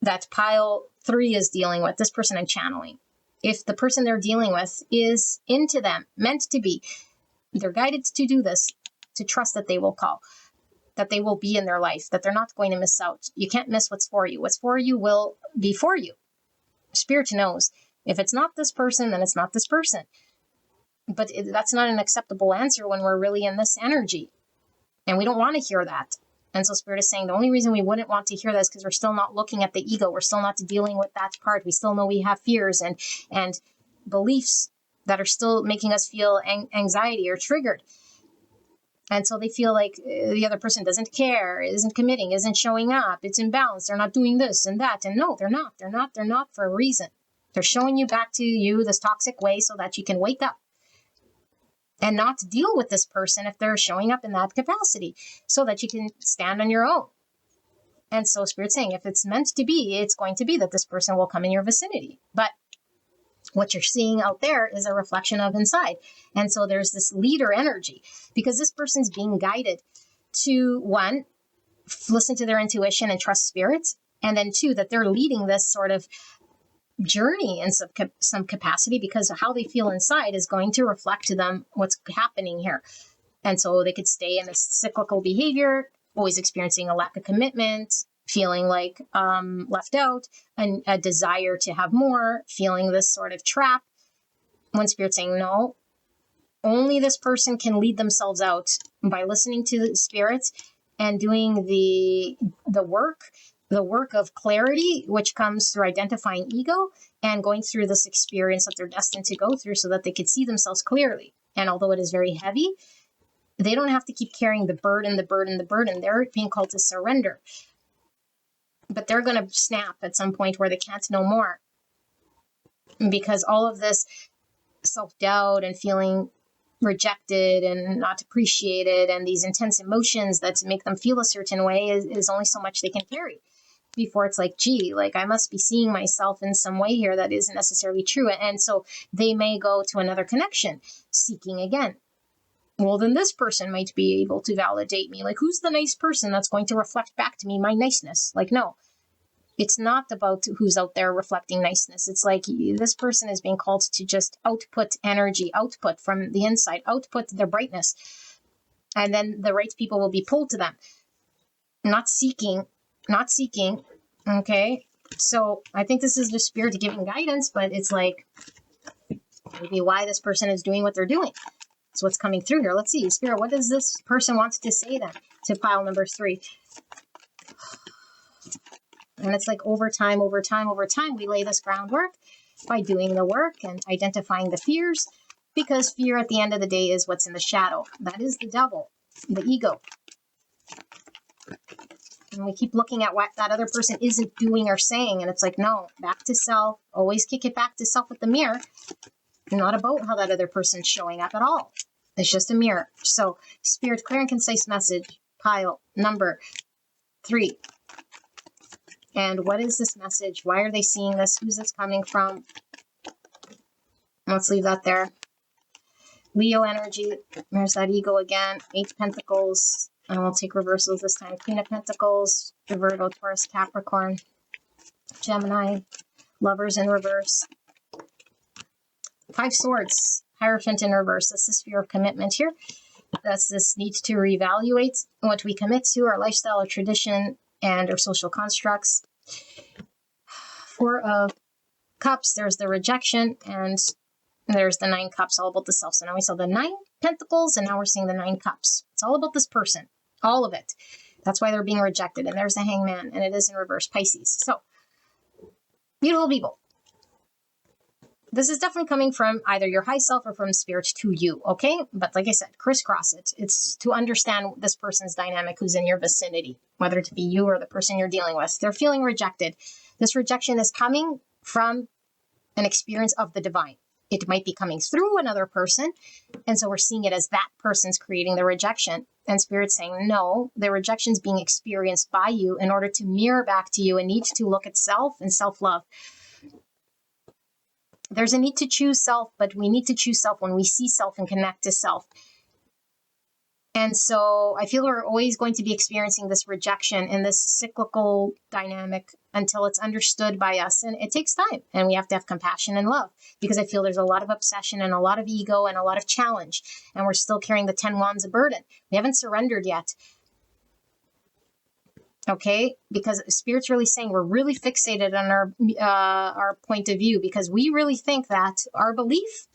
Speaker 2: that pile 3 is dealing with, this person I'm channeling, if the person they're dealing with is into them, meant to be, they're guided to do this, to trust that they will call, that they will be in their life, that they're not going to miss out. You can't miss what's for you. What's for you will be for you. Spirit knows. If it's not this person, then it's not this person. But that's not an acceptable answer when we're really in this energy. And we don't want to hear that. And so Spirit is saying the only reason we wouldn't want to hear that is because we're still not looking at the ego. We're still not dealing with that part. We still know we have fears and beliefs that are still making us feel anxiety or triggered. And so they feel like the other person doesn't care, isn't committing, isn't showing up, it's imbalanced, they're not doing this and that. And no, they're not. They're not for a reason. They're showing you back to you this toxic way so that you can wake up and not deal with this person if they're showing up in that capacity, so that you can stand on your own. And so Spirit's saying, if it's meant to be, it's going to be that this person will come in your vicinity. But what you're seeing out there is a reflection of inside. And so there's this leader energy, because this person's being guided to, 1, listen to their intuition and trust Spirit. And then 2, that they're leading this sort of journey in some capacity, because how they feel inside is going to reflect to them what's happening here. And so they could stay in this cyclical behavior, always experiencing a lack of commitment, feeling like left out, and a desire to have more, feeling this sort of trap. When Spirit's saying, no, only this person can lead themselves out by listening to the Spirit and doing the work of clarity, which comes through identifying ego and going through this experience that they're destined to go through, so that they could see themselves clearly. And although it is very heavy, they don't have to keep carrying the burden. They're being called to surrender. But they're going to snap at some point where they can't know more, because all of this self-doubt and feeling rejected and not appreciated and these intense emotions that make them feel a certain way is only so much they can carry before it's like, gee, like I must be seeing myself in some way here that isn't necessarily true. And so they may go to another connection, seeking again. Well, then this person might be able to validate me. Like, who's the nice person that's going to reflect back to me my niceness? Like, no, it's not about who's out there reflecting niceness. It's like this person is being called to just output energy, output from the inside, output their brightness. And then the right people will be pulled to them. Not seeking. Okay. So I think this is the Spirit giving guidance, but it's like maybe why this person is doing what they're doing. So what's coming through here? Let's see. Spirit, what does this person want to say then to pile number 3? And it's like over time, we lay this groundwork by doing the work and identifying the fears, because fear at the end of the day is what's in the shadow. That is the devil, the ego. And we keep looking at what that other person isn't doing or saying. And it's like, no, back to self. Always kick it back to self with the mirror. Not about how that other person's showing up at all. It's just a mirror. So, Spirit, clear and concise message, pile number 3. And what is this message? Why are they seeing this? Who's this coming from? Let's leave that there. Leo energy. There's that ego again. 8 Pentacles. And we'll take reversals this time. Queen of Pentacles, Virgo, Taurus, Capricorn, Gemini, Lovers in reverse. 5 Swords, Hierophant in reverse. That's the sphere of commitment here. That's this need to reevaluate what we commit to, our lifestyle, our tradition, and our social constructs. 4 of Cups, there's the rejection, and there's the 9 Cups, all about the self. So now we saw the 9 Pentacles, and now we're seeing the 9 Cups. It's all about this person, all of it. That's why they're being rejected. And there's the Hangman, and it is in reverse, Pisces. So, beautiful people. This is definitely coming from either your high self or from Spirit to you, okay? But like I said, crisscross it. It's to understand this person's dynamic who's in your vicinity, whether it be you or the person you're dealing with. They're feeling rejected. This rejection is coming from an experience of the divine. It might be coming through another person, and so we're seeing it as that person's creating the rejection. And Spirit's saying, no, the rejection's being experienced by you in order to mirror back to you and need to look at self and self-love. There's a need to choose self, but we need to choose self when we see self and connect to self. And so I feel we're always going to be experiencing this rejection and this cyclical dynamic until it's understood by us. And it takes time, and we have to have compassion and love, because I feel there's a lot of obsession and a lot of ego and a lot of challenge. And we're still carrying the 10 wands of burden. We haven't surrendered yet. Okay, because Spirit's really saying we're really fixated on our point of view, because we really think that our belief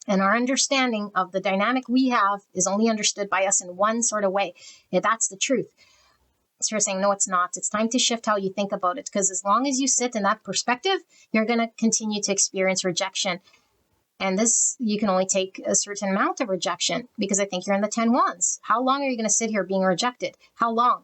Speaker 2: and our understanding of the dynamic we have is only understood by us in one sort of way. And that's the truth. Spirit's saying, no, it's not. It's time to shift how you think about it, because as long as you sit in that perspective, you're going to continue to experience rejection. And this, you can only take a certain amount of rejection, because I think you're in the 10 wands. How long are you going to sit here being rejected? How long?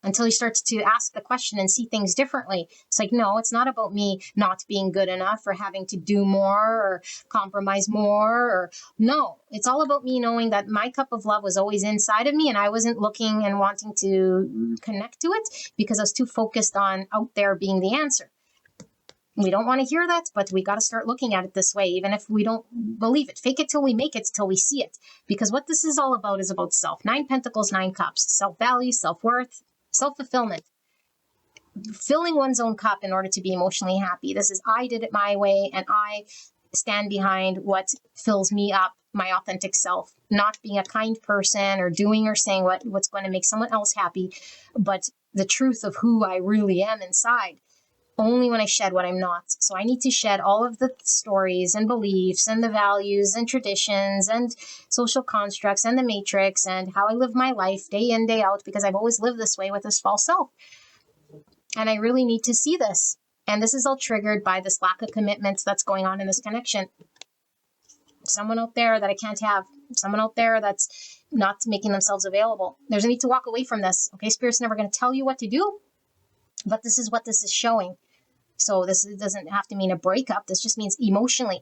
Speaker 2: Until he starts to ask the question and see things differently. It's like, no, it's not about me not being good enough or having to do more or compromise more. Or no, it's all about me knowing that my cup of love was always inside of me, and I wasn't looking and wanting to connect to it because I was too focused on out there being the answer. We don't want to hear that, but we got to start looking at it this way, even if we don't believe it. Fake it till we make it, till we see it. Because what this is all about is about self. 9 Pentacles, 9 Cups. Self-value, self-worth, self-fulfillment, filling one's own cup in order to be emotionally happy. This is, I did it my way, and I stand behind what fills me up, my authentic self, not being a kind person or doing or saying what's going to make someone else happy, but the truth of who I really am inside, only when I shed what I'm not. So I need to shed all of the stories and beliefs and the values and traditions and social constructs and the matrix and how I live my life day in, day out, because I've always lived this way with this false self. And I really need to see this. And this is all triggered by this lack of commitment that's going on in this connection. Someone out there that I can't have. Someone out there that's not making themselves available. There's a need to walk away from this. Okay, Spirit's never going to tell you what to do, but this is what this is showing. So this doesn't have to mean a breakup. This just means emotionally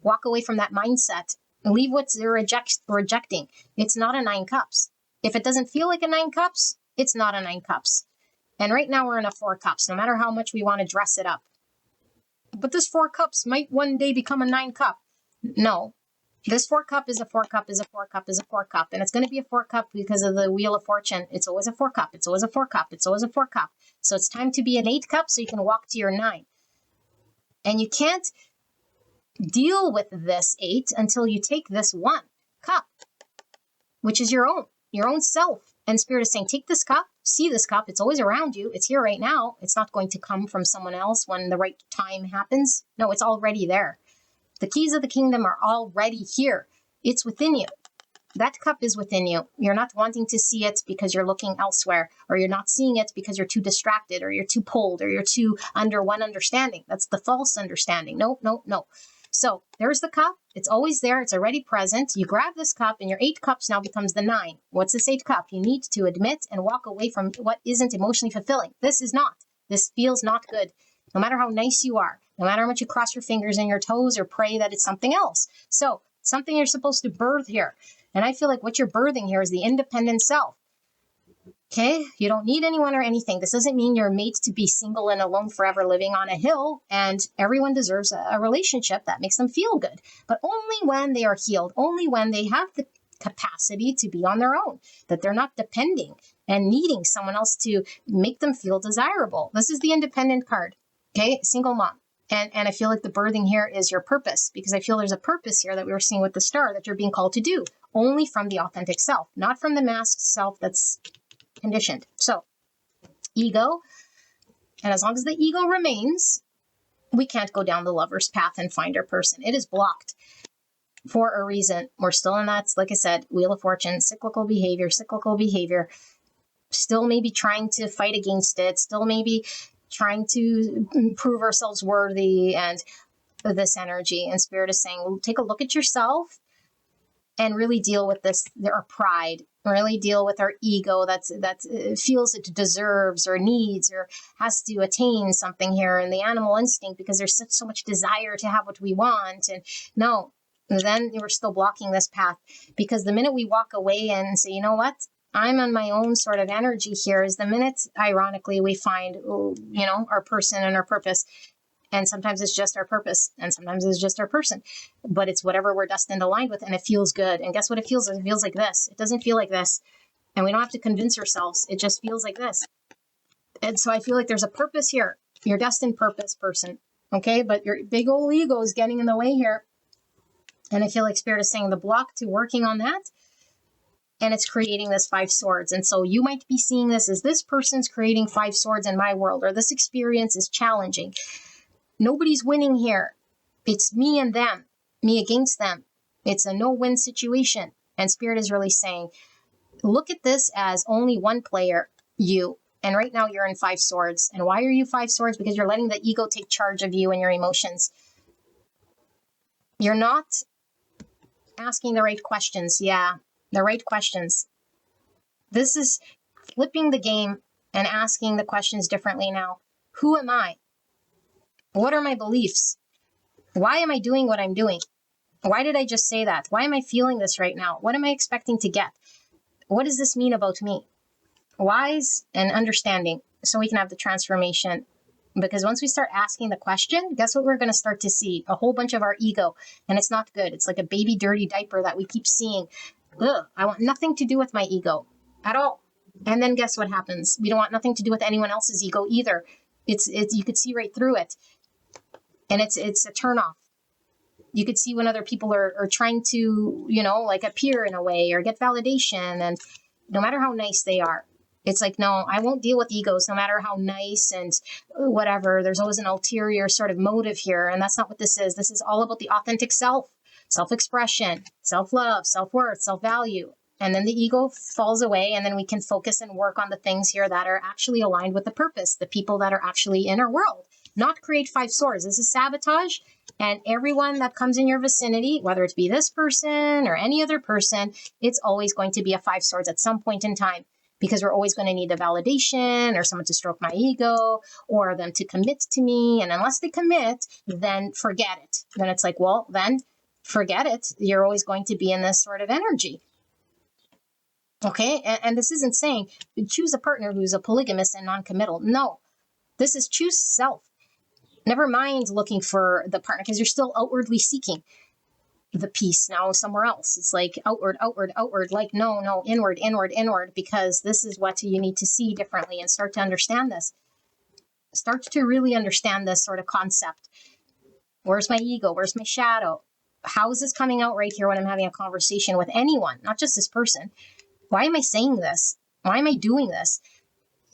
Speaker 2: walk away from that mindset and leave what you're rejecting. It's not a 9 Cups. If it doesn't feel like a 9 Cups, it's not a 9 Cups. And right now we're in a 4 Cups, no matter how much we want to dress it up. But this 4 Cups might one day become a 9 Cup. No. This 4 Cup is a 4 Cup is a 4 Cup is a 4 Cup. And it's going to be a 4 Cup because of the Wheel of Fortune. It's always a 4 Cup. It's always a 4 Cup. It's always a 4 Cup. So it's time to be an 8 Cup so you can walk to your 9. And you can't deal with this 8 until you take this 1 cup, which is your own self. And Spirit is saying, take this cup, see this cup. It's always around you. It's here right now. It's not going to come from someone else when the right time happens. No, it's already there. The keys of the kingdom are already here. It's within you. That cup is within you. You're not wanting to see it because you're looking elsewhere, or you're not seeing it because you're too distracted, or you're too pulled, or you're too under one understanding. That's the false understanding. No, no, no. So there's the cup. It's always there. It's already present. You grab this cup and your 8 cups now becomes the 9. What's this 8 cup? You need to admit and walk away from what isn't emotionally fulfilling. This is not. This feels not good. No matter how nice you are, no matter how much you cross your fingers and your toes or pray that it's something else. So something you're supposed to birth here. And I feel like what you're birthing here is the independent self. Okay? You don't need anyone or anything. This doesn't mean you're made to be single and alone forever living on a hill. And everyone deserves a relationship that makes them feel good. But only when they are healed, only when they have the capacity to be on their own, that they're not depending and needing someone else to make them feel desirable. This is the independent card. Okay? Single mom. And I feel like the birthing here is your purpose, because I feel there's a purpose here that we were seeing with the star that you're being called to do, only from the authentic self, not from the masked self that's conditioned. So, ego, and as long as the ego remains, we can't go down the lover's path and find our person. It is blocked for a reason. We're still in that, like I said, Wheel of Fortune, cyclical behavior, still maybe trying to fight against it, still maybe trying to prove ourselves worthy and this energy. And Spirit is saying, well, take a look at yourself and really deal with this, our pride, really deal with our ego that feels it deserves or needs or has to attain something here, and the animal instinct, because there's so much desire to have what we want. And no, then we're still blocking this path, because the minute we walk away and say, you know what, I'm on my own sort of energy here, is the minute, ironically, we find, our person and our purpose. And sometimes it's just our purpose, and sometimes it's just our person. But it's whatever we're destined aligned with, and it feels good. And guess what it feels like? It feels like this. It doesn't feel like this. And we don't have to convince ourselves. It just feels like this. And so I feel like there's a purpose here. Your destined purpose, person. Okay? But your big old ego is getting in the way here. And I feel like Spirit is saying the block to working on that, and it's creating this 5 swords. And so you might be seeing this as this person's creating 5 swords in my world, or this experience is challenging. Nobody's winning here. It's me and them, me against them. It's a no-win situation. And Spirit is really saying, look at this as only one player, you. And right now you're in 5 swords. And why are you 5 swords? Because you're letting the ego take charge of you and your emotions. You're not asking the right questions. Yeah. The right questions. This is flipping the game and asking the questions differently now. Who am I? What are my beliefs? Why am I doing what I'm doing? Why did I just say that? Why am I feeling this right now? What am I expecting to get? What does this mean about me? Wise and understanding, so we can have the transformation. Because once we start asking the question, guess what we're going to start to see? A whole bunch of our ego. And it's not good. It's like a baby dirty diaper that we keep seeing. Ugh, I want nothing to do with my ego at all. And then guess what happens? We don't want nothing to do with anyone else's ego either. It's you could see right through it. And it's a turnoff. You could see when other people are trying to, like appear in a way or get validation. And no matter how nice they are, it's like, no, I won't deal with egos no matter how nice and whatever. There's always an ulterior sort of motive here. And that's not what this is. This is all about the authentic self. Self-expression, self-love, self-worth, self-value. And then the ego falls away, and then we can focus and work on the things here that are actually aligned with the purpose, the people that are actually in our world. Not create 5 swords. This is sabotage, and everyone that comes in your vicinity, whether it be this person or any other person, it's always going to be a 5 swords at some point in time, because we're always going to need a validation or someone to stroke my ego or them to commit to me. And unless they commit, then forget it. Then it's like, well, then forget it. You're always going to be in this sort of energy. Okay? And this isn't saying choose a partner who's a polygamist and non-committal. No. This is choose self. Never mind looking for the partner, because you're still outwardly seeking the peace now somewhere else. It's like outward, outward, outward. Like, no, inward, inward, inward, because this is what you need to see differently and start to understand this. Start to really understand this sort of concept. Where's my ego? Where's my shadow? How is this coming out right here when I'm having a conversation with anyone, not just this person? Why am I saying this? Why am I doing this?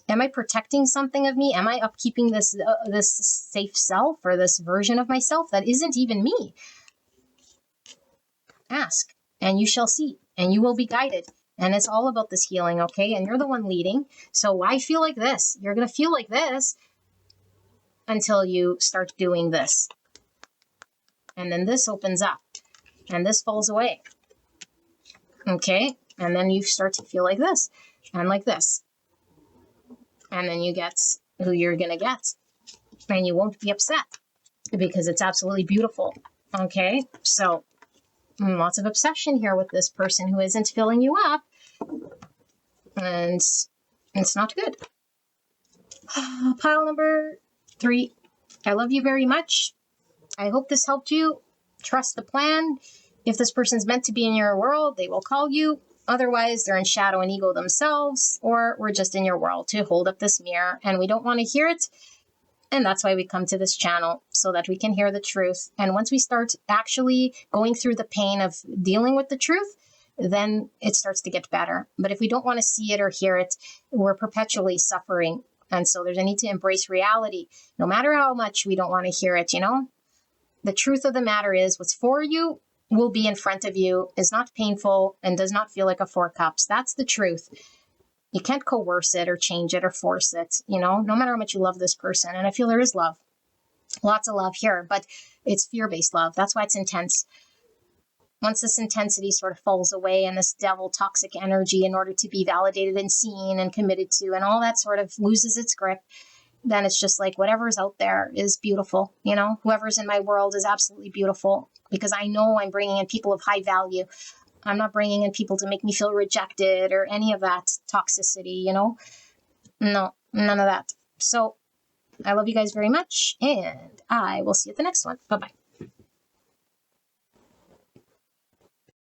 Speaker 2: Am I protecting something of me? Am I upkeeping this safe self or this version of myself that isn't even me? Ask. and you shall see, and you will be guided. And it's all about this healing, okay? And you're the one leading. So I feel like this. You're going to feel like this until you start doing this. And then this opens up and this falls away. Okay? And then you start to feel like this and like this. And then you get who you're going to get. And you won't be upset because it's absolutely beautiful. Okay? So lots of obsession here with this person who isn't filling you up. And it's not good. Pile number 3. I love you very much. I hope this helped you. Trust the plan. If this person's meant to be in your world, they will call you. Otherwise, they're in shadow and ego themselves, or we're just in your world to hold up this mirror and we don't want to hear it. And that's why we come to this channel, so that we can hear the truth. And once we start actually going through the pain of dealing with the truth, then it starts to get better. But if we don't want to see it or hear it, we're perpetually suffering. And so there's a need to embrace reality, no matter how much we don't want to hear it, you know? The truth of the matter is what's for you will be in front of you, is not painful, and does not feel like a 4 cups. That's the truth. You can't coerce it or change it or force it, you know, no matter how much you love this person. And I feel there is love, lots of love here, but it's fear-based love. That's why it's intense. Once this intensity sort of falls away and this devil toxic energy, in order to be validated and seen and committed to, and all that sort of loses its grip, then it's just like whatever's out there is beautiful. You know, whoever's in my world is absolutely beautiful, because I know I'm bringing in people of high value. I'm not bringing in people to make me feel rejected or any of that toxicity, you know? No, none of that. So I love you guys very much, and I will see you at the next one. Bye-bye.